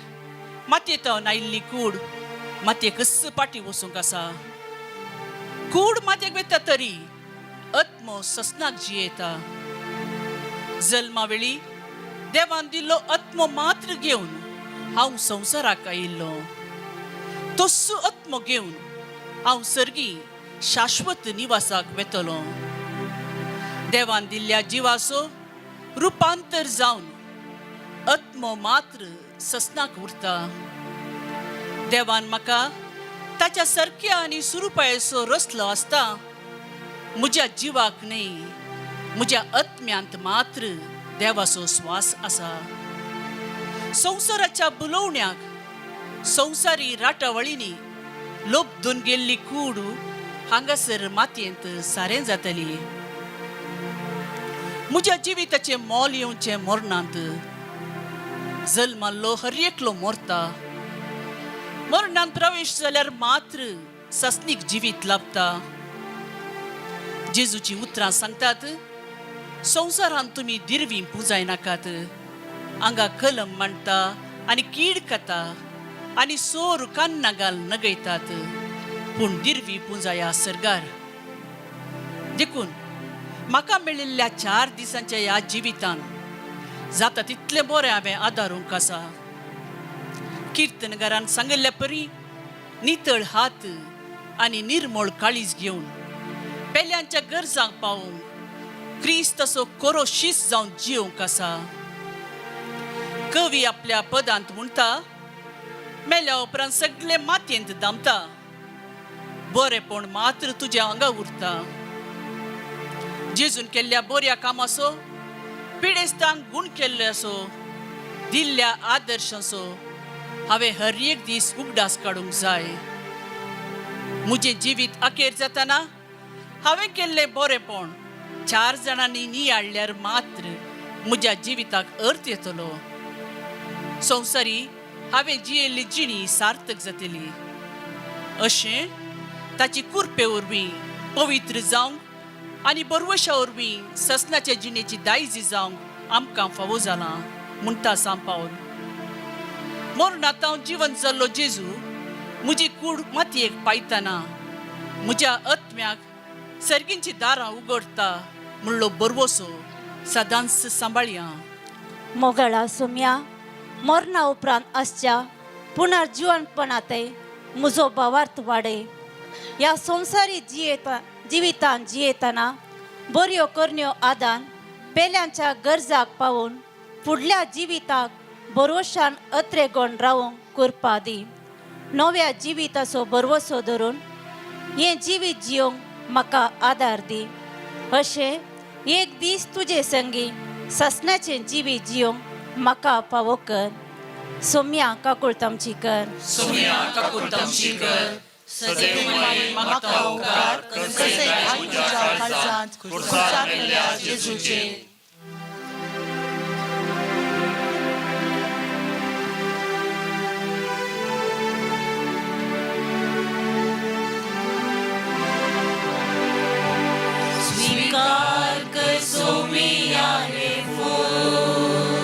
मातयेंतल्यान आयिल्ली कूड मातयेकच पाटी वचूंक आसा. कूड मातयेक वेता तरी आत्मो ससनाक जियेता. जल्मा वेळी देवान दिल्लो आत्मो मात्र घेवन हांव संवसाराक आयिल्लो. तस्सो आत्मो घेवन हांव सर्गी शाश्वत निवासाक वेतलो. देवान दिल्ल्या जिवाचो रुपांतर जावन आत्मो मात्र ससनाक उरता. देवान म्हाका ताच्या सारक्या आनी सुरूपायेचो रचलो आसता म्हज्या जिवाक न्हय, म्हज्या आत्म्यांत मात्र देवाचो स्वास आसा. संवसाराच्या बुलोवण्याक संवसारी राटावळींनी लोबदून गेल्ली कूड हांगासर मातयेंत सारें जातली. म्हज्या जिविताचें मोल येवचें मरणांत. जल्माल्लो हर एकलो मरता. मरणांत प्रवेश जाल्यार मात्र ससनीक जिवीत लाभता. जेजूची उतरां सांगतात, संवसारांत तुमी दिरवी पुंजाय नाकात. हांगा कलम मांडटा आनी कीड खाता आनी सोर कान्ना घाल नगयतात, पूण दिरवी पुंजाया सर्गार. देखून म्हाका मेळिल्ल्या 4 दिसांच्या ह्या जिवितांत जाता तितलें बरें हांवें आदारूंक आसा. कीर्तनगारान सांगिल्ल्या परी नितळ हात आनी निर्मळ काळीज घेवन पेल्यांच्या गरजांक पावोवंक क्रिस्ताचो कोरो शीस जावन जियोंक आसा. कवी आपल्या पदांत म्हणटा, मेल्या उपरांत सगळे मातयेंत दामता, बरेपण मात्र तुज्या आंगा उरता. जेजून केल्ल्या बऱ्या कामाचो, पिडेस्तांक गूण केल्ल्याचो, दिल्ल्या आदर्शाचो हांवें हर एक दीस उगडास काडूंक जाय. म्हजें जिवीत अखेर जाताना हांवें केल्लें बरेंपण 4 जाणांनी नियाळ्ळ्यार मात्र म्हज्या जिविताक अर्थ येतलो. संवसारी हांवें जियेल्ली जिणी सार्थक जातली. अशें ताची कुरपे वरवीं पवित्र जावंक आनी बरवशा वरवीं ससनाच्या जिणेची दायजी जावंक आमकां फावो जालां म्हणटा सांत पावल. मरणांत जिवन जाल्लो जेजू म्हजी कूड मातयेक पायतना म्हज्या आत्म्याक सर्गींची दारां उगडटा म्हणलो बरवसो सदांच सांबाळया. मोगळा सोम्या मरणा उपरांत आसच्या पुनर्जीवनपणांतय म्हजो भावार्थ वाडय. ह्या संवसारी जिवितांत जियेतना बऱ्यो करण्यो आदान पेल्यांच्या गरजाक पावून फुडल्या जिविताक बरवशान अत्रेगोण रावूंक करपा दी. नव्या जिविताचो बरवसो धरून हें जिवीत जियोंक म्हाका आदार दी. अशें एक दीस तुजे संगी ससनाचें जिवीत जियोंक म्हाका फावो कर. सोम्या काकूळ तामची कर. सोम्या काकूळ तामची कर. सदैव माई म्हाका उपकार कसे आई तुझ्या काळजांत खुर्सार मेल्या जेजूचे. स्वीकार कर सोम्या हे फूल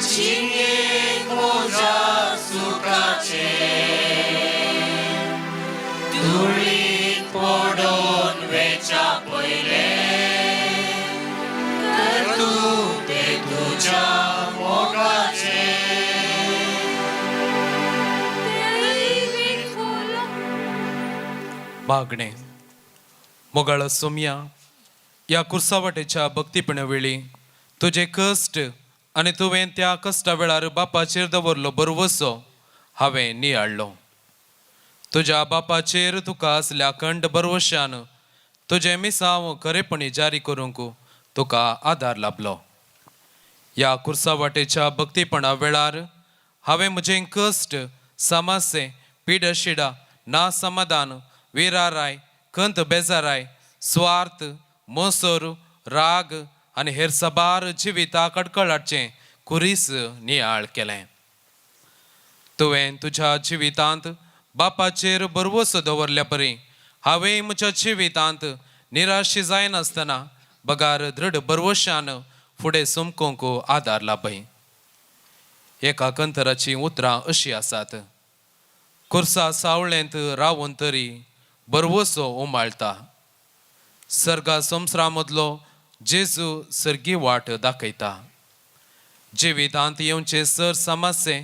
चिंगेक मोजा सुखाचे धुळीत पडून वेचा पयले कर तूं ते तुज्या मोगाचे. मागणे. मोगाळ सोम्या ह्या कुर्सावटेच्या भक्तीपणा वेळी तुजे कश्ट आनी तुवें त्या कश्टा वेळार बापाचेर दवरलो बरवसो हांवें नियाळ्ळो. तुज्या बापाचेर तुका असल्या खंड बरवशान तुजें मिसांव खरेपणी जारी करूंक तुका आदार लाभलो. ह्या कुर्सावटेच्या भक्तीपणा वेळार हांवें म्हजें कश्ट समस्ये पिडशिडा ना समाधान विराराय खंत बेजाराय स्वार्थ मोसोर राग आनी हेर सबार जिविता कडकळाटचें कुरीस नियाळ केलें. तुवें तुज्या जिवितांत बापाचेर बरवसो दवरल्या परी हांवें म्हज्या जिवितांत निराशी जायनासतना बगार दृढ बरवशान फुडें सुमकोंक आदार लाभय. एका कंतराची उतरां अशीं आसात. कुर्सा सावळेंत रावून तरी बरवसो उमाळटा. सर्गा संवसारा मदलो जेजू सर्गी वाट दाखयता. जिवितांत येवचे सर समस्ये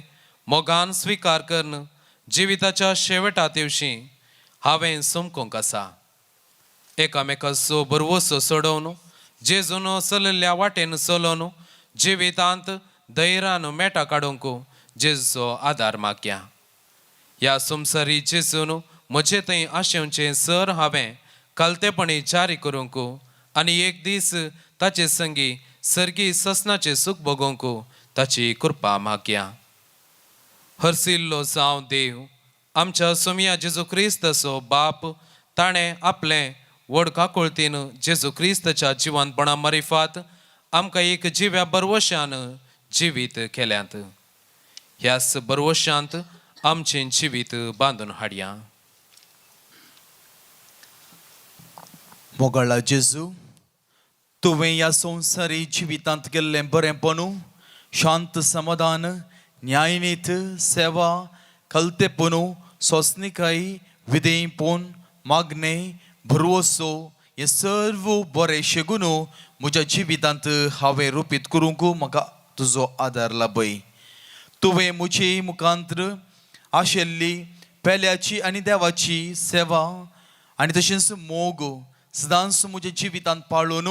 मोगान स्विकार करून जिविताच्या शेवटा दिवशी हांवें सुमकोंक आसा. एकामेकाचो बरवसो सोडोवन जेजून चलिल्ल्या वाटेन चलोवन जिवितांत धैर्यान मेटा काडूंक जेजूचो आदार मागया. ह्या संवसारी जेजून म्हजे थंय आशेवचें सर हांवें कालतेपणी जारी करूंक आनी एक दीस ताचे संगी सर्गी ससनाचें सूख भोगोवंक ताची कृपा मागया. हरसिल्लो जावं देव आमच्या सोम्या जेजू क्रिस्ताचो बाप ताणें आपलें व्हड काकुळतीन जेजू क्रिस्ताच्या जिवंतपणा मारिफात आमकां एक जिव्या बरवशान जिवीत केल्यांत. ह्याच बरवशांत आमचें जिवीत बांदून हाडया. मोगाळा जेजू तुवें ह्या संवसारी जिवितांत केल्लें बरेंपणू शांत समाधान न्यायनीत सेवा कलतेपणू सोंसणीकाई विधेयपण मागणे भरवसो हे सर्व बरें शेगून म्हज्या जिवितांत हांवें रुपीत करूंक म्हाका तुजो आदार लाभय. तुवें म्हजे मुखांतर आशिल्ली पेल्याची आनी देवाची सेवा आनी तशेंच मोग सदांच म्हज्या जिवितांत पाळून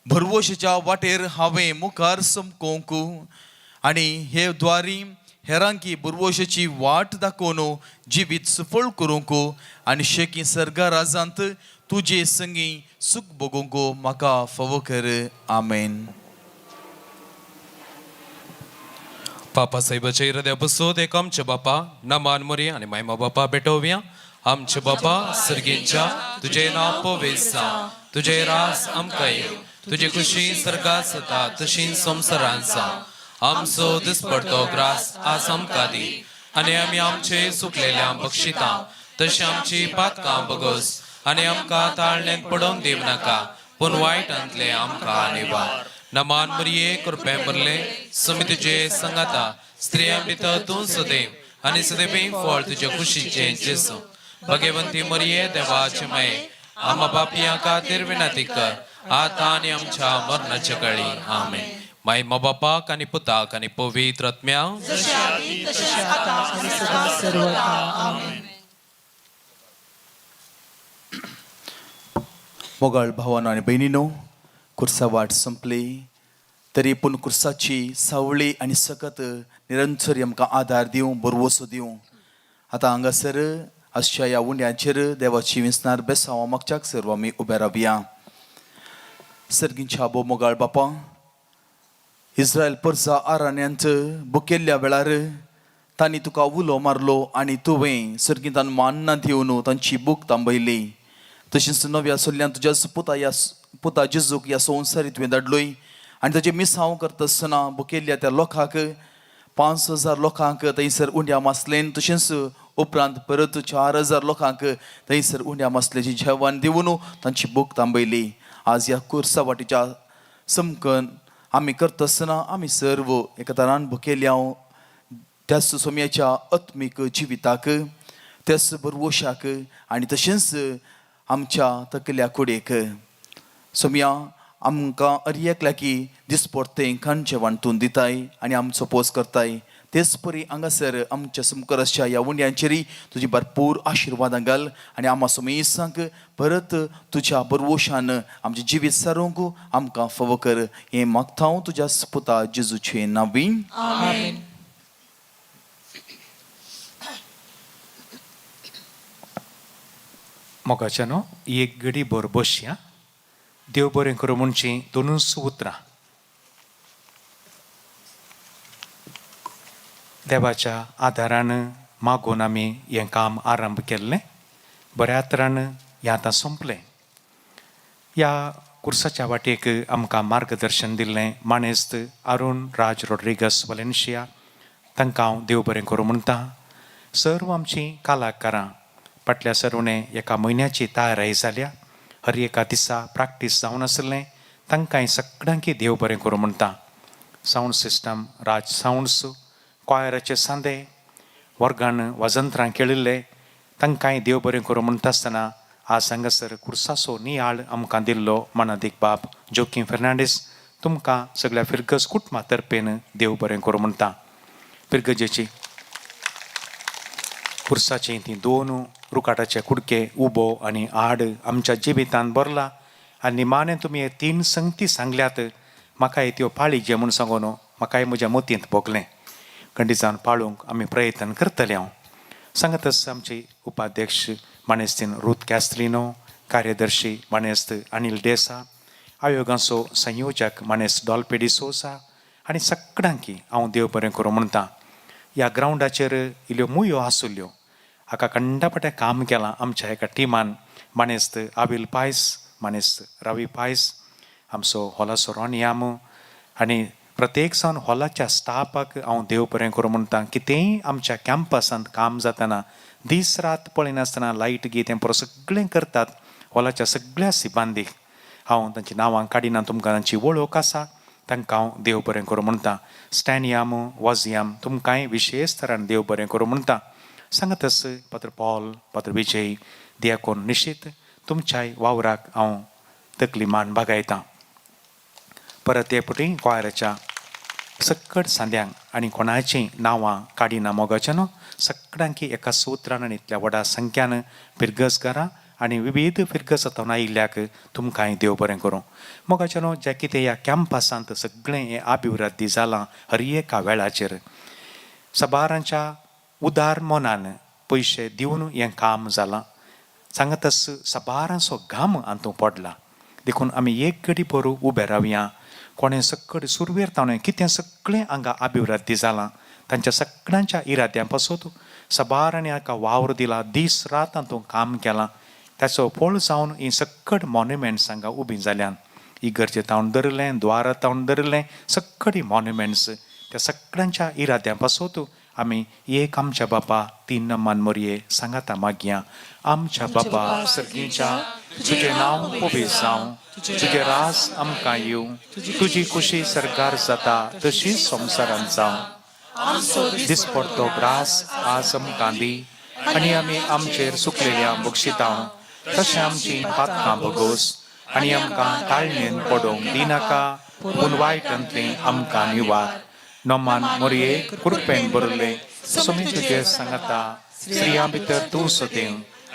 भरवशेच्या वाटेर हांवें मुखार समकोवंक आनी हे द्वारी हेरांकी बरवशेची वाट दाखोवन जिवीत सफळ करूंक आनी शेकी सर्गा राजांत तुजे संगी सूख भोगूंक म्हाका फावो कर. आमेन. पापा साहेबाच्या हृदया बसोत एक आमचे बापा नमान मोरी आणि मायमा बापा भेटोवया. आमचे बापा सर्गींच्या तुझे नाव पोवेसा, तुझे रास आमकां येव, तुझी खुशी सर्गात सता तशी संवसारांसा. आमचो दिसपडतो ग्रास आज आमकां दी, आनी आमी आमचे सुकलेल्या बक्षिता तशी आमची पातकां बगोस, आनी आमकां ताळणेंत पडोवन दिव नाका, पूण वायटांतले आमकां निवार. नमान मरिये कृपे भरले सुमी तुझे संगाता, स्त्रिया भितर तूं सदैव, आनी सदैव फळ तुझे खुशीचे जेसू. भगवंती मरिये देवाचे माये, आम्हा पापियां खातीर विनंती कर, आता आनी आमच्या मरणाच्या काळी. आमेन. मायमा बापाक आनी पुताक आनी पवित्र आत्म्याक जशें आदी तशें आतां आनी सदां सर्वदा. आमेन. मोगाळ भावांनो आणि भयणीनो, कुर्सा वाट संपली तरी पूण कुर्साची सावळी आनी सकत निरंतर आमकां आदार दिवं, बरवसो दिवं. आतां हांगासर अशा ह्या उंड्याचेर देवाची विसणार बेसांव मागच्याक सर्व आमी उबे रावया. सर्गींच्या आबो मोगाळ बापा, इस्रायल परजा आराण्यांत बुकेल्ल्या वेळार तांणी तुका उलो मारलो आनी तुवें सर्गींतान मान्ना दिवन तांची बूक थांबयली. तशेंच नव्या सोल्ल्यान तुज्या पुता जेजूक ह्या संवसारीत तुवें धाडलोय, आनी ताचें मिसांव करता आसतना बुकेल्ल्या त्या लोकांक 5,000 लोकांक थंयसर उंड्या मासलें. तशेंच उपरांत परत 4,000 लोकांक थंयसर उंड्या मासल्याची जेवण दिवन तांची बूक थांबयली. आज ह्या कुर्सा वाटेच्या समकन आमी करता आसतना आमी सर्व एका तरान बुकेल्या त्याच सोम्याच्या आत्मीक जिविताक, त्याच बरवशाक आनी तशेंच आमच्या तकल्या कुडीक सोम्या आमकां अर्येकल्या की दिसपडटें खाण जेवण तूं दिताय आनी आमचो पोस करताय. तेच परी हांगासर आमच्या समकर अशा ह्या उंड्यांचेरी तुजी भरपूर आशिर्वादां घाल आनी आम्हा सोमेसांक परत तुज्या बरवशान आमचें जिवीत सारूंक आमकां फावो कर. हें मागता हांव तुज्या पुता जेजूचे नांवी. आमेन. मोगाच्यानो एक घडी बर बसया. देव बरें करूं म्हणची दोनूच उतरां. देवाच्या आदारान मागून आमी हें काम आरंभ केल्लें. बऱ्या तरान हें आतां सोंपलें. ह्या कुर्साच्या वाटेक आमकां मार्गदर्शन दिल्लें मानेस्त अरुण राज रॉड्रिगस वलेन्शिया, तांकां हांव देव बरें करूं म्हणटा. सर्व आमचीं कलाकारां फाटल्या सरवणे एका म्हयन्याची तयारी जाल्या. हर एका दिसा प्रॅक्टीस जावन आसलें. तांकांय सगळ्यांक देव बरें करूं म्हणटा. सावंड सिस्टम राज सावंड्स, क्वायराचे सांदे, वर्गान वाजंत्रां खेळिल्ले, तांकांय देव बरें करूं म्हणटा आसतना आज हांगासर कुर्साचो नियाळ आमकां दिल्लो मानादीक बाब जोकीम फेर्नांडीस, तुमकां सगळ्या फिरगज कुटुंबा तर्फेन देव बरें करूं म्हणटा. फिरगजेची कुर्साची ती 2 रुकाटाचे कुडके उबो आनी आड आमच्या जिवितांत भरला. आनी निमाणें तुमी हे 3 संगती सांगल्यात. म्हाकाय त्यो पाळी जे म्हूण सांगून म्हाकाय म्हज्या मतींत भोगलें. खंडीचान पाळूंक आमी प्रयत्न करतले. हांव सांगतच आमची उपाध्यक्ष मानेस्तीन रूथ कॅस्त्रिनो, कार्यदर्शी मानेस्त अनिल देसा, आयोगाचो संयोजक मानेस्त डॉल्पे डिसोसा आनी सगळ्यांक हांव देव बरें करूं म्हणटा. ह्या ग्रावंडाचेर इल्ल्यो मुयो आसुल्ल्यो. हाका कंडापटे काम केलां आमच्या एका टिमान. मानेस्त आविल पायस, मानेस्त रवी पायस, आमचो हॉलाचो रॉनियाम आनी प्रत्येक जावन हॉलाच्या स्टाफाक हांव देव बरें करूं म्हणटा. कितेंय आमच्या कॅम्पसांत काम जातना दीस रात पळयनासतना लायट गी तें परत सगळें करतात. हॉलाच्या सगळ्या सिबांदीक हांव तांची नांवां काडिना, तुमकां तांची वळख आसा, तांकां हांव देव बरें करूं म्हणटा. स्टॅनियाम वॉजियाम तुमकांय विशेश तरान देव बरें करूं म्हणटा. सांगतस पात्र पॉल, पात्र विजय, दियाकोन निशीत, तुमच्याय वावराक हांव तकली मान बागायतां. परत हे पुटी क्वायराच्या सकट सांद्यांक आनी कोणाचीं नांवां काडिना मोगाच्यानो सगळ्यांक एका सुत्रान आनी इतल्या व्हडा संख्यान फिरगजगारां आनी विविध फिरगजांतून आयिल्ल्याक तुमकांय देव बरें करूं. मोगाच्यानो जें कितें ह्या कॅम्पसांत सगळें हें अभिवृद्धी जालां हर एका वेळाचेर सबारांच्या उदार मनान पयशे दिवन हें काम जालां. सांगतस सबारांचो घाम हातूंत पडला. देखून आमी एक घडी बरो उबे रावया. कोणें सक्कड सुरवेर कितें सगळें हांगा अभिवृद्धी जालां तांच्या सगळ्यांच्या इराद्यां पासून सबार आनी हाका वावर दिला दीस रात हातूंत काम केलां ताचो फळ जावन ही सक्कड मॉन्युमेंट्स हांगा उबी जाल्यात इगर्जे तावन धरलें द्वार तावन धरलें सगळीं मॉन्युमेंट्स त्या सगळ्यांच्या इराद्यां पासून आमी एक आमच्या बापा तीन नमान मोरये सांगाता मागया आमच्या बापा सर्गीच्या तुजें नांव पवित्र जावं तुजें रास आमकां येवं तुजी खुशी सरकार जाता तशीच संवसारांत जावं दिसपडटो ग्रास आज आमकां दी आनी आमी आमचेर सुकलेल्या बक्षिता तशें आमची पातकां भोगोस आनी आमकां ताळणेन पडोवंक दिनाका पूण वायटांतलीं आमकां निवार नोमान मोरये कृपेन बरले सोमी तुजे सांगता स्त्रियां भितर तूं सदैव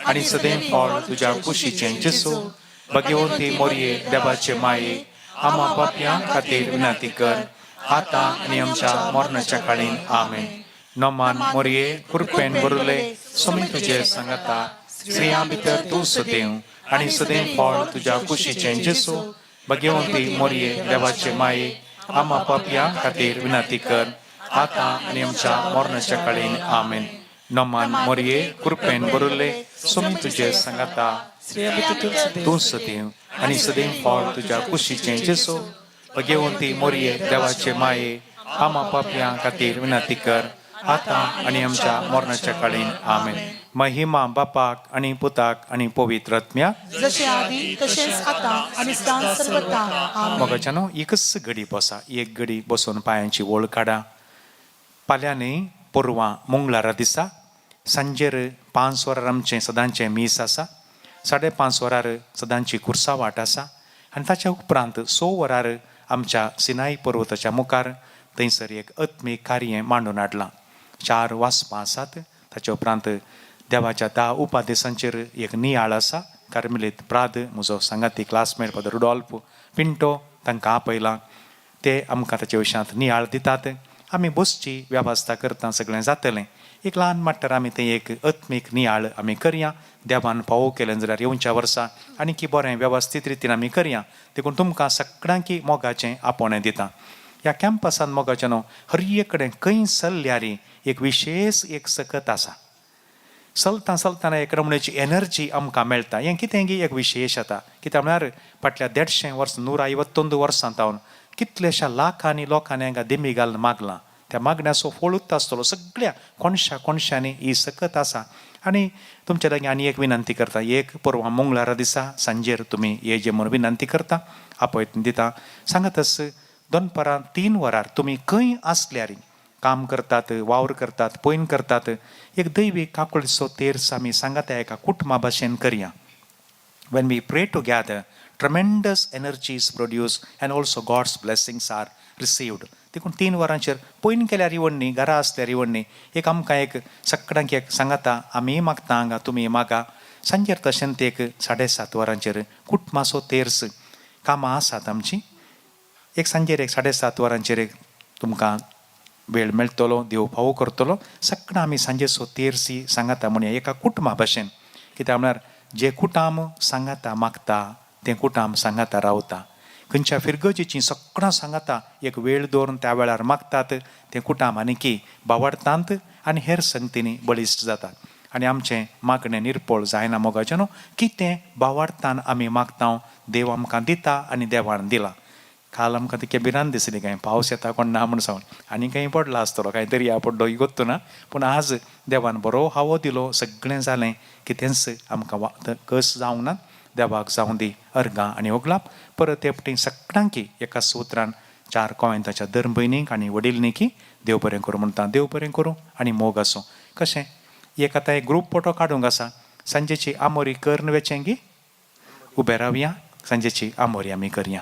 आनी सदैव फळ तुज्या कुशीचें जेसू भगवंती मोरये देवाचे माये आमा पापयां खातीर विनंती कर आतां आनी आमच्या मरणाच्या काळीन आमेन नोमान मोरये कृपेन बरले सोमी तुजे सांगता स्त्रियां भितर तूं सदैव आनी सदैव फळ तुज्या कुशीचें जेसू भगवंती मोरये देवाचे माये आमा पापयां खातीर विनंती कर आतां आनी आमच्या मरणाच्या काळीन आमेन नोमान मोरये कृपेन बरले सोमी तुजे सांगता तूं सदैव आनी सदैव फळ तुज्या कुशीचें जेसू भगवंती मोरये देवाचे माये आमा पापयां खातीर विनंती कर आतां आनी आमच्या मरणाच्या काळीन आमेन महिमा बापाक आनी पुताक आनी पवित्र आत्म्याक जशें आदी तशेंच आतां आनी सदां सर्वदा आमेन. मोगाच्यानो एकच घडी बसा एक घडी बसून पांयांची वळ काडा फाल्यां न्ही परवां मंगळारा दिसा सांजेर 5 वरार आमचें सदांचें मीस आसा 5:30 वरार सदांची कुर्सा वाट आसा आनी ताच्या उपरांत 6 वरार आमच्या सिनाई पर्वताच्या मुखार थंयसर एक आत्मीक कार्य मांडून हाडलां 4 वासपां आसात ताच्या उपरांत देवाच्या 10 उपादेशांचेर एक नियाळ आसा कार्मेलीत प्राद म्हजो सांगाती क्लासमेट फादर रुडॉल्फ पिंटो तांकां आपयलां ते आमकां ताच्या विशयांत नियाळ दितात आमी बसची वेवस्था करता सगळें जातलें एक ल्हान माट्टर आमी थंय एक आत्मीक नियाळ आमी करया देवान फावो केलें जाल्यार येवच्या वर्सा आनी की बरें वेवस्थीत रितीन आमी करया देखून तुमकां सगळ्यांकी मोगाचें आपोवणें दिता ह्या कॅम्पसान मोगाचें न्हू हर एक कडेन खंय चल्ल्यार एक विशेश एक सकत आसा चलता चलतना एक रमणेची एनर्जी आमकां मेळटा हें कितें गी एक विशेश जाता कित्याक म्हळ्यार फाटल्या 150 वर्सां 151 वर्सां तावन कितलेशा लाखांनी लोकांनी हांगा दिमी घालून मागलां त्या मागण्याचो फळ आसतलो सगळ्या कोणशांनी ही सकत आसा आनी तुमचे लागीं आनी एक विनंती करता एक परवां मंगळारा दिसा सांजेर तुमी येजे म्हूण विनंती करता आपयत दिता सांगातच दनपारां 3 वरार तुमी खंय आसल्यार काम करतात वावर करतात पयन करतात एक दैवीक काकुळीचो तेर्स आमी सांगाता एका कुटुंबा भाशेन करया when we pray together tremendous energy is produced and also God's blessings are received देखून 3 वरांचेर पयन केल्यार इवण न्ही घरा आसल्यार इवण न्ही एक आमकां एक सगळ्यांक एक सांगाता आमी मागता हांगा तुमी मागा सांजेर तशेंच एक 7:30 वरांचेर कुटुंबाचो तेर्स कामां आसात आमची एक सांजेर एक 7:30 वरांचेर एक तुमकां वेळ मेळटलो देव फावो करतलो सगळां आमी सांजेचो तेर्सी सांगाता म्हणया एका कुटुंबा भाशेन कित्याक म्हळ्यार जे कुटाम सांगाता मागता तें कुटाम सांगाता रावता खंयच्या फिरगजीची सगळां सांगाता एक वेळ दवरून त्या वेळार मागतात तें कुटाम आनी की बावाडटात आनी हेर संगतींनी बळिश्ट जातात आनी आमचें मागणें निर्पोळ जायना मोगाचें न्हू कितें बावाडटान आमी मागता देव आमकां दिता आनी देवान दिलां काल आमकां ती केबिरान दिसली काय पावस येता कोण ना म्हूण सांगून आनी खंय पडला आसतलो कांय दर्या पडलो ही गोत्तू ना पूण आज देवान बरो हावो दिलो सगळें जालें कितेंच आमकां कस जावंक ना देवाक जावं दी अर्गां आनी ओगलाप परत हेपटी सगळ्यांकी एका सुत्रान 4 कोयंताच्या धर्म भयणीक आनी वडीलनिकी देव बरें करूं म्हणटा देव बरें करूं आनी मोग आसूं कशें एक आतां एक ग्रूप फोटो काडूंक आसा सांजेची आमोरी कर्ण वेचेंगी उबे रावया सांजेची आमोरी आमी करया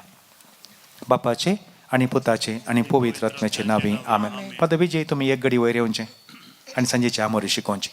बापाचे आनी पुताचे आनी पवित्र आत्म्याचे नांवी आमेन पद विजय तुमी एक घडी वयर येवचें आनी सांजेची आमोरी शिकोवची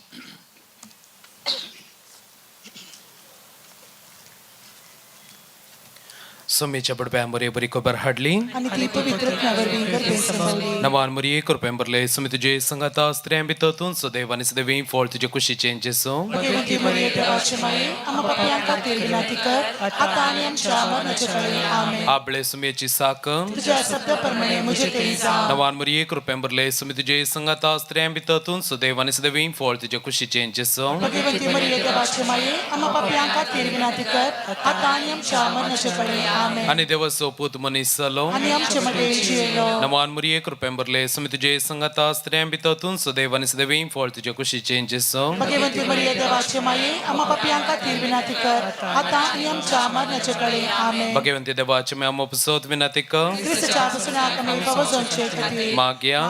सुमीच्या बडब्यां बरे बरी खबर हाडली आणि ती पवित्रत्म्यावर गर्भे संभवली नमान मरिये कृपेंबरले सुमी तुझे संगता स्त्रियां भितरतून सदैव आणि सदैव फळ तुझे कुशीचे जेसो भगवंती मरिये देवाची माये आम्हा पापियां खातीर विनंती कर आता आणि आमच्या मरणाच्या वेळी आमेन आपले सुमेची साक तुझ्या शब्दाप्रमाणे मुझे तेही जाव नमान मरिये कृपेंबरले सुमी तुझे संगता स्त्रियां भितरतून सदैव आणि सदैव फळ तुझे कुशीचे जेसो भगवंती मरिये देवाची माये आम्हा पापियां खातीर विनंती कर आता आणि आमच्या मरणाच्या वेळी आमेन आणि देवसो पूत मनीस जालो आणि आमच्या मध्ये जियेलो नमान मरिये कृपेंबरले सुमी तुझे संगता स्त्रियां भितरतून सदैव आणि सदैव फळ तुझे कुशीचे जेसो भगवंती मरिये देवाची माये आम्हा पापियां खातीर विनंती कर आता आणि आमच्या मरणाच्या वेळी आमेन भगवंती देवाचे मे आमोपसोत विनंती कर ख्रिस्ताच्या पासून कमी पवजनचे खातीर माग्या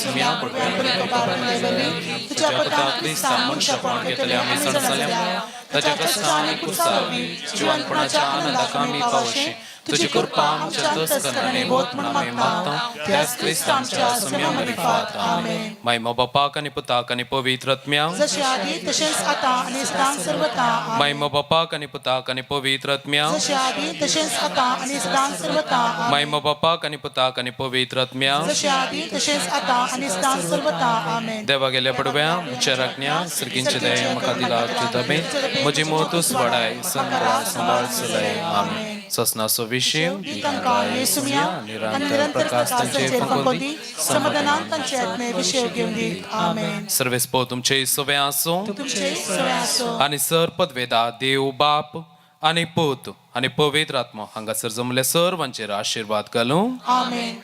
सुम्या तुझ्या पदाक क्रिस्ता मनुष्यपण घेतले आम्ही सणसल्या ताच्या कष्टाने कुसावी जीवनपणाच्या आनंदाक आम्ही पावशी तुझी कृपा आमच्या अंतस्करणाने होत म्हणून आम्ही मागता त्याच क्रिस्ता आमच्या सुम्यामध्ये फात आमेन महिमा बापाक आणि पुताक आणि पवित्र आत्म्या जसे आधी तसेच आता आणि सदां सर्वता आमेन. महिमा बापाक आणि पुताक आणि पवित्र आत्म्या जसे आधी तसेच आता आणि सदां सर्वता आमेन. महिमा बापाक आणि पुताक आणि पवित्र आत्म्या जसे आधी तसेच आता आणि सदां सर्वता आमेन. देवा गेल्या पडव्या उच्चारज्ञा सरकींचे दय मका दिला तुझे म्हजी मोतूस वडाय संभाळ संभाळ सुलय आमेन ससनासो विषय येसुमिया निरंतर प्रकाश तांचे फंकोदी समाधानान तांचे आत्मे विषय घेऊन दीत आमेन. सर्वेस पो तुमचे सवे आसो तुमचे सवे आसो आणि सर पदवेदा देव बाप आणि पूत आणि पवित्र आत्मा हांगासर जमले सर्वांचेर आशीर्वाद घालूं आमेन.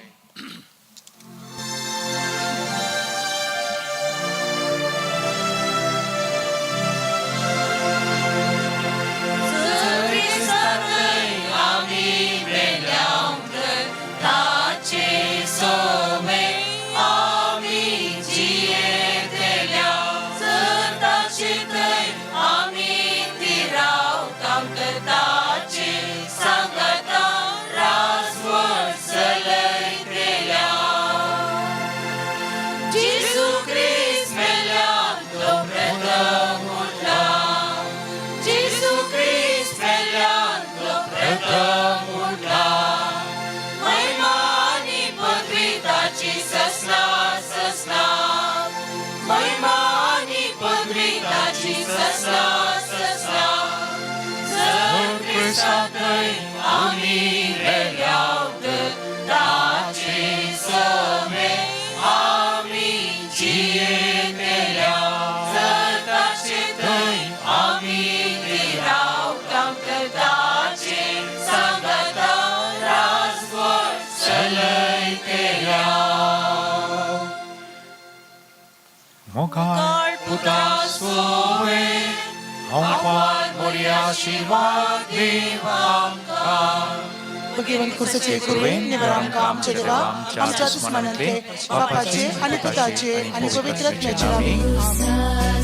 मोगाळ पुता सोवे आवाज मोर्या आशीर्वाद देवांका भगवंत खुर्साचे कुर्वेन निवरांका आमचे देवा आमच्या दुश्मनांतले बापाचे आणि पिताचे आणि पवित्र आत्म्याचे नावे आमेन.